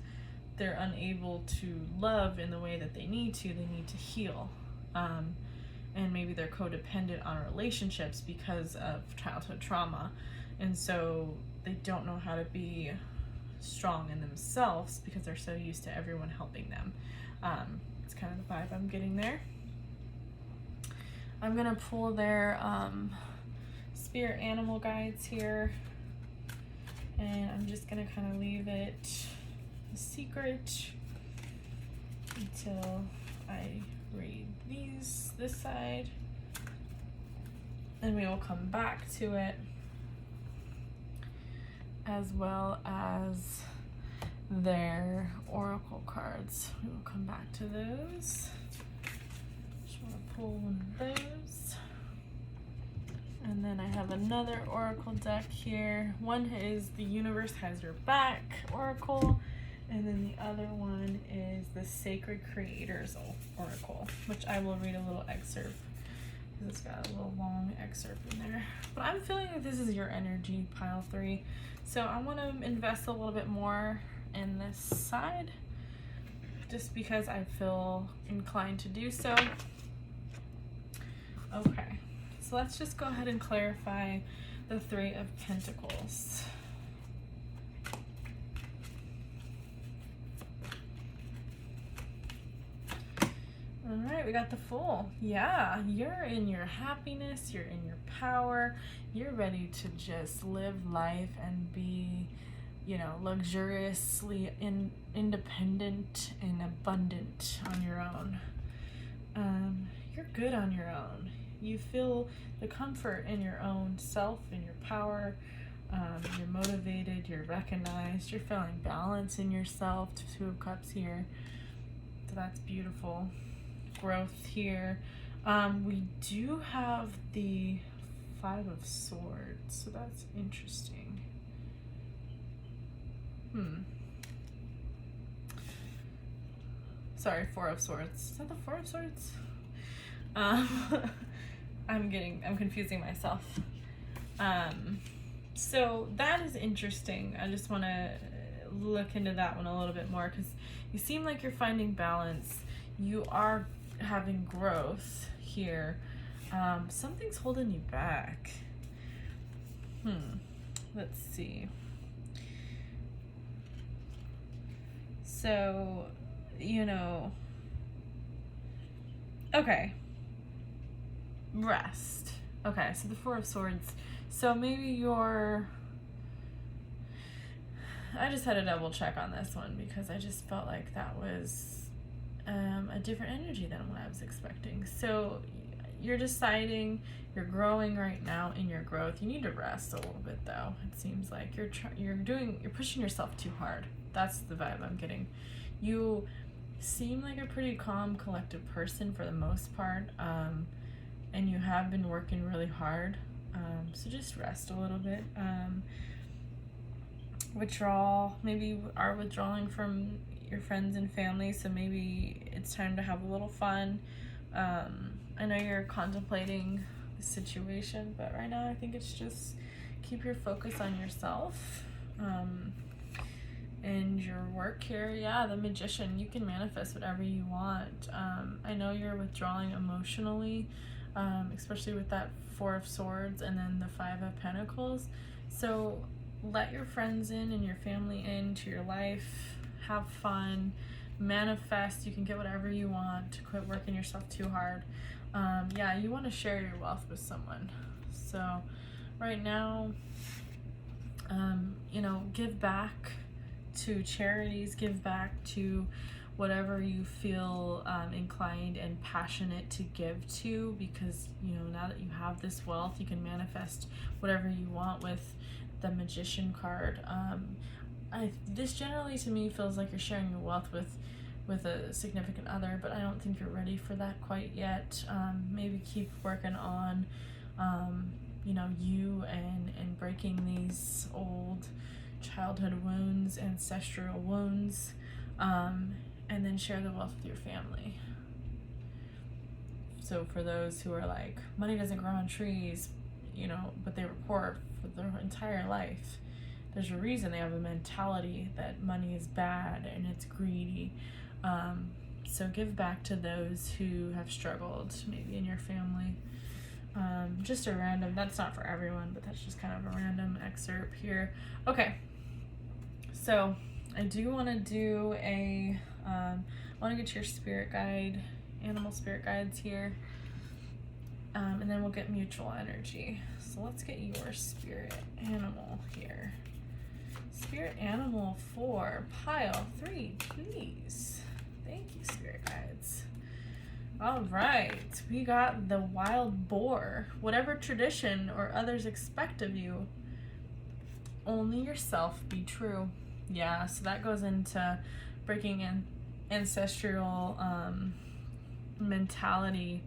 they're unable to love in the way that they need to. They need to heal. And maybe they're codependent on relationships because of childhood trauma. And so they don't know how to be strong in themselves because they're so used to everyone helping them. It's kind of the vibe I'm getting there. I'm going to pull their spirit animal guides here. And I'm just going to kind of leave it a secret until I read this side. And we will come back to it, as well as their oracle cards. We will come back to those. Just want to pull one of those. And then I have another oracle deck here. One is the Universe Has Your Back oracle, and then the other one is the Sacred Creators oracle, which I will read a little excerpt because it's got a little long excerpt in there. But but I'm feeling like this is your energy, pile 3. So I want to invest a little bit more in this side, just because I feel inclined to do so. Okay, so let's just go ahead and clarify the 3 of Pentacles. All right, we got the Fool. Yeah, you're in your happiness, you're in your power, you're ready to just live life and be, you know, luxuriously independent and abundant on your own. You're good on your own. You feel the comfort in your own self, in your power. You're motivated, you're recognized, you're feeling balance in yourself. 2 of Cups here. So that's beautiful. Growth here. We do have the 5 of Swords, so that's interesting. Sorry, 4 of Swords. Is that the 4 of Swords? I'm confusing myself. So that is interesting. I just want to look into that one a little bit more, because you seem like you're finding balance. You are having growth here. Something's holding you back. Let's see. So, you know, okay. Rest. Okay, so the 4 of Swords. So maybe you're... I just had a double check on this one, because I just felt like that was a different energy than what I was expecting. So you're deciding, you're growing right now in your growth. You need to rest a little bit, though. It seems like you're pushing yourself too hard. That's the vibe I'm getting. You seem like a pretty calm, collected person for the most part, and you have been working really hard. So just rest a little bit. Withdrawal, maybe you are withdrawing from your friends and family, so maybe it's time to have a little fun. I know you're contemplating the situation, but right now I think it's just keep your focus on yourself and your work here. Yeah, the Magician, you can manifest whatever you want. I know you're withdrawing emotionally, especially with that 4 of Swords and then the 5 of Pentacles. So let your friends in and your family into your life. Have fun, manifest. You can get whatever you want. Quit working yourself too hard. Yeah, you want to share your wealth with someone. So right now, you know, give back to charities, give back to whatever you feel inclined and passionate to give to, because, you know, now that you have this wealth, you can manifest whatever you want with the Magician card. This generally to me feels like you're sharing your wealth with a significant other, but I don't think you're ready for that quite yet. Maybe keep working on, you know, you and breaking these old childhood wounds, ancestral wounds, and then share the wealth with your family. So for those who are like, money doesn't grow on trees, you know, but they were poor for their entire life, there's a reason they have a mentality that money is bad and it's greedy. So give back to those who have struggled, maybe in your family. Just a random, that's not for everyone, but that's just kind of a random excerpt here. Okay, so I do want to do I want to get your spirit guide, animal spirit guides here, and then we'll get mutual energy. So let's get your spirit animal here. Spirit animal for pile 3, please. Thank you, spirit guides. All right, we got the wild boar. Whatever tradition or others expect of you, only yourself be true. Yeah, so that goes into breaking in ancestral mentality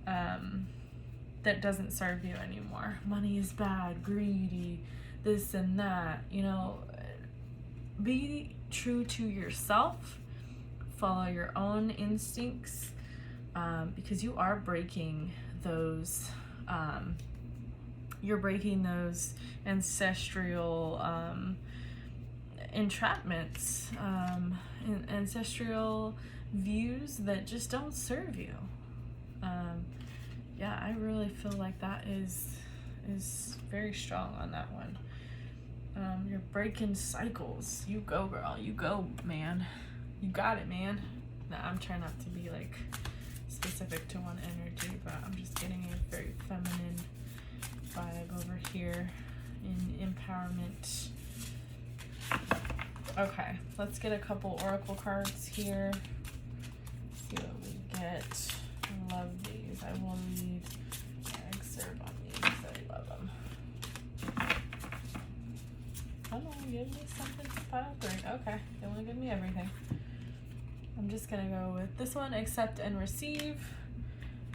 that doesn't serve you anymore. Money is bad, greedy, this and that. You know, be true to yourself. Follow your own instincts, because you are breaking those you're breaking those ancestral entrapments, ancestral views that just don't serve you. Yeah, I really feel like that is very strong on that one. You're breaking cycles. You go, girl. You go, man. You got it, man. Now, I'm trying not to be like specific to one energy, but I'm just getting a very feminine vibe over here in empowerment. Okay, let's get a couple oracle cards here. See what we get. I love these. I will need an excerpt on these. I love them. Come on, give me something to pile through. Okay, they want to give me everything. I'm just gonna go with this one, accept and receive,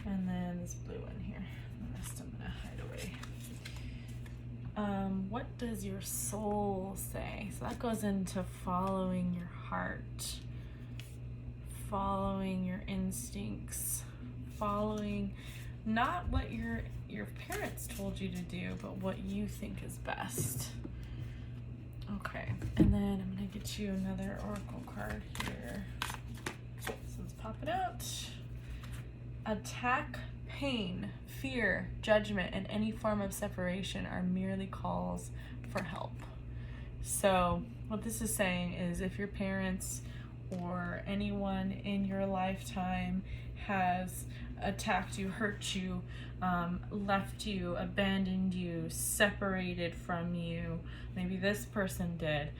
and then this blue one here. The rest I'm gonna hide away. What does your soul say? So that goes into following your heart, following your instincts, following not what your parents told you to do, but what you think is best. Okay, and then I'm gonna get you another oracle card here. So let's pop it out. Attack, pain, fear, judgment, and any form of separation are merely calls for help. So what this is saying is, if your parents or anyone in your lifetime has attacked you, hurt you, left you, abandoned you, separated from you, maybe this person did,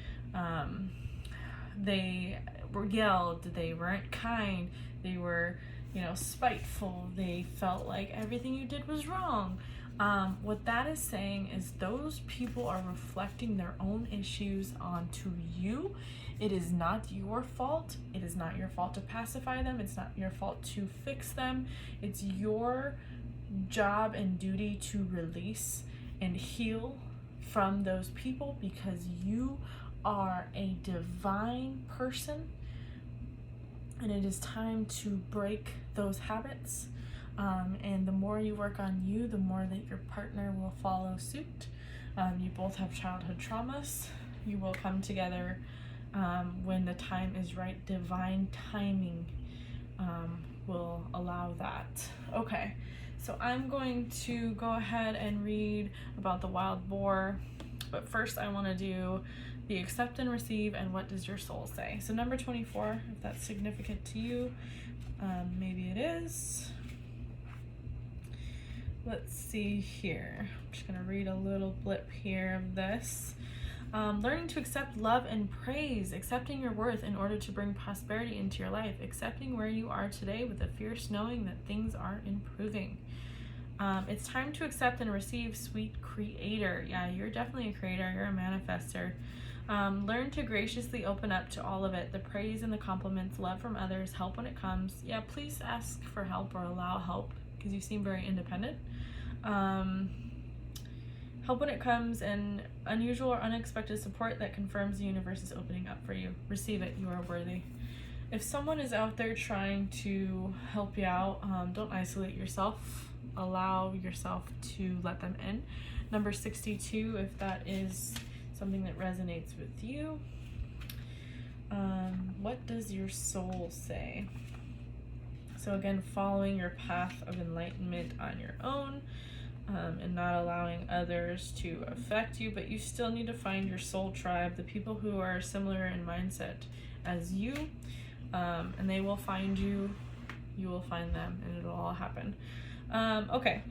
they were yelled, they weren't kind, they were, spiteful, they felt like everything you did was wrong. What that is saying is those people are reflecting their own issues onto you. It is not your fault. It is not your fault to pacify them. It's not your fault to fix them. It's your job and duty to release and heal from those people, because you are a divine person, and it is time to break those habits. And the more you work on you, the more that your partner will follow suit. You both have childhood traumas. You will come together when the time is right. Divine timing will allow that. Okay, so I'm going to go ahead and read about the wild boar, but first I want to do the accept and receive and what does your soul say. So number 24, if that's significant to you, maybe it is. Let's see here. I'm just gonna read a little blip here of this. Learning to accept love and praise, accepting your worth in order to bring prosperity into your life, accepting where you are today with a fierce knowing that things are improving. It's time to accept and receive, sweet creator. Yeah, you're definitely a creator, you're a manifester. Learn to graciously open up to all of it, the praise and the compliments, love from others, help when it comes. Yeah, please ask for help or allow help, because you seem very independent. Help when it comes, and unusual or unexpected support that confirms the universe is opening up for you. Receive it, you are worthy. If someone is out there trying to help you out, don't isolate yourself. Allow yourself to let them in. Number 62, if that is something that resonates with you. What does your soul say? So again, following your path of enlightenment on your own, and not allowing others to affect you, but you still need to find your soul tribe, the people who are similar in mindset as you, and they will find you, you will find them, and it'll all happen. Okay,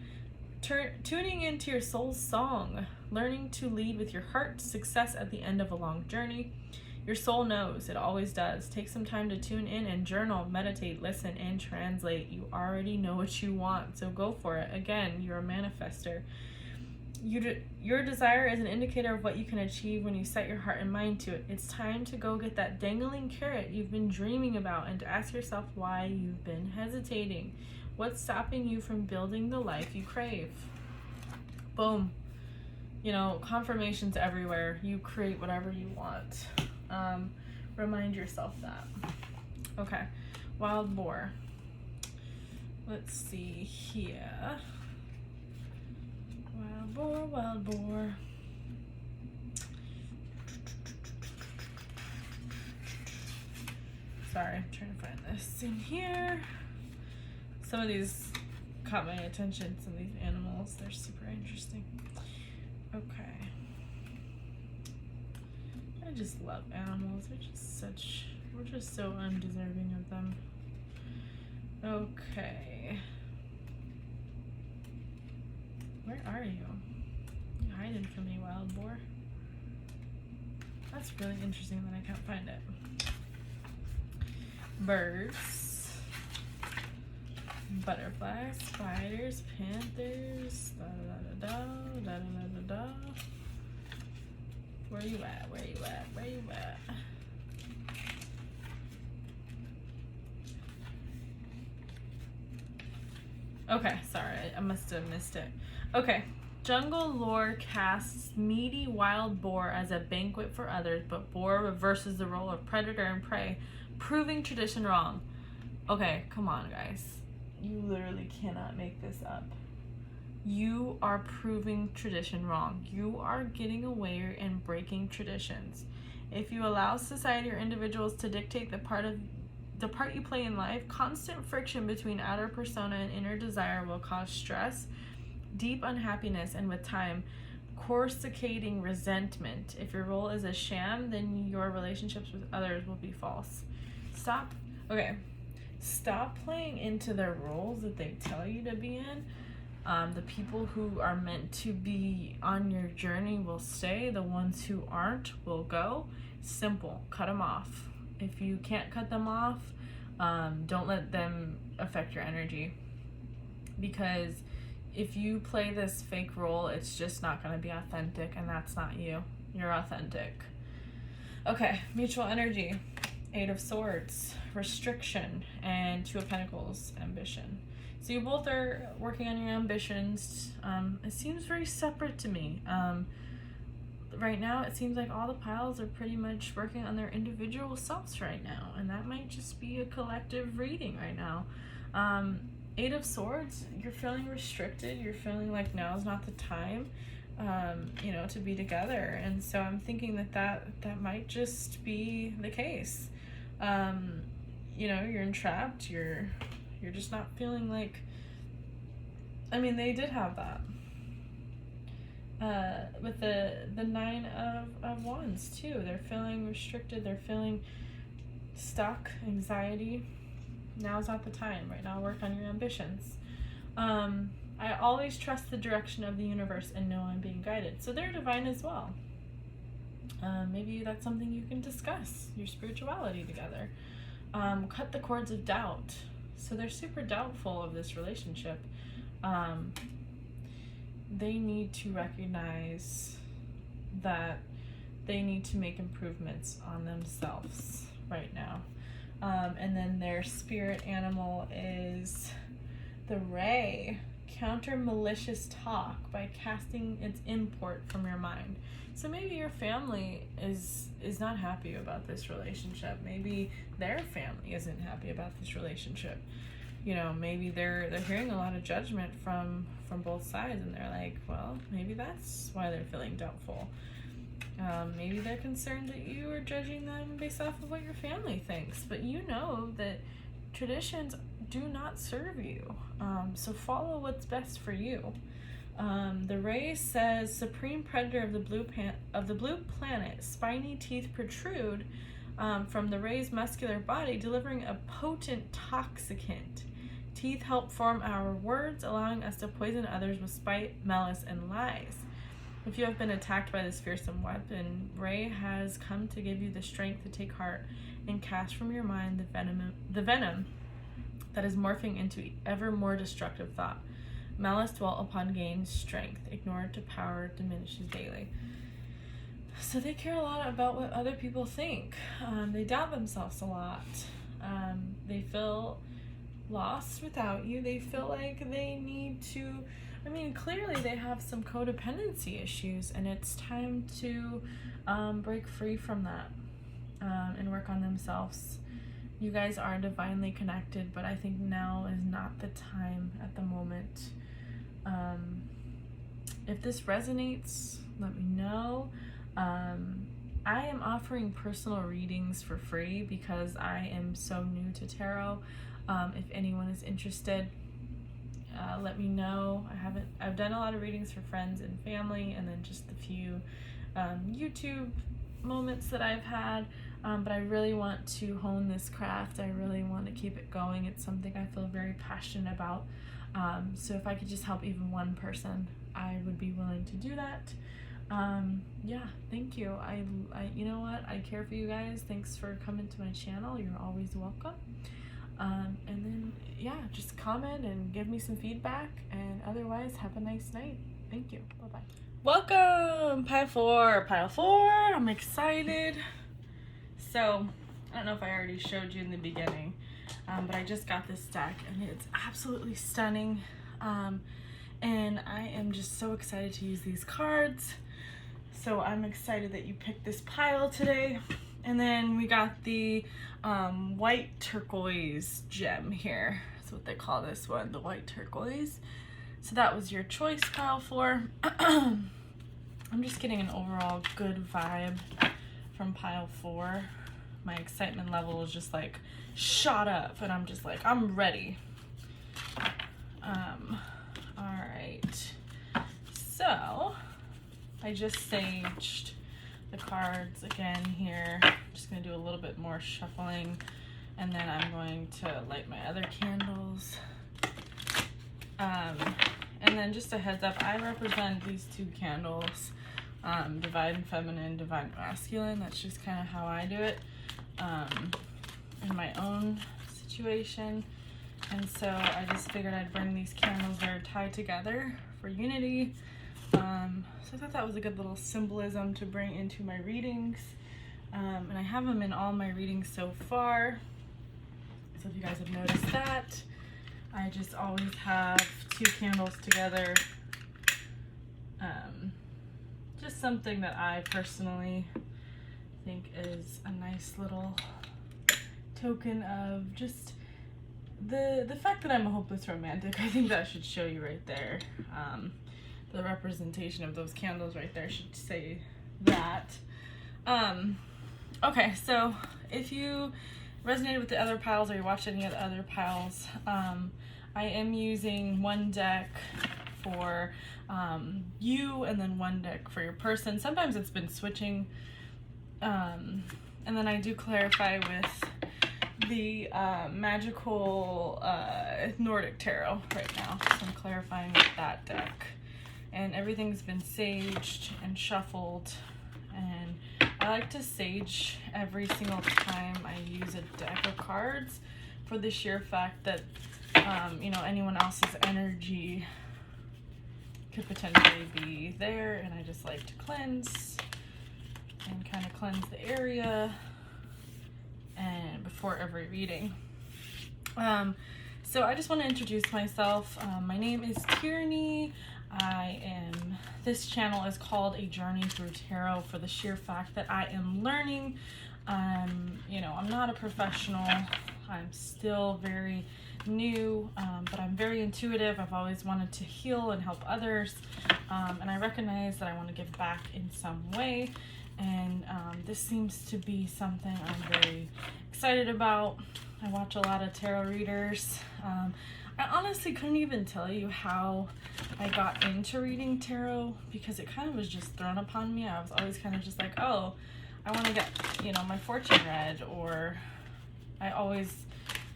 tuning into your soul's song, learning to lead with your heart, success at the end of a long journey. Your soul knows, it always does. Take some time to tune in and journal, meditate, listen, and translate. You already know what you want, so go for it. Again, you're a manifester. Your desire is an indicator of what you can achieve when you set your heart and mind to it. It's time to go get that dangling carrot you've been dreaming about and to ask yourself why you've been hesitating. What's stopping you from building the life you crave? Boom. Confirmations everywhere. You create whatever you want. Remind yourself that. Okay, wild boar. Let's see here. Wild boar, wild boar. Sorry, I'm trying to find this in here. Some of these caught my attention, some of these animals. They're super interesting. Okay. I just love animals. We're just so undeserving of them. Okay. Where are you? You're hiding from me, wild boar. That's really interesting that I can't find it. Birds. Butterflies, spiders, panthers, da da da da da da da da. Where you at? Where you at? Where you at? Okay, sorry, I must have missed it. Okay, jungle lore casts meaty wild boar as a banquet for others, but boar reverses the role of predator and prey, proving tradition wrong. Okay, come on, guys. You literally cannot make this up. You are proving tradition wrong. You are getting away and breaking traditions. If you allow society or individuals to dictate the part you play in life, constant friction between outer persona and inner desire will cause stress, deep unhappiness, and with time, coruscating resentment. If your role is a sham, then your relationships with others will be false. Stop playing into their roles that they tell you to be in. The people who are meant to be on your journey will stay. The ones who aren't will go. Simple. Cut them off. If you can't cut them off, don't let them affect your energy. Because if you play this fake role, it's just not going to be authentic, and that's not you. You're authentic. Okay, mutual energy. 8 of Swords, restriction, and 2 of Pentacles, ambition. So you both are working on your ambitions. It seems very separate to me. Right now, it seems like all the piles are pretty much working on their individual selves right now, and that might just be a collective reading right now. 8 of Swords, you're feeling restricted. You're feeling like now's not the time, to be together. And so I'm thinking that might just be the case. You're entrapped. You're just not feeling like. I mean, they did have that. With the 9 of Wands too. They're feeling restricted. They're feeling stuck, anxiety. Now's not the time. Right now, work on your ambitions. I always trust the direction of the universe and know I'm being guided. So they're divine as well. Maybe that's something you can discuss, your spirituality together. Cut the cords of doubt. So they're super doubtful of this relationship. They need to recognize that they need to make improvements on themselves right now. And then their spirit animal is the Ray. Counter malicious talk by casting its import from your mind. So maybe your family is not happy about this relationship. Maybe their family isn't happy about this relationship. Maybe they're hearing a lot of judgment from both sides, and they're like, well, maybe that's why they're feeling doubtful. Maybe they're concerned that you are judging them based off of what your family thinks, but you know that traditions do not serve you. So follow what's best for you. The Ray says, supreme predator of the blue planet, spiny teeth protrude from the Ray's muscular body, delivering a potent toxicant. Teeth help form our words, allowing us to poison others with spite, malice, and lies. If you have been attacked by this fearsome weapon, Ray has come to give you the strength to take heart and cast from your mind the venom that is morphing into ever more destructive thought. Malice dwelt upon gains strength, ignored to power diminishes daily. So they care a lot about what other people think. They doubt themselves a lot. They feel lost without you. They feel like they need to, clearly they have some codependency issues, and it's time to break free from that and work on themselves. You guys are divinely connected, but I think now is not the time at the moment. if this resonates, let me know. I am offering personal readings for free because I am so new to tarot. If anyone is interested, let me know. I've done a lot of readings for friends and family, and then just a few YouTube moments that I've had, but I really want to hone this craft. I really want to keep it going. It's something I feel very passionate about. So if I could just help even one person, I would be willing to do that. Yeah, thank you. I you know what, I care for you guys. Thanks for coming to my channel. You're always welcome. And then yeah, just comment and give me some feedback, and otherwise have a nice night. Thank you. Bye-bye. Welcome, pile four. I'm excited. So I don't know if I already showed you in the beginning, but I just got this deck and it's absolutely stunning. And I am just so excited to use these cards. So I'm excited that you picked this pile today. And then we got the white turquoise gem here. That's what they call this one, the white turquoise. So that was your choice, pile four. I'm just getting an overall good vibe from pile four. My excitement level is just like shot up, and I'm just like, I'm ready. All right. So I just saged the cards again here. I'm just gonna do a little bit more shuffling, and then I'm going to light my other candles. And then just a heads up, I represent these two candles, divine feminine, divine masculine. That's just kind of how I do it in my own situation. And so I just figured I'd bring these candles that are tied together for unity. So I thought that was a good little symbolism to bring into my readings. And I have them in all my readings so far. So if you guys have noticed that, I just always have two candles together. Just something that I personally think is a nice little token of just the fact that I'm a hopeless romantic. I think that should show you right there. The representation of those candles right there should say that. Okay, so if you resonated with the other piles or you watched any of the other piles, I am using one deck for you and then one deck for your person. Sometimes it's been switching, and then I do clarify with the magical Nordic tarot right now. So I'm clarifying with that deck, and everything's been saged and shuffled, and I like to sage every single time I use a deck of cards for the sheer fact that you know, anyone else's energy could potentially be there, and I just like to cleanse and kind of cleanse the area and before every reading. So I just want to introduce myself. My name is Tierney. This channel is called A Journey Through Tarot for the sheer fact that I am learning. You know, I'm not a professional. I'm still very new, but I'm very intuitive. I've always wanted to heal and help others, and I recognize that I want to give back in some way, and this seems to be something I'm very excited about. I watch a lot of tarot readers. I honestly couldn't even tell you how I got into reading tarot, because it kind of was just thrown upon me. I was always kind of just like, oh, I want to get, you know, my fortune read, or I always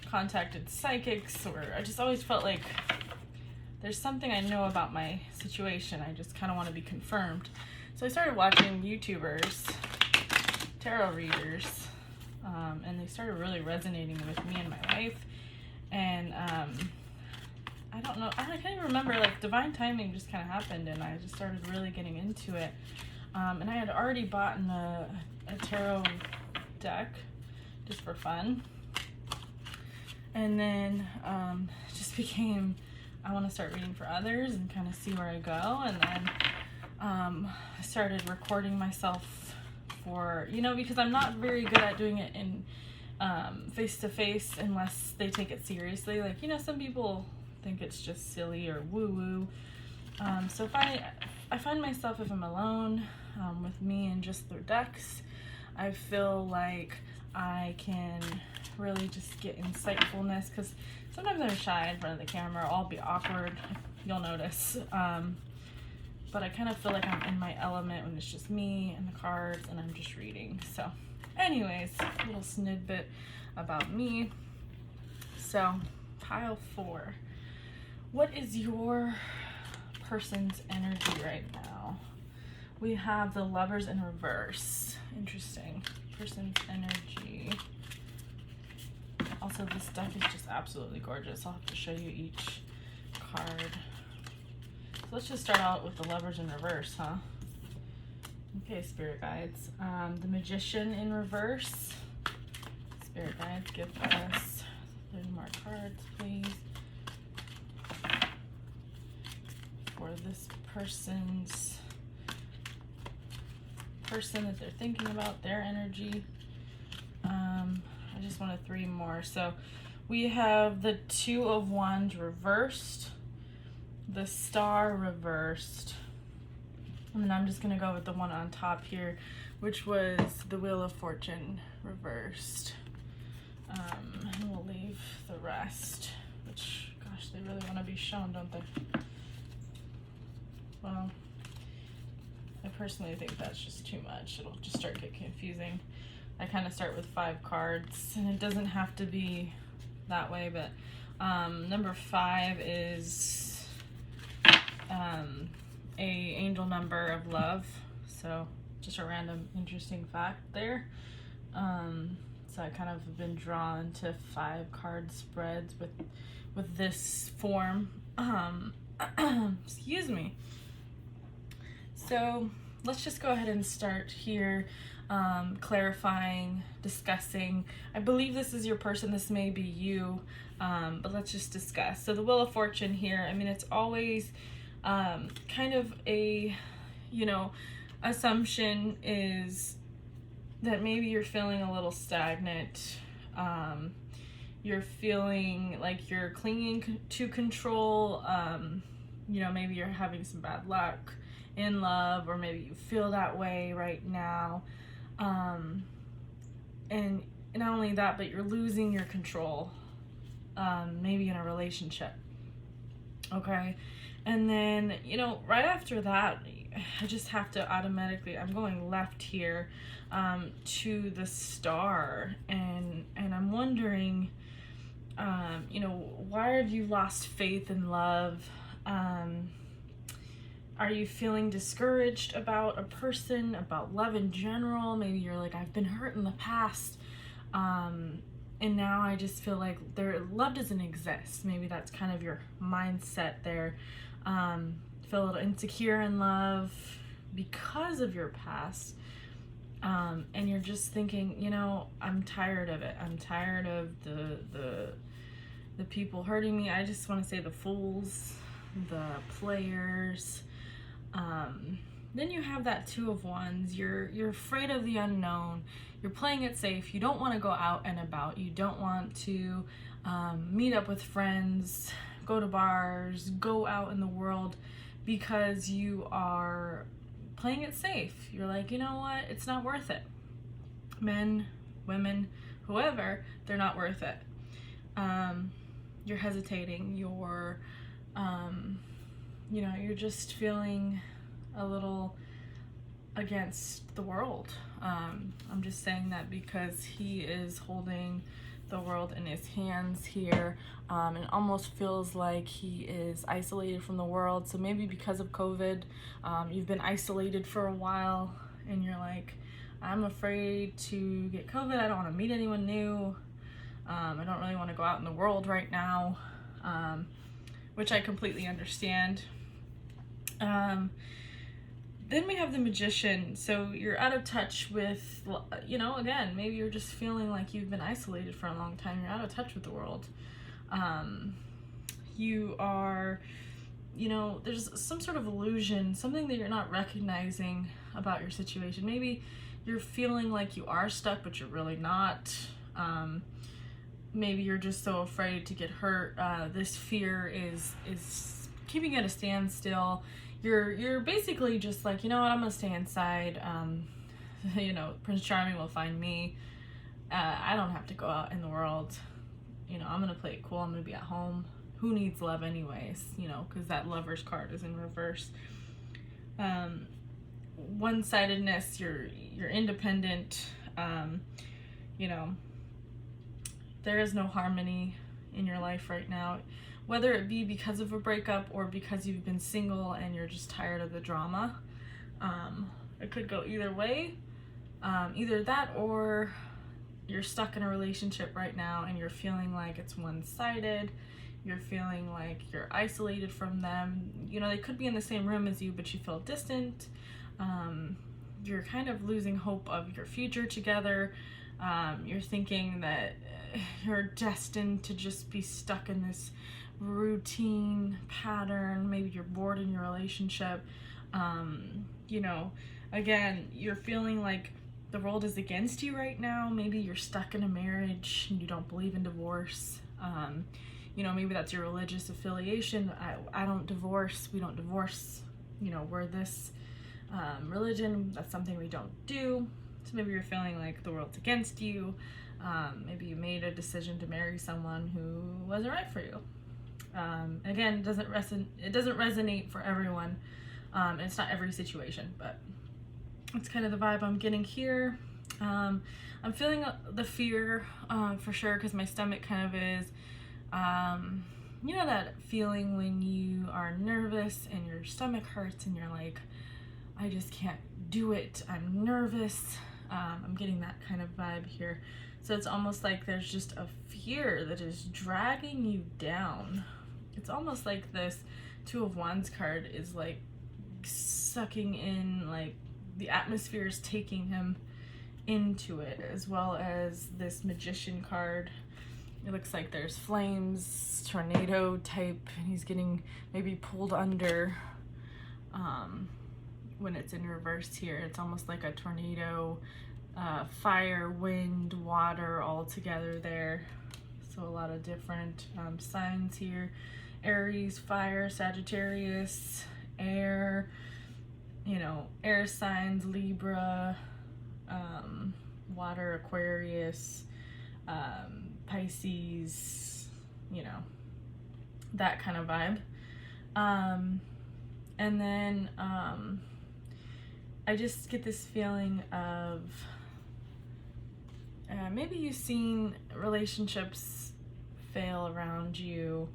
contacted psychics, or I just always felt like there's something I know about my situation. I just kind of want to be confirmed. So I started watching YouTubers, tarot readers, and they started really resonating with me in my life. And I don't know, I can't even remember, like divine timing just kind of happened, and I just started really getting into it. And I had already bought a tarot deck just for fun. And then it just became, I want to start reading for others and kind of see where I go. And then I started recording myself for, you know, because I'm not very good at doing it in face-to-face unless they take it seriously. Like, you know, some people think it's just silly or woo-woo. So if I find myself, if I'm alone with me and just their decks, I feel like I can really just get insightfulness, because sometimes I'm shy in front of the camera. I'll be awkward, you'll notice. But I kind of feel like I'm in my element when it's just me and the cards and I'm just reading. So anyways, a little snippet about me. So pile 4. What is your person's energy right now? We have the Lovers in reverse. Interesting. Person's energy. Also, this deck is just absolutely gorgeous. I'll have to show you each card. So let's just start out with the Lovers in reverse, huh? Okay, Spirit Guides. The Magician in reverse. Spirit Guides, give us 30 more cards, please. For this person that they're thinking about, their energy. I just wanted 3 more. So we have the 2 of Wands reversed, the Star reversed, and then I'm just gonna go with the one on top here, which was the Wheel of Fortune reversed. And we'll leave the rest, which, gosh, they really want to be shown, don't they? Well, I personally think that's just too much. It'll just start getting confusing. I kind of start with 5 cards, and it doesn't have to be that way, but number 5 is a angel number of love. So just a random interesting fact there. So I kind of have been drawn to 5 card spreads with this form. Excuse me. So let's just go ahead and start here, clarifying, discussing. I believe this is your person, this may be you, but let's just discuss. So the Wheel of Fortune here, I mean, it's always kind of a, assumption is that maybe you're feeling a little stagnant. You're feeling like you're clinging to control. Maybe you're having some bad luck in love, or maybe you feel that way right now. And not only that, but you're losing your control, maybe in a relationship. Okay. And then, right after that, I just have to automatically, I'm going left here, to the Star, and I'm wondering, why have you lost faith in love? Are you feeling discouraged about a person, about love in general? Maybe you're like, I've been hurt in the past, and now I just feel like love doesn't exist. Maybe that's kind of your mindset there. Feel a little insecure in love because of your past, and you're just thinking, I'm tired of it. I'm tired of the people hurting me. I just want to say the fools, the players. Then you have that 2 of Wands. You're afraid of the unknown. You're playing it safe. You don't want to go out and about. You don't want to meet up with friends, go to bars, go out in the world, because you are playing it safe. You're like, you know what? It's not worth it. Men, women, whoever, they're not worth it. You're hesitating. You're you're just feeling a little against the world. I'm just saying that because he is holding the world in his hands here, and almost feels like he is isolated from the world. So maybe because of COVID, you've been isolated for a while, and you're like, I'm afraid to get COVID. I don't want to meet anyone new. I don't really want to go out in the world right now, which I completely understand. Then we have the Magician. So you're out of touch with, again, maybe you're just feeling like you've been isolated for a long time. You're out of touch with the world. You are, there's some sort of illusion, something that you're not recognizing about your situation. Maybe you're feeling like you are stuck, but you're really not. Maybe you're just so afraid to get hurt. This fear is keeping at a standstill. You're basically just like, you know what, I'm gonna stay inside. You know, Prince Charming will find me. I don't have to go out in the world. You know, I'm gonna play it cool. I'm gonna be at home. Who needs love anyways? You know, because that Lover's card is in reverse. One-sidedness. You're independent. You know, there is no harmony in your life right now, whether it be because of a breakup or because you've been single and you're just tired of the drama. It could go either way. Either that, or you're stuck in a relationship right now and you're feeling like it's one-sided. You're feeling like you're isolated from them. You know, they could be in the same room as you, but you feel distant. You're kind of losing hope of your future together. You're thinking that you're destined to just be stuck in this routine pattern. Maybe you're bored in your relationship. You know, again, you're feeling like the world is against you right now. Maybe you're stuck in a marriage and you don't believe in divorce. You know, maybe that's your religious affiliation. I don't divorce. We don't divorce. You know, we're this religion. That's something we don't do. So maybe you're feeling like the world's against you. Maybe you made a decision to marry someone who wasn't right for you. Again, it doesn't resonate for everyone. And it's not every situation, but it's kind of the vibe I'm getting here. I'm feeling the fear for sure, because my stomach kind of is, you know, that feeling when you are nervous and your stomach hurts and you're like, I just can't do it. I'm nervous. I'm getting that kind of vibe here. So it's almost like there's just a fear that is dragging you down. It's almost like this Two of Wands card is like sucking in, like the atmosphere is taking him into it, as well as this Magician card. It looks like there's flames, tornado type, and he's getting maybe pulled under. When it's in reverse here, it's almost like a tornado, fire, wind, water all together there. So a lot of different signs here. Aries, fire, Sagittarius, air, you know, air signs, Libra, water, Aquarius, Pisces, you know, that kind of vibe. And then I just get this feeling of maybe you've seen relationships fail around you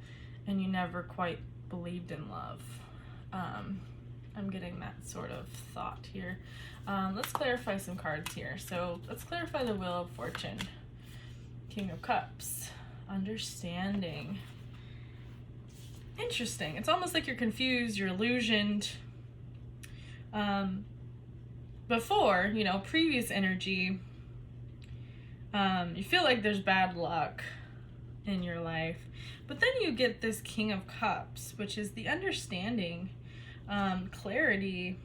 and you never quite believed in love. I'm getting that sort of thought here. Let's clarify some cards here. So let's clarify the Wheel of Fortune. King of Cups. Understanding. Interesting. It's almost like you're confused, you're illusioned. Before, you know, previous energy, you feel like there's bad luck in your life. But then you get this King of Cups, which is the understanding, clarity,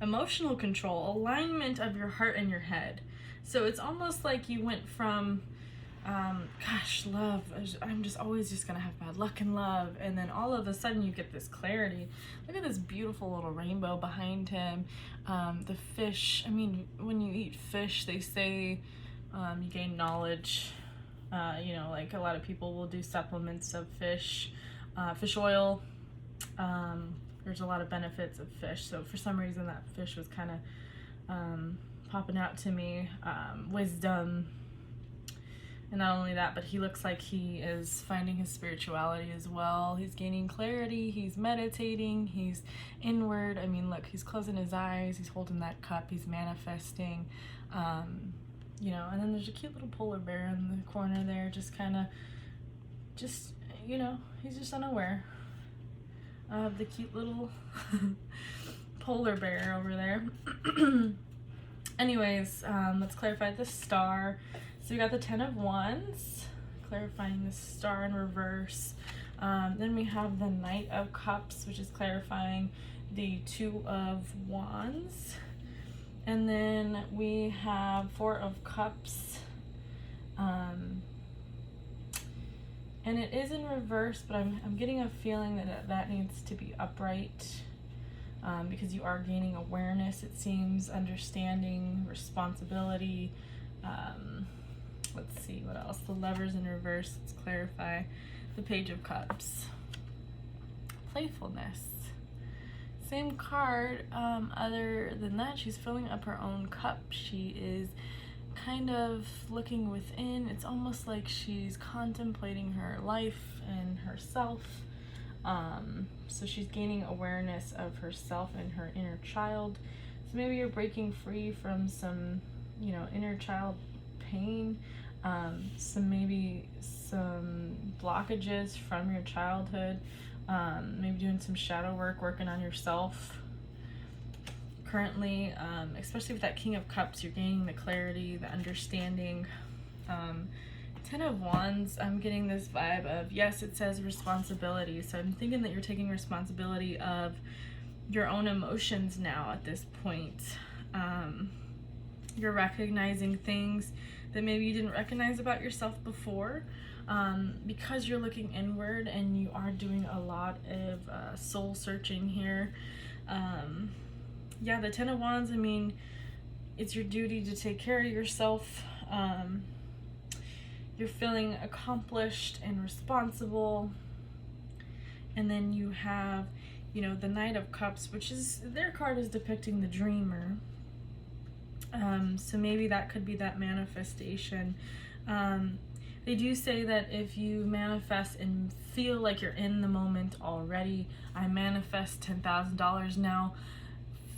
emotional control, alignment of your heart and your head. So it's almost like you went from, love, I'm just always just gonna have bad luck in love, and then all of a sudden you get this clarity. Look at this beautiful little rainbow behind him. The fish, I mean, when you eat fish, they say you gain knowledge. You know, like a lot of people will do supplements of fish oil. There's a lot of benefits of fish, so for some reason that fish was kind of popping out to me. Wisdom. And not only that, but he looks like he is finding his spirituality as well. He's gaining clarity, he's meditating, he's inward. I mean, look, he's closing his eyes, he's holding that cup, he's manifesting. You know, and then there's a cute little polar bear in the corner there, just kind of, you know, he's just unaware of the cute little polar bear over there. Anyways, let's clarify the star. So we got the 10 of Wands, clarifying the star in reverse. Then we have the Knight of Cups, which is clarifying the 2 of Wands. And then we have 4 of Cups, And it is in reverse, but I'm getting a feeling that needs to be upright, because you are gaining awareness, it seems, understanding, responsibility. Let's see what else. The Lovers in reverse. Let's clarify. The Page of Cups. Playfulness. Same card. Other than that, she's filling up her own cup. She is kind of looking within. It's almost like she's contemplating her life and herself. So she's gaining awareness of herself and her inner child. So maybe you're breaking free from some, you know, inner child pain, maybe some blockages from your childhood, maybe doing some shadow work, working on yourself. Currently, especially with that King of Cups, you're gaining the clarity, the understanding. Ten of Wands, I'm getting this vibe of, yes, it says responsibility. So I'm thinking that you're taking responsibility of your own emotions now at this point. You're recognizing things that maybe you didn't recognize about yourself before, because you're looking inward and you are doing a lot of soul searching here. Yeah, the Ten of Wands, I mean, it's your duty to take care of yourself. You're feeling accomplished and responsible. And then you have, you know, the Knight of Cups, which is, their card is depicting the dreamer. So maybe that could be that manifestation. They do say that if you manifest and feel like you're in the moment already, I manifest $10,000 now,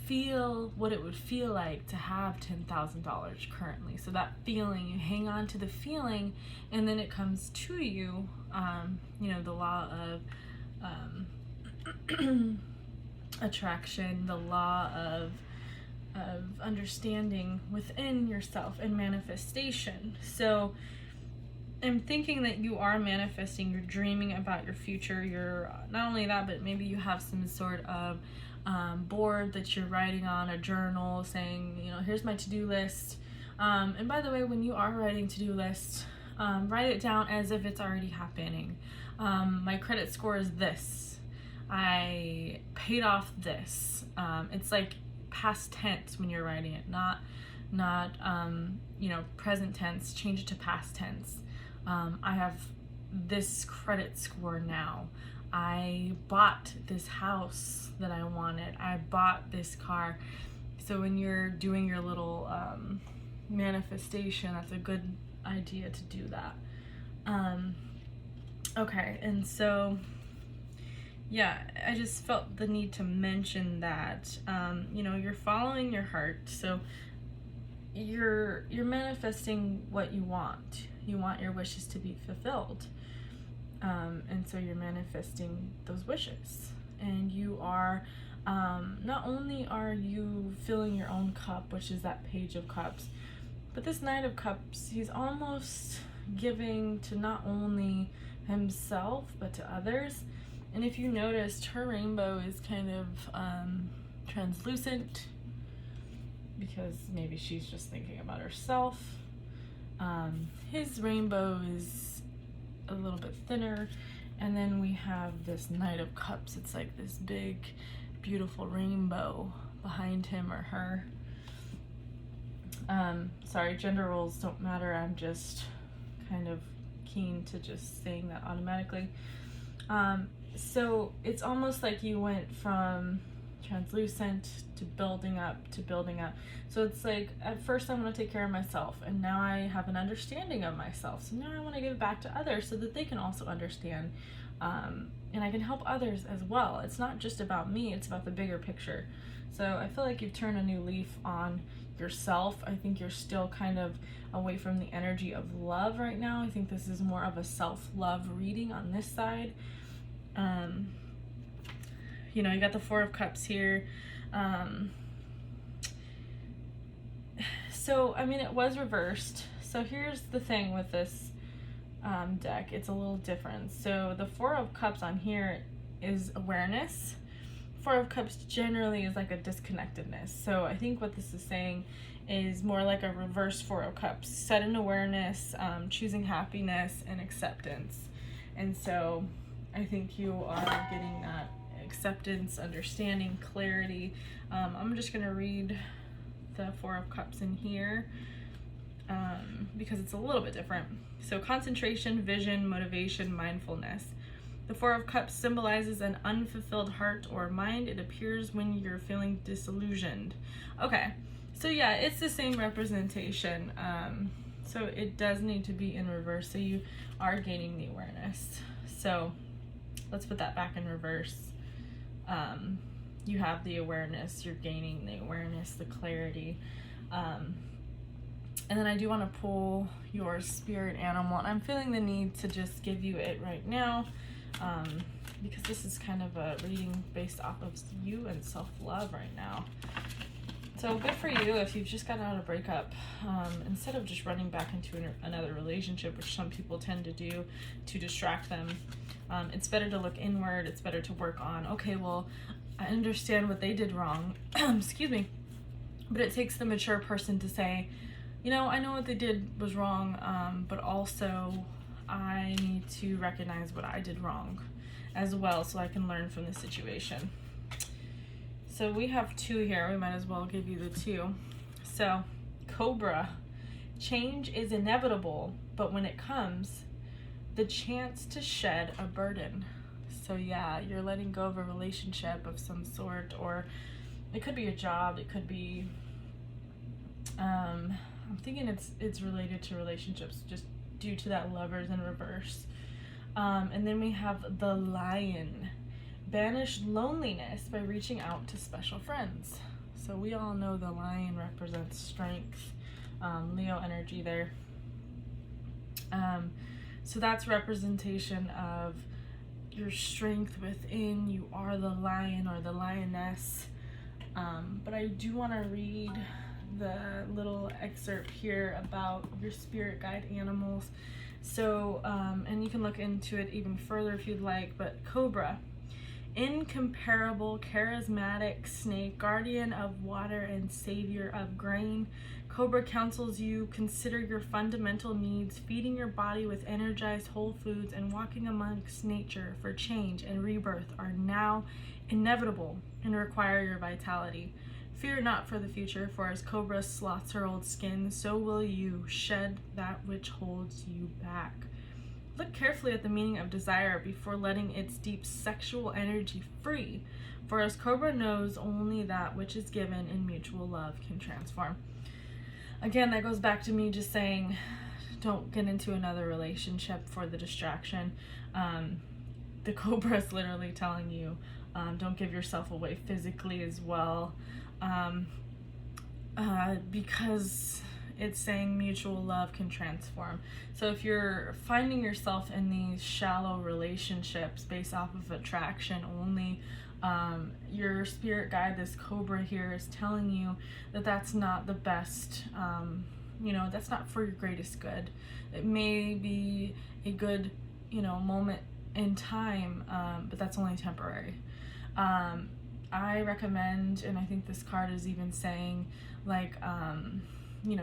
feel what it would feel like to have $10,000 currently. So that feeling, you hang on to the feeling, and then it comes to you. You know, the law of attraction, the law of understanding within yourself and manifestation. So I'm thinking that you are manifesting, you're dreaming about your future. You're not only that, but maybe you have some sort of board that you're writing on, a journal saying, you know, here's my to-do list. And by the way, when you are writing to-do list, write it down as if it's already happening. My credit score is this. I paid off this. It's like past tense when you're writing it, not you know, present tense. Change it to past tense. I have this credit score now. I bought this house that I wanted. I bought this car. So when you're doing your little manifestation, that's a good idea to do that. Okay, and so yeah, I just felt the need to mention that. You know, you're following your heart, so you're manifesting what you want. You want your wishes to be fulfilled. And so you're manifesting those wishes, and you are, not only are you filling your own cup, which is that Page of Cups, but this Knight of Cups, he's almost giving to not only himself, but to others. And if you noticed, her rainbow is kind of translucent, because maybe she's just thinking about herself. His rainbow is a little bit thinner, and then we have this Knight of Cups. It's like this big, beautiful rainbow behind him or her. Sorry, gender roles don't matter. I'm just kind of keen to just saying that automatically. So it's almost like you went from translucent to building up to building up. So it's like, at first I want to take care of myself, and now I have an understanding of myself. So now I want to give back to others so that they can also understand, and I can help others as well. It's not just about me, it's about the bigger picture. So I feel like you've turned a new leaf on yourself. I think you're still kind of away from the energy of love right now. I think this is more of a self-love reading on this side. You know, you got the Four of Cups here. So, I mean, it was reversed. So here's the thing with this deck. It's a little different. So the Four of Cups on here is awareness. Four of Cups generally is like a disconnectedness. So I think what this is saying is more like a reverse Four of Cups. Set in awareness, choosing happiness and acceptance. And so I think you are getting that acceptance, understanding, clarity. I'm just going to read the Four of Cups in here because it's a little bit different. So concentration, vision, motivation, mindfulness. The Four of Cups symbolizes an unfulfilled heart or mind. It appears when you're feeling disillusioned. Okay, so yeah, it's the same representation. So it does need to be in reverse, so you are gaining the awareness. So let's put that back in reverse. You have the awareness, you're gaining the awareness, the clarity. And then I do want to pull your spirit animal, and I'm feeling the need to just give you it right now, because this is kind of a reading based off of you and self-love right now. So good for you if you've just gotten out of a breakup. Instead of just running back into another relationship, which some people tend to do to distract them, it's better to look inward. It's better to work on, okay, well, I understand what they did wrong. Excuse me. But it takes the mature person to say, you know, I know what they did was wrong, but also I need to recognize what I did wrong as well, so I can learn from the situation. So we have two here. We might as well give you the two. So Cobra, change is inevitable, but when it comes, the chance to shed a burden. So yeah, you're letting go of a relationship of some sort, or it could be a job, it could be I'm thinking it's related to relationships, just due to that Lovers in reverse. And then we have the Lion. Banish loneliness by reaching out to special friends. So we all know the Lion represents strength, Leo energy there. So that's representation of your strength within. You are the lion or the lioness. But I do want to read the little excerpt here about your spirit guide animals. So, and you can look into it even further if you'd like, but Cobra, incomparable, charismatic snake, guardian of water and savior of grain. Cobra counsels you, consider your fundamental needs, feeding your body with energized whole foods and walking amongst nature for change and rebirth are now inevitable and require your vitality. Fear not for the future, for as Cobra sloths her old skin, so will you shed that which holds you back. Look carefully at the meaning of desire before letting its deep sexual energy free, for as Cobra knows, only that which is given in mutual love can transform. Again, that goes back to me just saying, don't get into another relationship for the distraction. The Cobra is literally telling you, don't give yourself away physically as well, because it's saying mutual love can transform. So if you're finding yourself in these shallow relationships based off of attraction only, your spirit guide, this Cobra here, is telling you that that's not the best, that's not for your greatest good. It may be a good, moment in time, but that's only temporary. I recommend, and I think this card is even saying,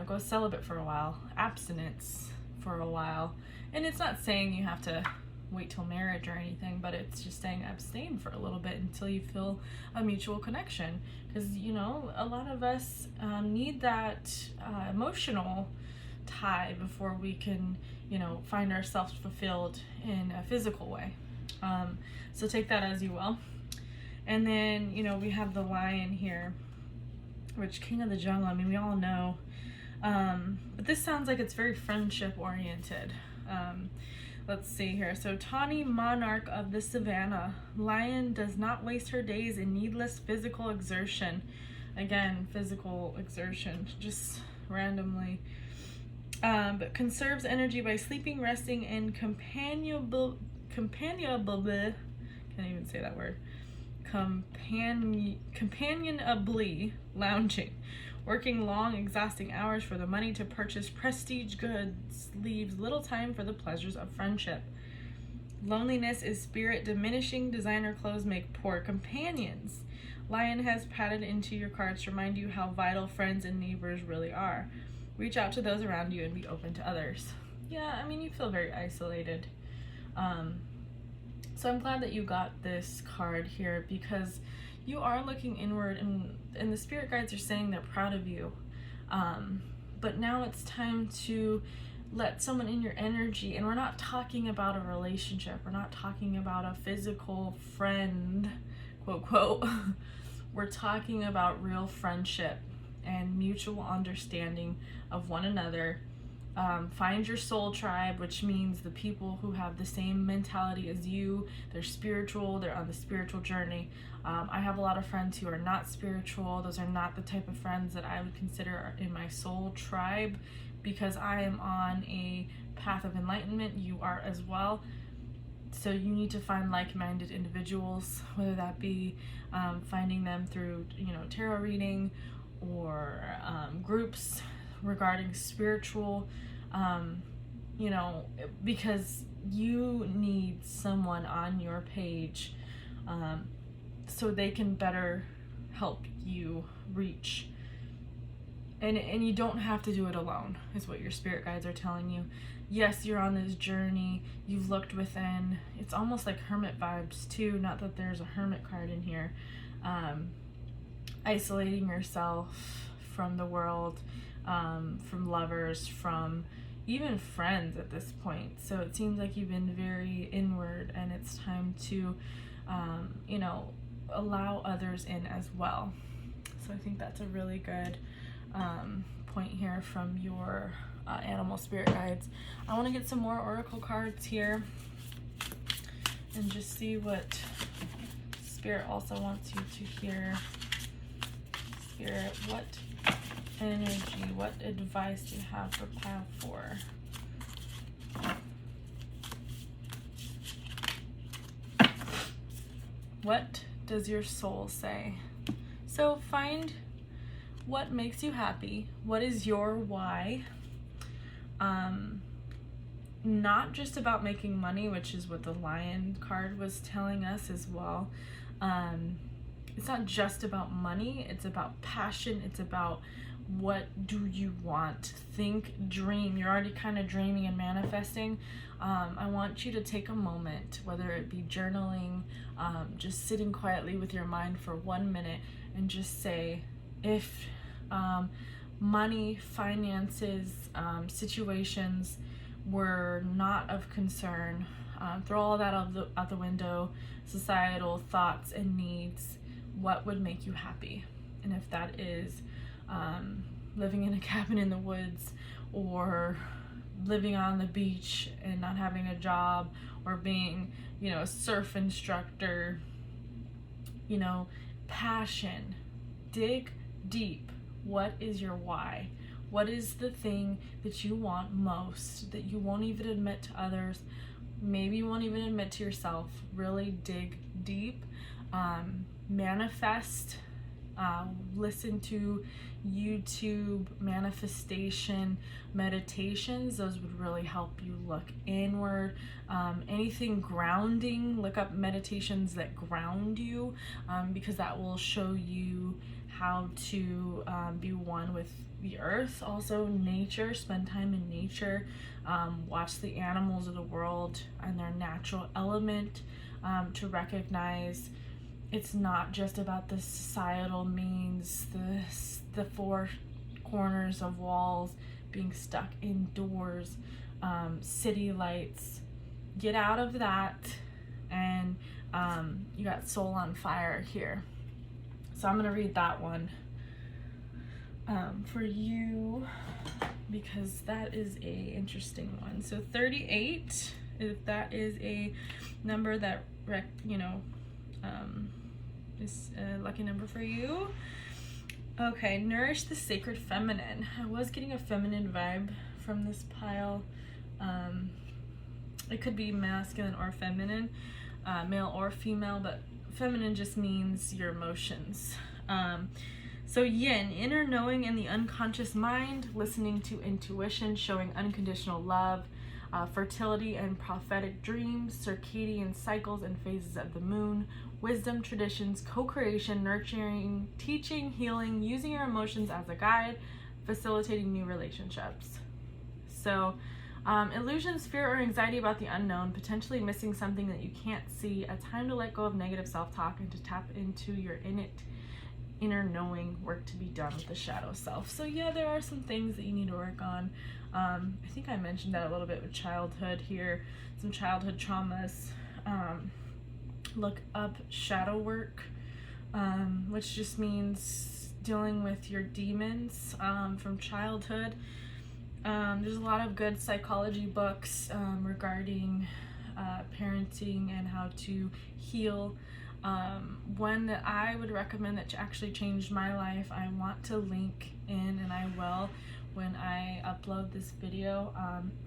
go celibate for a while, abstinence for a while. And it's not saying you have to wait till marriage or anything, but it's just saying abstain for a little bit until you feel a mutual connection. Because, a lot of us need that emotional tie before we can, find ourselves fulfilled in a physical way. So take that as you will. And then, we have the Lion here, which King of the Jungle, we all know. But this sounds like it's very friendship oriented. Let's see here. So tawny monarch of the savannah, Lion does not waste her days in needless physical exertion. Again, physical exertion, just randomly. But conserves energy by sleeping, resting, and companionably, can't even say that word, companionably lounging. Working long, exhausting hours for the money to purchase prestige goods leaves little time for the pleasures of friendship. Loneliness is spirit diminishing. Designer clothes make poor companions. Lion has padded into your cards to remind you how vital friends and neighbors really are. Reach out to those around you and be open to others. Yeah, you feel very isolated. So I'm glad that you got this card here, because you are looking inward, and the spirit guides are saying they're proud of you. But now it's time to let someone in your energy, and we're not talking about a relationship. We're not talking about a physical friend, quote, quote. We're talking about real friendship and mutual understanding of one another. Find your soul tribe, which means the people who have the same mentality as you. They're spiritual, they're on the spiritual journey. I have a lot of friends who are not spiritual. Those are not the type of friends that I would consider in my soul tribe, because I am on a path of enlightenment. You are as well. So you need to find like-minded individuals, whether that be finding them through, tarot reading, or groups regarding spiritual, because you need someone on your page so they can better help you reach. And you don't have to do it alone, is what your spirit guides are telling you. Yes, you're on this journey. You've looked within. It's almost like hermit vibes too. Not that there's a hermit card in here. Isolating yourself from the world, from lovers, from even friends at this point. So it seems like you've been very inward, and it's time to, allow others in as well. So I think that's a really good point here from your animal spirit guides. I want to get some more oracle cards here and just see what Spirit also wants you to hear. Spirit, what energy, what advice do you have for path 4? What does your soul say? So find what makes you happy. What is your why? Not just about making money, which is what the Lion card was telling us as well. It's not just about money. It's about passion. It's about what do you want. Think, dream. You're already kind of dreaming and manifesting. I want you to take a moment, whether it be journaling, just sitting quietly with your mind for 1 minute, and just say, if money, finances, situations were not of concern, throw all that out the window, societal thoughts and needs, what would make you happy? And if that is living in a cabin in the woods, or living on the beach and not having a job, or being, a surf instructor, passion, dig deep. What is your why? What is the thing that you want most, that you won't even admit to others? Maybe you won't even admit to yourself. Really dig deep. Manifest. Listen to YouTube manifestation meditations. Those would really help you look inward. Anything grounding, look up meditations that ground you, because that will show you how to be one with the earth. Also nature, spend time in nature. Watch the animals of the world and their natural element, to recognize it's not just about the societal means, the four corners of walls, being stuck indoors, city lights. Get out of that, and you got Soul on Fire here. So I'm going to read that one for you, because that is a interesting one. So 38, if that is a number that is a lucky number for you. Okay, nourish the sacred feminine. I was getting a feminine vibe from this pile. It could be masculine or feminine, male or female, but feminine just means your emotions. So yin, inner knowing in the unconscious mind, listening to intuition, showing unconditional love, fertility and prophetic dreams, circadian cycles and phases of the moon, wisdom, traditions, co-creation, nurturing, teaching, healing, using your emotions as a guide, facilitating new relationships. So Illusions, fear, or anxiety about the unknown, potentially missing something that you can't see, a time to let go of negative self-talk and to tap into your inner knowing, work to be done with the shadow self. So yeah, there are some things that you need to work on. I think I mentioned that a little bit with childhood here, some childhood traumas. Look up shadow work, which just means dealing with your demons from childhood. There's a lot of good psychology books regarding parenting and how to heal. One that I would recommend that actually changed my life, I want to link in, and I will when I upload this video.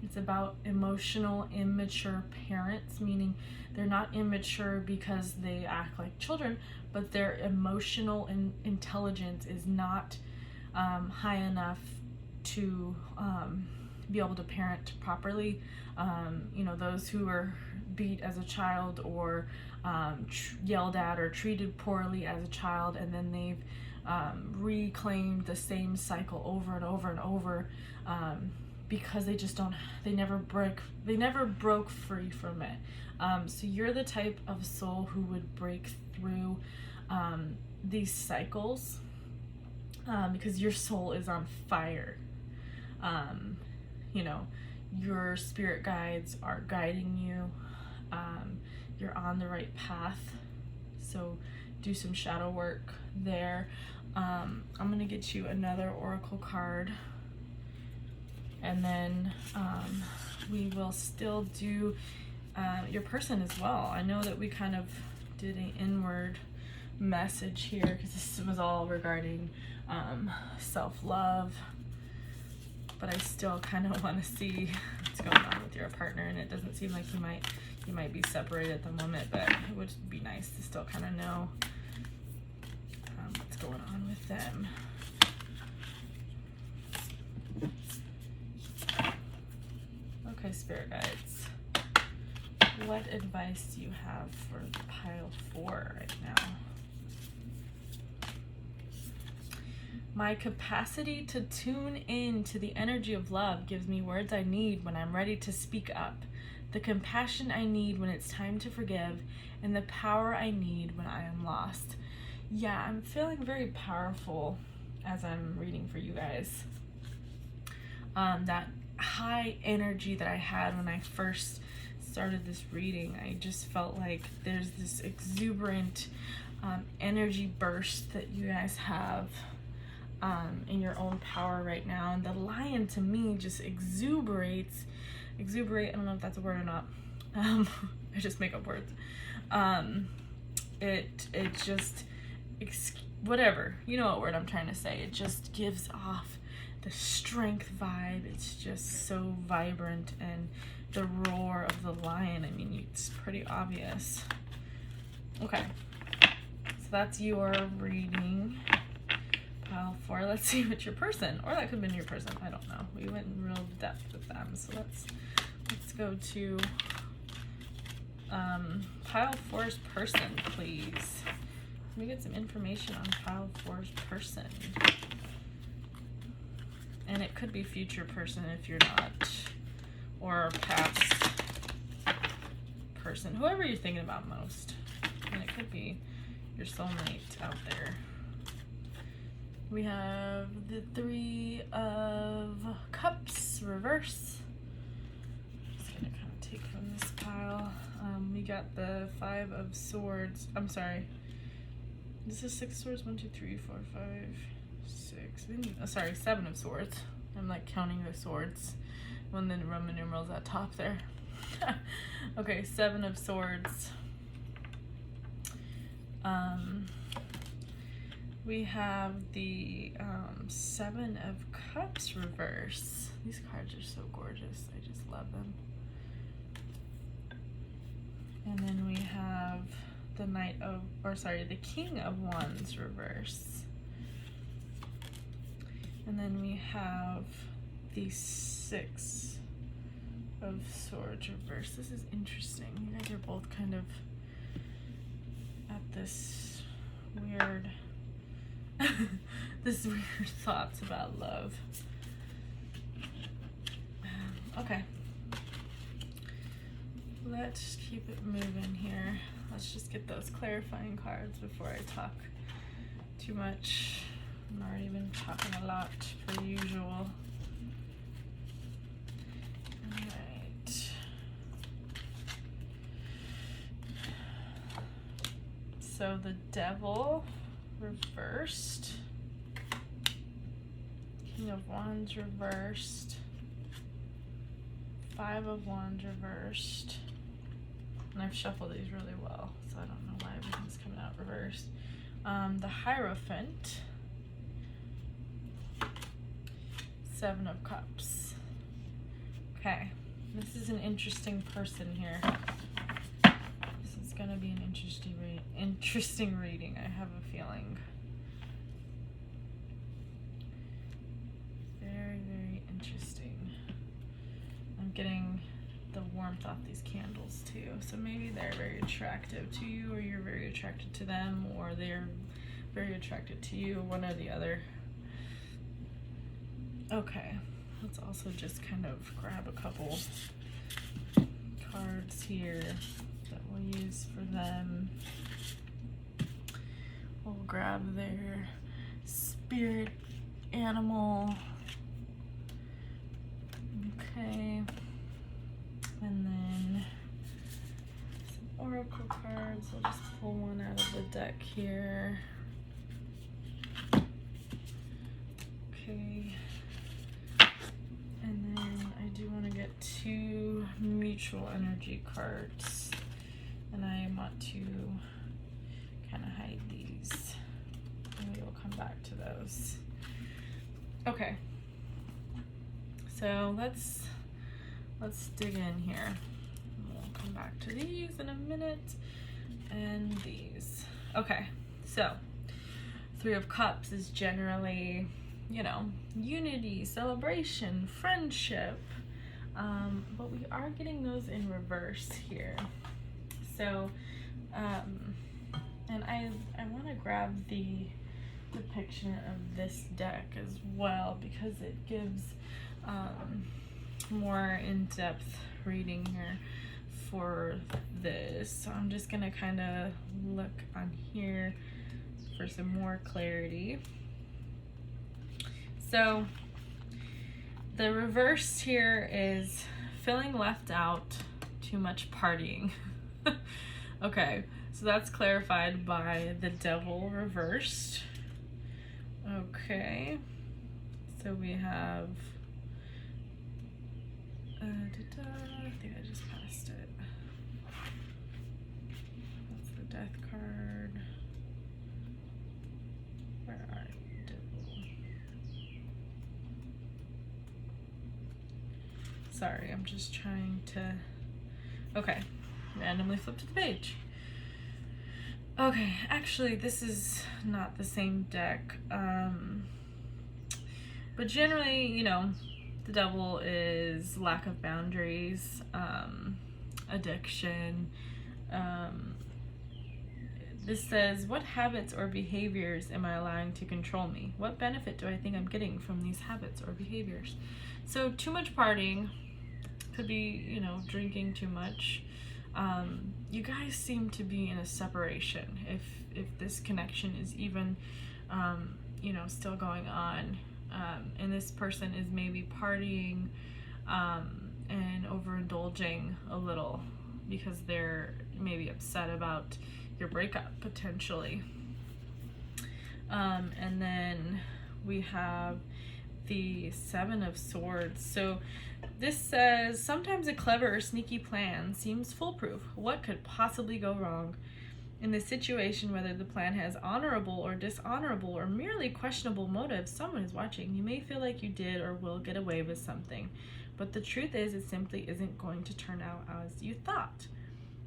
It's about emotional immature parents, meaning they're not immature because they act like children, but their emotional intelligence is not high enough to be able to parent properly. You know, those who were beat as a child or yelled at or treated poorly as a child, and then they've reclaimed the same cycle over and over and over because they never broke free from it. So you're the type of soul who would break through these cycles because your soul is on fire. You know, your spirit guides are guiding you. You're on the right path. So do some shadow work there. I'm going to get you another oracle card. And then we will still do your person as well. I know that we kind of did an inward message here because this was all regarding self-love. But I still kind of want to see what's going on with your partner, and it doesn't seem like you might be separated at the moment, but it would be nice to still kind of know what's going on with them. Okay, spirit guides, what advice do you have for pile 4 right now? My capacity to tune in to the energy of love gives me words I need when I'm ready to speak up, the compassion I need when it's time to forgive, and the power I need when I am lost. Yeah, I'm feeling very powerful as I'm reading for you guys. That high energy that I had when I first started this reading, I just felt like there's this exuberant energy burst that you guys have in your own power right now. And the lion to me just exuberate, I don't know if that's a word or not. I just make up words. It just, whatever, you know what word I'm trying to say. It just gives off the strength vibe. It's just so vibrant, and the roar of the lion, I mean, it's pretty obvious. Okay, so that's your reading. Pile 4. Let's see what your person, or that could have been your person, I don't know. We went in real depth with them, so let's go to pile 4's person, please. Let me get some information on pile 4's person. And it could be future person if you're not, or past person, whoever you're thinking about most. And it could be your soulmate out there. We have the 3 of Cups, reverse. Just gonna kind of take from this pile. We got the 5 of Swords. I'm sorry. This is 6 swords. 1, 2, 3, 4, 5, 6. Oh, sorry, 7 of Swords. I'm like counting the swords. When the Roman numerals at top there. Okay, 7 of Swords. We have the 7 of Cups reverse. These cards are so gorgeous. I just love them. And then we have the the King of Wands reverse. And then we have the 6 of Swords reverse. This is interesting. You guys are both kind of at this weird thoughts about love. Okay, let's keep it moving here. Let's just get those clarifying cards before I talk too much. I'm already been talking a lot per usual. Alright. So the Devil reversed. King of Wands reversed. Five of Wands reversed. And I've shuffled these really well, so I don't know why everything's coming out reversed. The Hierophant. Seven of Cups. Okay, this is an interesting person here. This is gonna be an interesting reading, I have a feeling. Very, very interesting. I'm getting the warmth off these candles too. So maybe they're very attractive to you, or you're very attracted to them, or they're very attracted to you, one or the other. Okay, let's also just kind of grab a couple cards here that we'll use for them. We'll grab their spirit animal. Okay. And then some oracle cards. I'll just pull one out of the deck here. Okay. And then I do want to get two mutual energy cards. And I want to kind of hide these. Maybe we'll come back to those. Okay. So let's dig in here. We'll come back to these in a minute, and these. Okay, so Three of Cups is generally, you know, unity, celebration, friendship, but we are getting those in reverse here. So, and I want to grab the depiction of this deck as well, because it gives more in-depth reading here for this. So I'm just gonna kind of look on here for some more clarity. So the reverse here is feeling left out, too much partying. Okay, so that's clarified by the Devil reversed. Okay, so we have I think I just passed it. That's the Death card. Where are you, Devil? Sorry, I'm just trying to... Okay, randomly flip to the page. Okay, actually this is not the same deck. But generally, you know, the Devil is lack of boundaries, addiction. This says, what habits or behaviors am I allowing to control me? What benefit do I think I'm getting from these habits or behaviors? So too much partying, could be, you know, drinking too much. You guys seem to be in a separation, if this connection is even, you know, still going on. And this person is maybe partying and overindulging a little because they're maybe upset about your breakup, potentially. And then we have the Seven of Swords. So this says, sometimes a clever or sneaky plan seems foolproof. What could possibly go wrong? In this situation, whether the plan has honorable or dishonorable or merely questionable motives, someone is watching. You may feel like you did or will get away with something, but the truth is it simply isn't going to turn out as you thought.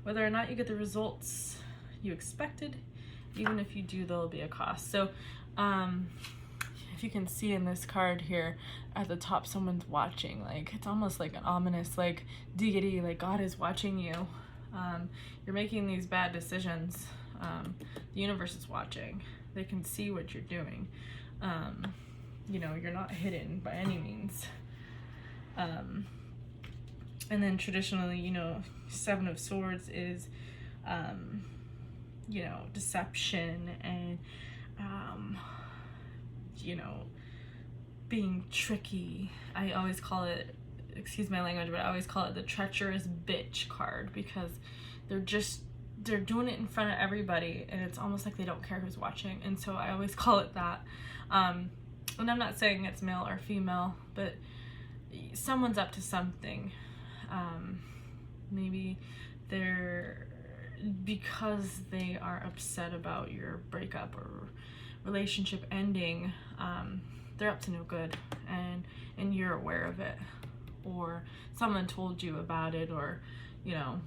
Whether or not you get the results you expected, even if you do, there'll be a cost. So if you can see in this card here at the top, someone's watching. Like, it's almost like an ominous, like, deity, like God is watching you. You're making these bad decisions. The universe is watching. They can see what you're doing. You know, you're not hidden by any means. And then traditionally, you know, Seven of Swords is, you know, deception and, you know, being tricky. I always call it, excuse my language, but I always call it the treacherous bitch card, because they're doing it in front of everybody, and it's almost like they don't care who's watching. And so I always call it that. And I'm not saying it's male or female, but someone's up to something. Maybe they're, because they are upset about your breakup or relationship ending, they're up to no good, and you're aware of it, or someone told you about it, or, you know,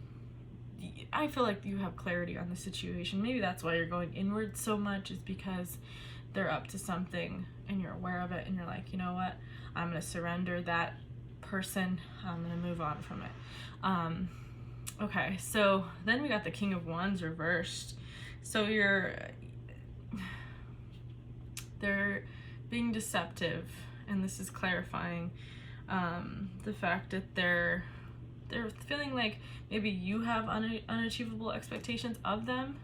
I feel like you have clarity on the situation. Maybe that's why you're going inward so much, is because they're up to something and you're aware of it, and you're like, you know what, I'm gonna surrender that person, I'm gonna move on from it. Okay, so then we got the King of Wands reversed. So they're being deceptive, and this is clarifying the fact that they're feeling like maybe you have unachievable expectations of them.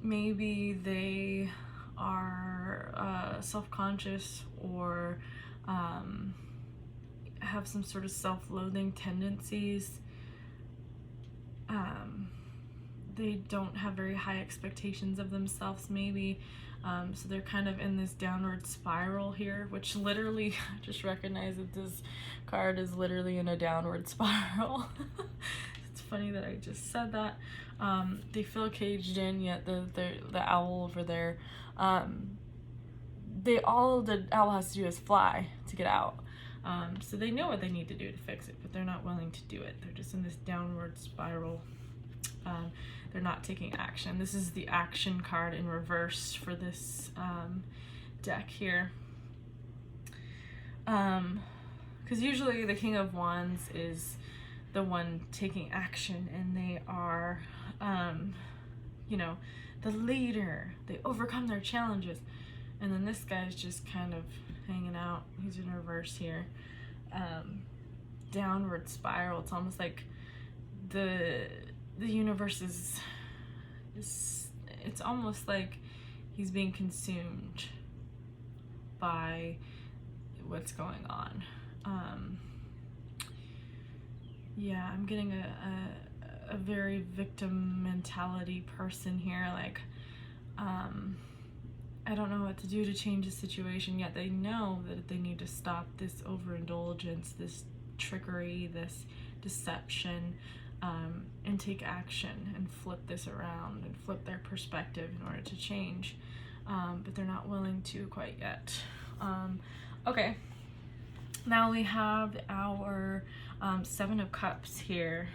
Maybe they are self-conscious, or have some sort of self-loathing tendencies. They don't have very high expectations of themselves, maybe. So they're kind of in this downward spiral here, which literally, I just recognize that this card is literally in a downward spiral. It's funny that I just said that. They feel caged in, yet the owl over there, all the owl has to do is fly to get out. So they know what they need to do to fix it, but they're not willing to do it. They're just in this downward spiral. They're not taking action. This is the action card in reverse for this deck here. Because usually the King of Wands is the one taking action, and they are, you know, the leader. They overcome their challenges. And then this guy's just kind of hanging out. He's in reverse here. Downward spiral. It's almost like the universe is it's almost like he's being consumed by what's going on. Yeah, I'm getting a very victim mentality person here, like, I don't know what to do to change the situation, yet they know that they need to stop this overindulgence, this trickery, this deception, and take action and flip this around and flip their perspective in order to change. But they're not willing to quite yet. Okay, now we have our Seven of Cups here.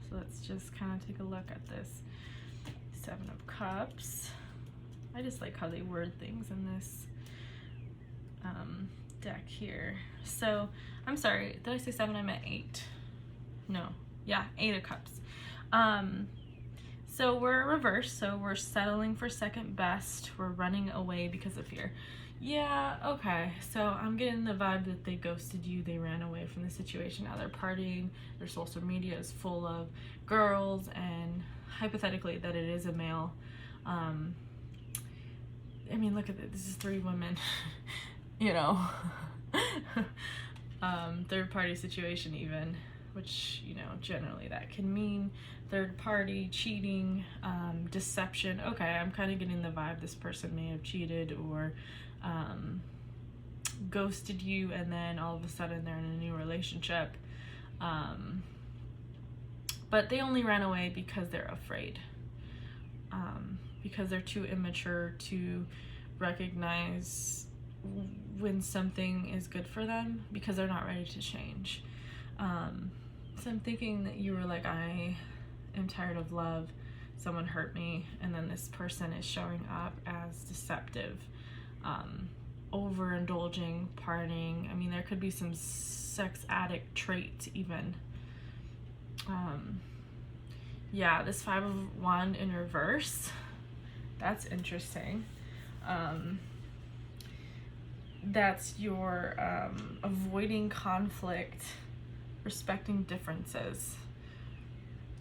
So let's just kind of take a look at this. Seven of Cups. I just like how they word things in this deck here. So, I'm sorry, did I say 7? I meant 8. No, yeah, 8 of Cups. So we're reversed, so we're settling for second best. We're running away because of fear. Yeah, okay, so I'm getting the vibe that they ghosted you, they ran away from the situation. Now they're partying, their social media is full of girls, and hypothetically that it is a male. I mean, look at this. This is 3 women, you know. Third party situation even, which, you know, generally that can mean third party, cheating, deception. Okay, I'm kind of getting the vibe this person may have cheated or ghosted you, and then all of a sudden they're in a new relationship. But they only ran away because they're afraid. Because they're too immature to recognize when something is good for them, because they're not ready to change. So I'm thinking that you were like, I am tired of love, someone hurt me, and then this person is showing up as deceptive, overindulging, partying. I mean, there could be some sex addict traits even. Yeah, this 5 of Wands in reverse. That's interesting. that's your avoiding conflict, respecting differences.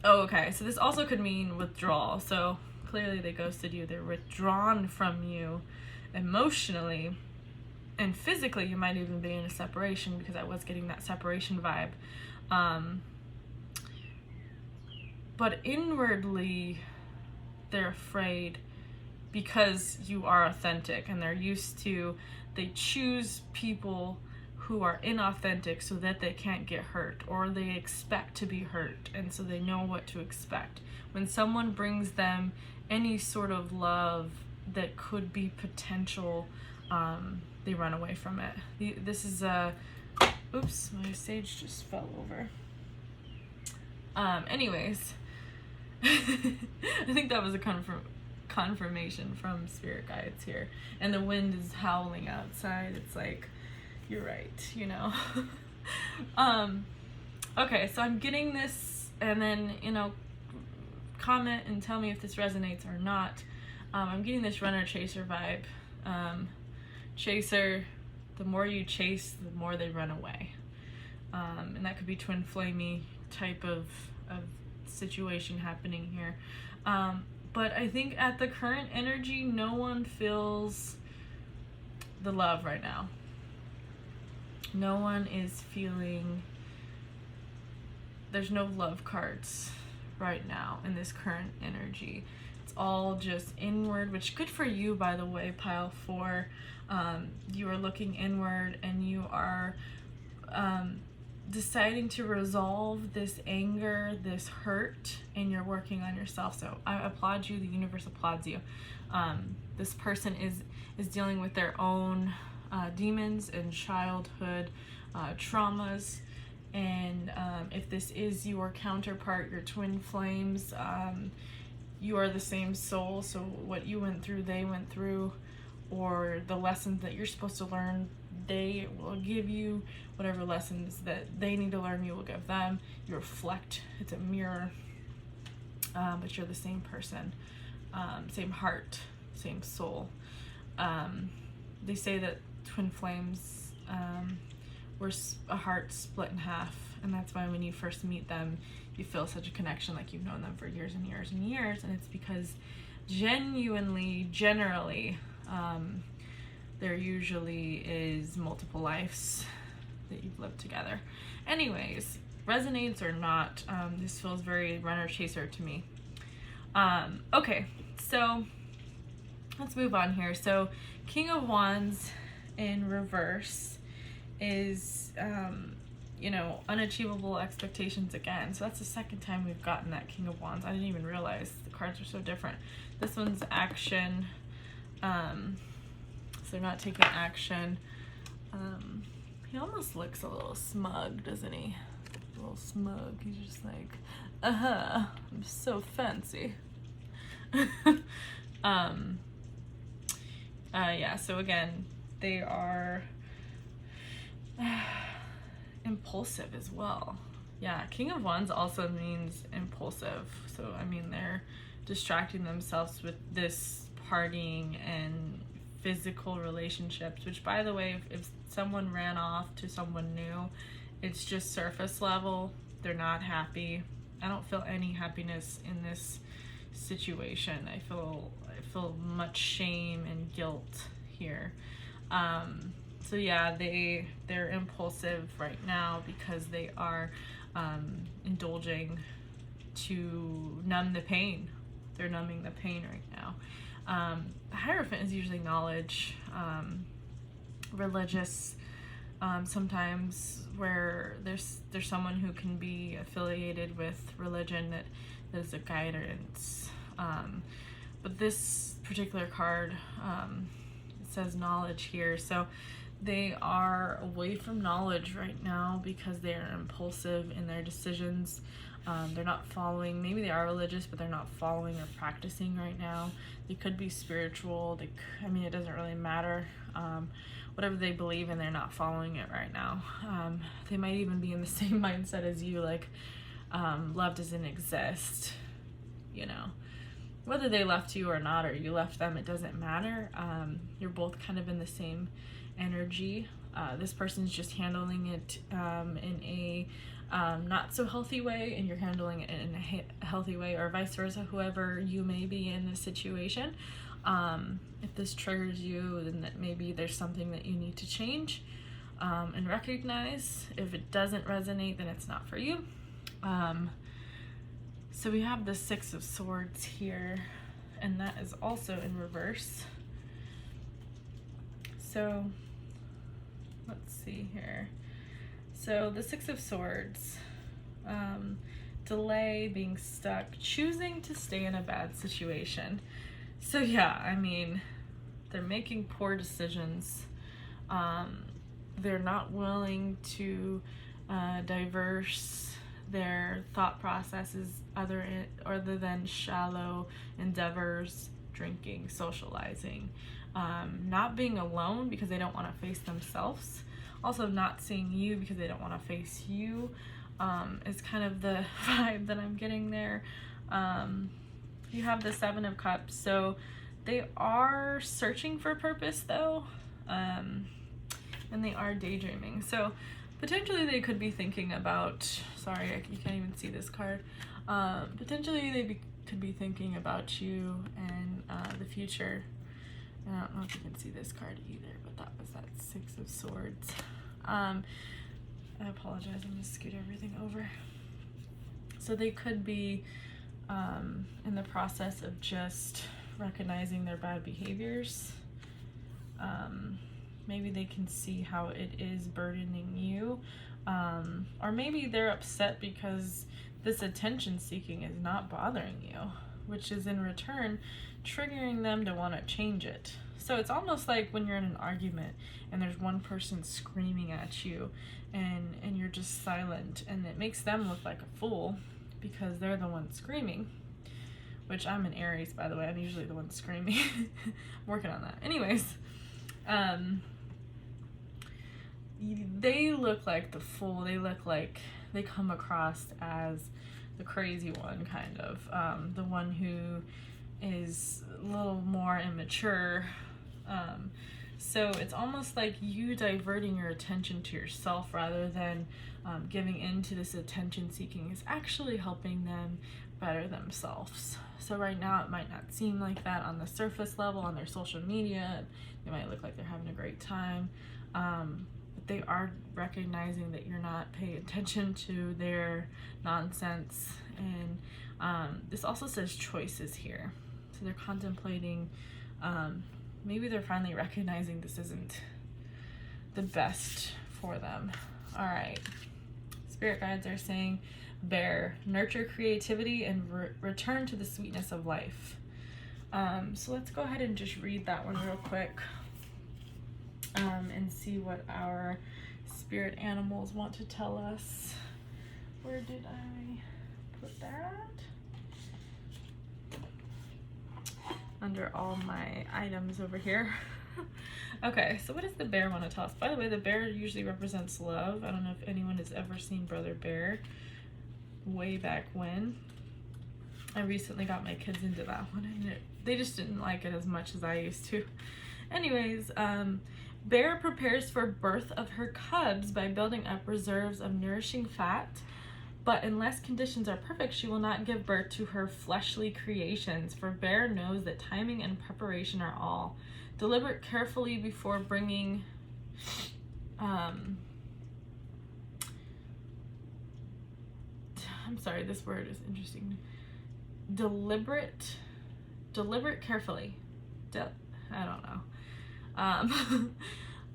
Oh, okay, so this also could mean withdrawal. So clearly they ghosted you. They're withdrawn from you emotionally, and physically you might even be in a separation, because I was getting that separation vibe. But inwardly they're afraid, because you are authentic, and they choose people who are inauthentic so that they can't get hurt, or they expect to be hurt, and so they know what to expect. When someone brings them any sort of love that could be potential, they run away from it. This is oops, my sage just fell over. Anyways, I think that was a confirmation from spirit guides here. And the wind is howling outside. It's like, you're right, you know. Okay, so I'm getting this, and then, you know, comment and tell me if this resonates or not. I'm getting this runner chaser vibe. Chaser, the more you chase, the more they run away. And that could be twin flamey type of situation happening here. But I think at the current energy, no one feels the love right now. No one is feeling, there's no love cards right now in this current energy. It's all just inward, which good for you, by the way, pile 4. You are looking inward, and you are deciding to resolve this anger, this hurt, and you're working on yourself. So I applaud you. The universe applauds you. This person is dealing with their own demons and childhood traumas, and if this is your counterpart, your twin flames, you are the same soul, so what you went through, they went through, or the lessons that you're supposed to learn, they will give you. Whatever lessons that they need to learn, you will give them. You reflect. It's a mirror, but you're the same person, same heart, same soul. They say that twin flames were a heart split in half, and that's why when you first meet them, you feel such a connection, like you've known them for years and years and years. And it's because generally, there usually is multiple lives that you've lived together. Anyways, resonates or not, this feels very runner chaser to me. Okay, so let's move on here. So King of Wands in reverse is, you know, unachievable expectations again. So that's the second time we've gotten that King of Wands. I didn't even realize the cards are so different. This one's action. So they're not taking action. He almost looks a little smug, doesn't he? A little smug. He's just like, I'm so fancy. Yeah, so again, they are impulsive as well. Yeah, King of Wands also means impulsive. So, I mean, they're distracting themselves with this partying and physical relationships, which, by the way, if someone ran off to someone new, it's just surface level. They're not happy. I don't feel any happiness in this situation. I feel much shame and guilt here. So yeah, they're impulsive right now because they are indulging to numb the pain. They're numbing the pain right now. The Hierophant is usually knowledge, religious, sometimes where there's someone who can be affiliated with religion that is a guidance. But this particular card, it says knowledge here. So they are away from knowledge right now because they are impulsive in their decisions. They're not following, maybe they are religious, but they're not following or practicing right now. They could be spiritual. I mean, it doesn't really matter. Whatever they believe in, they're not following it right now. They might even be in the same mindset as you, like love doesn't exist, you know. whether they left you or not, or you left them, it doesn't matter. You're both kind of in the same energy. This person's just handling it in a not so healthy way, and you're handling it in a healthy way, or vice versa, whoever you may be in this situation. If this triggers you, then that maybe there's something that you need to change and recognize. If it doesn't resonate, then it's not for you. So we have the Six of Swords here, and that is also in reverse. So let's see here. So the Six of Swords, delay, being stuck, choosing to stay in a bad situation. So yeah, I mean, they're making poor decisions. They're not willing to diverse their thought processes other than shallow endeavors, drinking, socializing, not being alone because they don't want to face themselves. Also not seeing you because they don't want to face you is kind of the vibe that I'm getting there. You have the Seven of Cups, so they are searching for purpose though, and they are daydreaming. So potentially they could be thinking about, sorry, you can't even see this card. Potentially they could be thinking about you and the future. I don't know if you can see this card either, but that was that Six of Swords. I apologize, I'm gonna scoot everything over. So they could be in the process of just recognizing their bad behaviors. Maybe they can see how it is burdening you. Or maybe they're upset because this attention seeking is not bothering you, which is in return triggering them to want to change it. So it's almost like when you're in an argument and there's one person screaming at you and you're just silent, and it makes them look like a fool because they're the one screaming, which I'm an Aries, by the way. I'm usually the one screaming. I'm working on that. Anyways, they look like the fool. They look like they come across as the crazy one, kind of. The one who is a little more immature. So it's almost like you diverting your attention to yourself rather than giving into this attention seeking is actually helping them better themselves. So right now it might not seem like that on the surface level, on their social media. They might look like they're having a great time. But they are recognizing that you're not paying attention to their nonsense. And this also says choices here. So they're contemplating, maybe they're finally recognizing this isn't the best for them. All right. Spirit guides are saying, Bear, nurture creativity and return to the sweetness of life. So let's go ahead and just read that one real quick and see what our spirit animals want to tell us. Where did I put that? Under all my items over here. Okay, so what does the bear want to tell us? By the way, the bear usually represents love. I don't know if anyone has ever seen Brother Bear way back when. I recently got my kids into that one, and they just didn't like it as much as I used to. Anyways, Bear prepares for birth of her cubs by building up reserves of nourishing fat, but unless conditions are perfect, she will not give birth to her fleshly creations, for Bear knows that timing and preparation are all. Deliberate carefully before bringing I'm sorry, this word is interesting. Deliberate carefully. I don't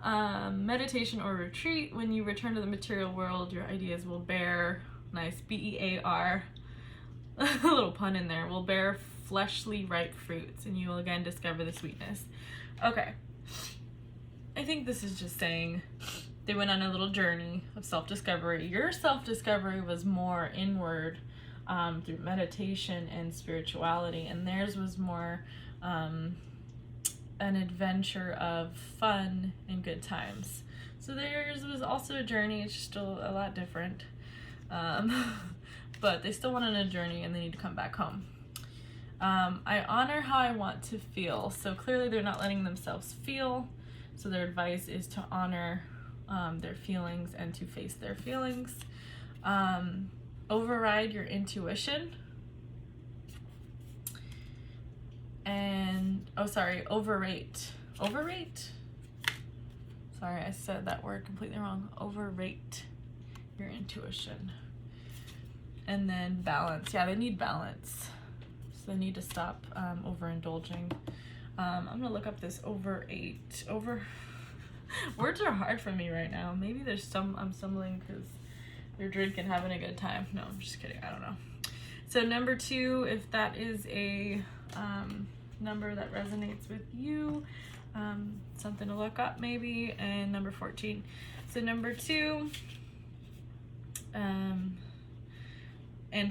know. Meditation or retreat. When you return to the material world, your ideas will bear, nice, B-E-A-R, a little pun in there, will bear fleshly ripe fruits, and you will again discover the sweetness. Okay. I think this is just saying they went on a little journey of self-discovery. Your self-discovery was more inward through meditation and spirituality, and theirs was more an adventure of fun and good times. So theirs was also a journey. It's just a lot different. But they still went on a journey and they need to come back home. I honor how I want to feel. So clearly they're not letting themselves feel. So their advice is to honor their feelings and to face their feelings. Override your intuition. And, overrate. Overrate? Sorry, I said that word completely wrong. Overrate your intuition. And then balance. Yeah, they need balance. So they need to stop overindulging. I'm gonna look up this overate. Words are hard for me right now. Maybe I'm stumbling because you're drinking, having a good time. No, I'm just kidding. I don't know. So number 2, if that is a number that resonates with you, something to look up maybe. And number 14. So number 2, and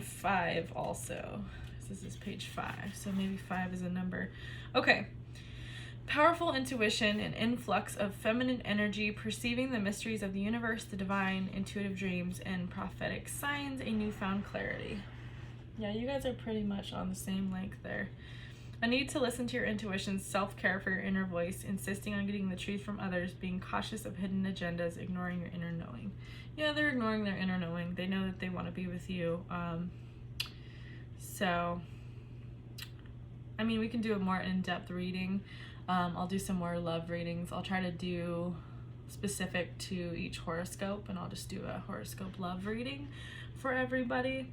5 also. This is page 5, so maybe 5 is a number. Okay. Powerful intuition, an influx of feminine energy, perceiving the mysteries of the universe, the divine, intuitive dreams, and prophetic signs, a newfound clarity. Yeah, you guys are pretty much on the same length there. A need to listen to your intuition, self-care for your inner voice, insisting on getting the truth from others, being cautious of hidden agendas, ignoring your inner knowing. Yeah, they're ignoring their inner knowing. They know that they want to be with you. So, I mean, we can do a more in-depth reading. I'll do some more love readings. I'll try to do specific to each horoscope, and I'll just do a horoscope love reading for everybody.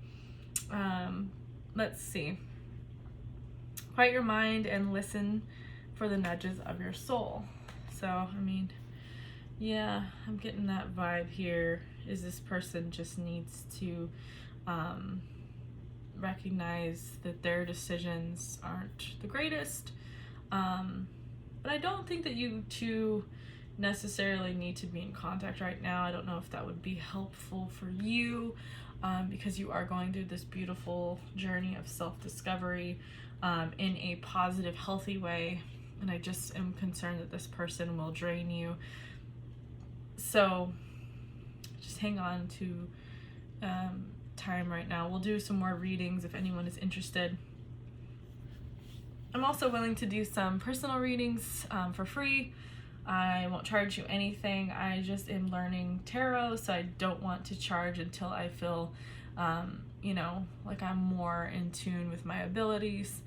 Let's see. Quiet your mind and listen for the nudges of your soul. So, I mean, yeah, I'm getting that vibe here. Is this person just needs to recognize that their decisions aren't the greatest. But I don't think that you two necessarily need to be in contact right now. I don't know if that would be helpful for you, because you are going through this beautiful journey of self-discovery in a positive, healthy way. And I just am concerned that this person will drain you. So just hang on to time right now. We'll do some more readings if anyone is interested. I'm also willing to do some personal readings for free. I won't charge you anything. I just am learning tarot, so I don't want to charge until I feel, like I'm more in tune with my abilities.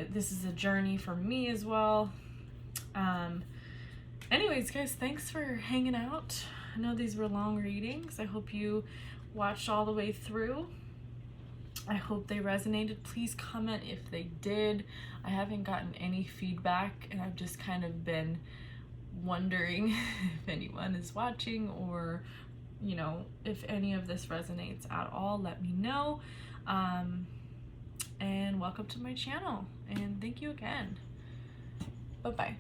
This is a journey for me as well. Anyways, guys, thanks for hanging out. I know these were long readings. I hope you watched all the way through. I hope they resonated. Please comment if they did. I haven't gotten any feedback, and I've just kind of been wondering if anyone is watching, or if any of this resonates at all. Let me know. And welcome to my channel, and thank you again. Bye-bye.